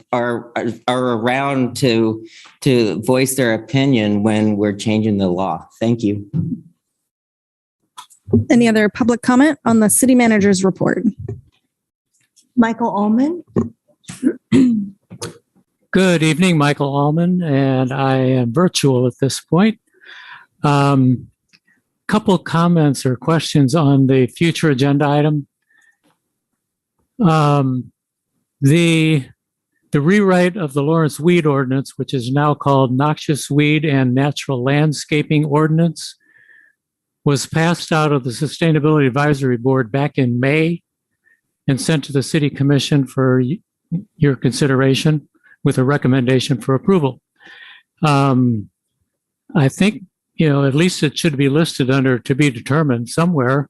around to voice their opinion when we're changing the law. Thank you. Any other public comment on the city manager's report? Michael Ullman. Good evening, Michael Allman, and I am virtual at this point. Couple comments or questions on the future agenda item. The rewrite of the Lawrence Weed Ordinance, which is now called Noxious Weed and Natural Landscaping Ordinance, was passed out of the Sustainability Advisory Board back in May and sent to the City Commission for your consideration with a recommendation for approval. I think, at least it should be listed under to be determined somewhere.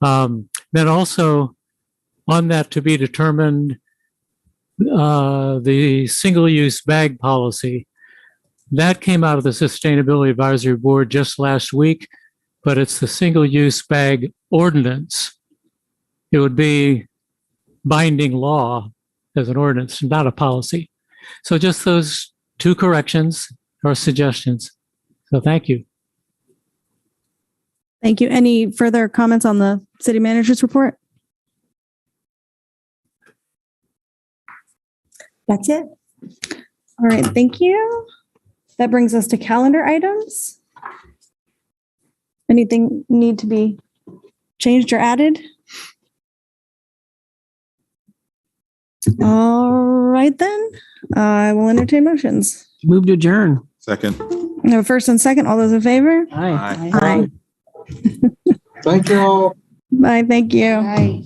Then also on that to be determined, the single-use bag policy, that came out of the Sustainability Advisory Board just last week, but it's the single-use bag ordinance. It would be binding law as an ordinance, not a policy. So just those two corrections or suggestions. So thank you. Thank you. Any further comments on the city manager's report? That's it. All right, thank you. That brings us to calendar items. Anything need to be changed or added? All right, then. I will entertain motions. Move to adjourn. Second. No, first and second, all those in favor? Aye. Aye. Thank you all. Bye, thank you. Bye.